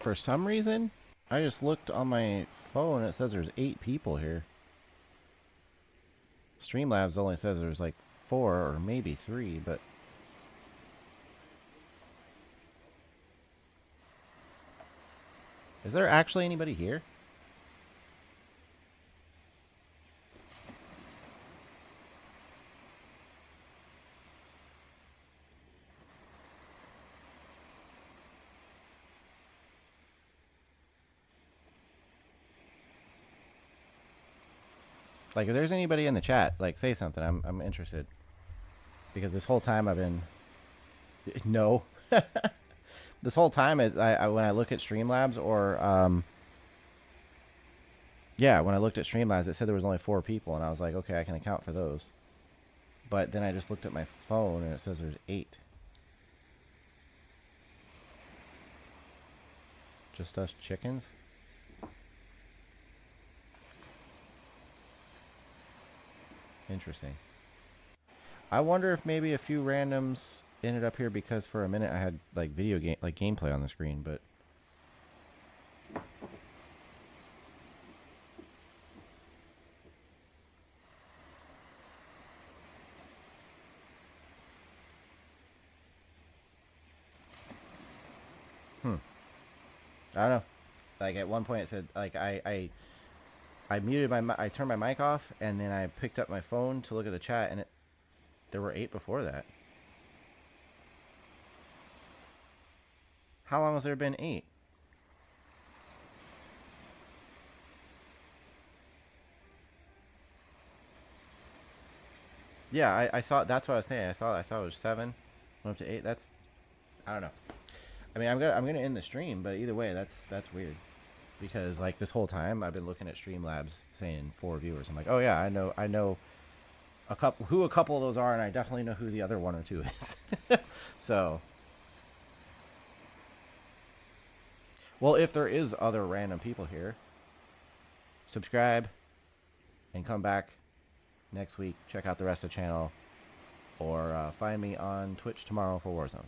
For some reason, I just looked on my phone and it says there's 8 people here. Streamlabs only says there's like 4 or maybe 3, but Is there actually anybody here? Like, if there's anybody in the chat, like, say something. I'm interested. Because this whole time I've been... No. This whole time, when I look at Streamlabs or... yeah, when I looked at Streamlabs, it said there was only 4 people. And I was like, okay, I can account for those. But then I just looked at my phone, and it says there's 8. Just us chickens? Interesting. I wonder if maybe a few randoms ended up here because for a minute I had like video game like gameplay on the screen, but I don't know. Like at one point it said like I muted I turned my mic off and then I picked up my phone to look at the chat and there were 8 before that. How long has there been 8? Yeah, I saw. That's what I was saying. I saw it was 7, went up to 8. That's I don't know. I mean, I'm gonna end the stream, but either way, that's weird because like this whole time I've been looking at Streamlabs saying 4 viewers. I'm like, oh yeah, I know a couple of those are, and I definitely know who the other 1 or 2 is. So, well, if there is other random people here, subscribe and come back next week. Check out the rest of the channel, or find me on Twitch tomorrow for Warzone.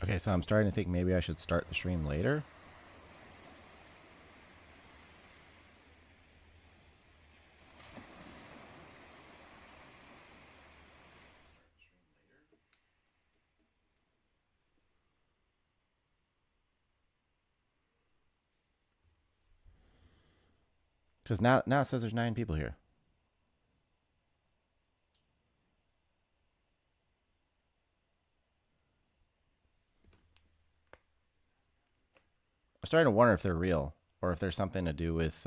Okay, so I'm starting to think maybe I should start the stream later. Because now it says there's 9 people here. I'm starting to wonder if they're real or if there's something to do with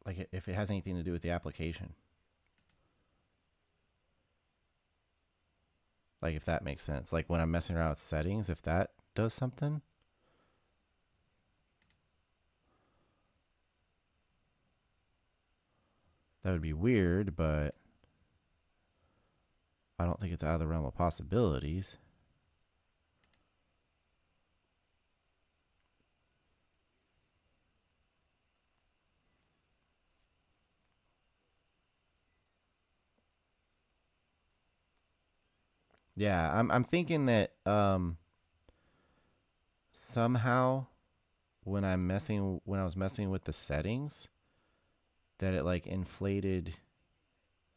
like if it has anything to do with the application. Like if that makes sense. Like when I'm messing around with settings, if that does something. That would be weird, but I don't think it's out of the realm of possibilities. Yeah, I'm thinking that somehow when I was messing with the settings that it like inflated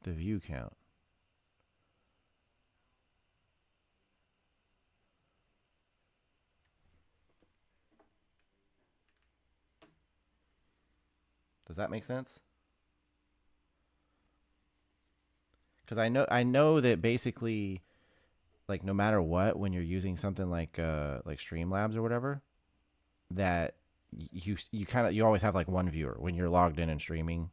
the view count. Does that make sense? Because I know that basically, like, no matter what, when you're using something like Streamlabs or whatever, that you kind of you always have like one viewer when you're logged in and streaming.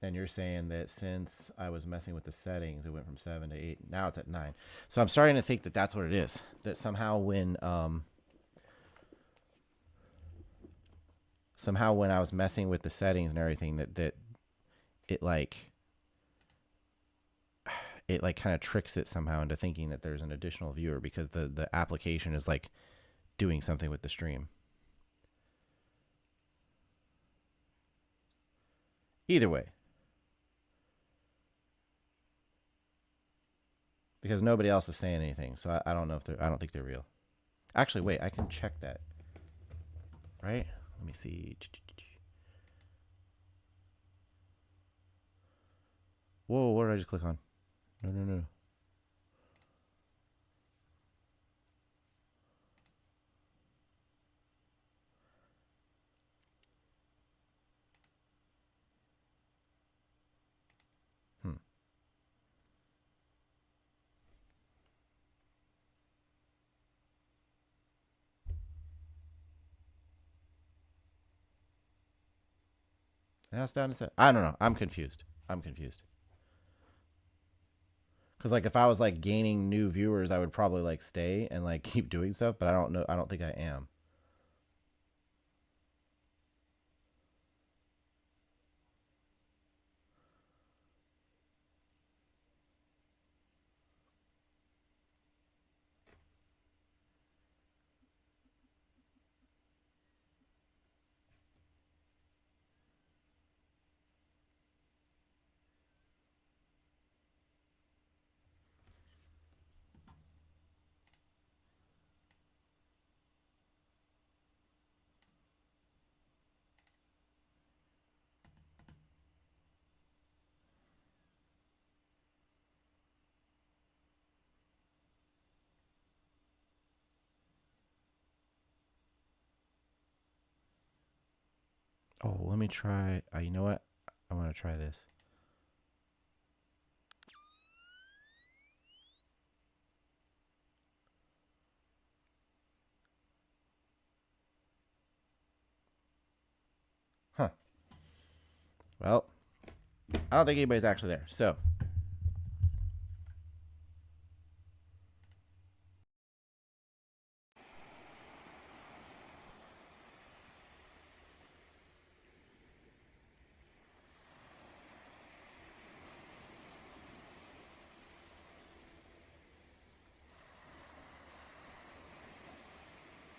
And you're saying that since I was messing with the settings, it went from 7 to 8. Now it's at 9. So I'm starting to think that that's what it is. That somehow when I was messing with the settings and everything, that it like it like kind of tricks it somehow into thinking that there's an additional viewer because the application is like doing something with the stream. Either way, because nobody else is saying anything, so I don't know if they're. I don't think they're real. Actually, wait, I can check that. Right? Let me see. Whoa, what did I just click on? No, no, no. Hmm. Now it's down to 7. I don't know. I'm confused. I'm confused. Because like if I was like gaining new viewers, I would probably like stay and like keep doing stuff. But I don't know. I don't think I am. Oh, let me try. You know what? I want to try this. Huh. Well, I don't think anybody's actually there. So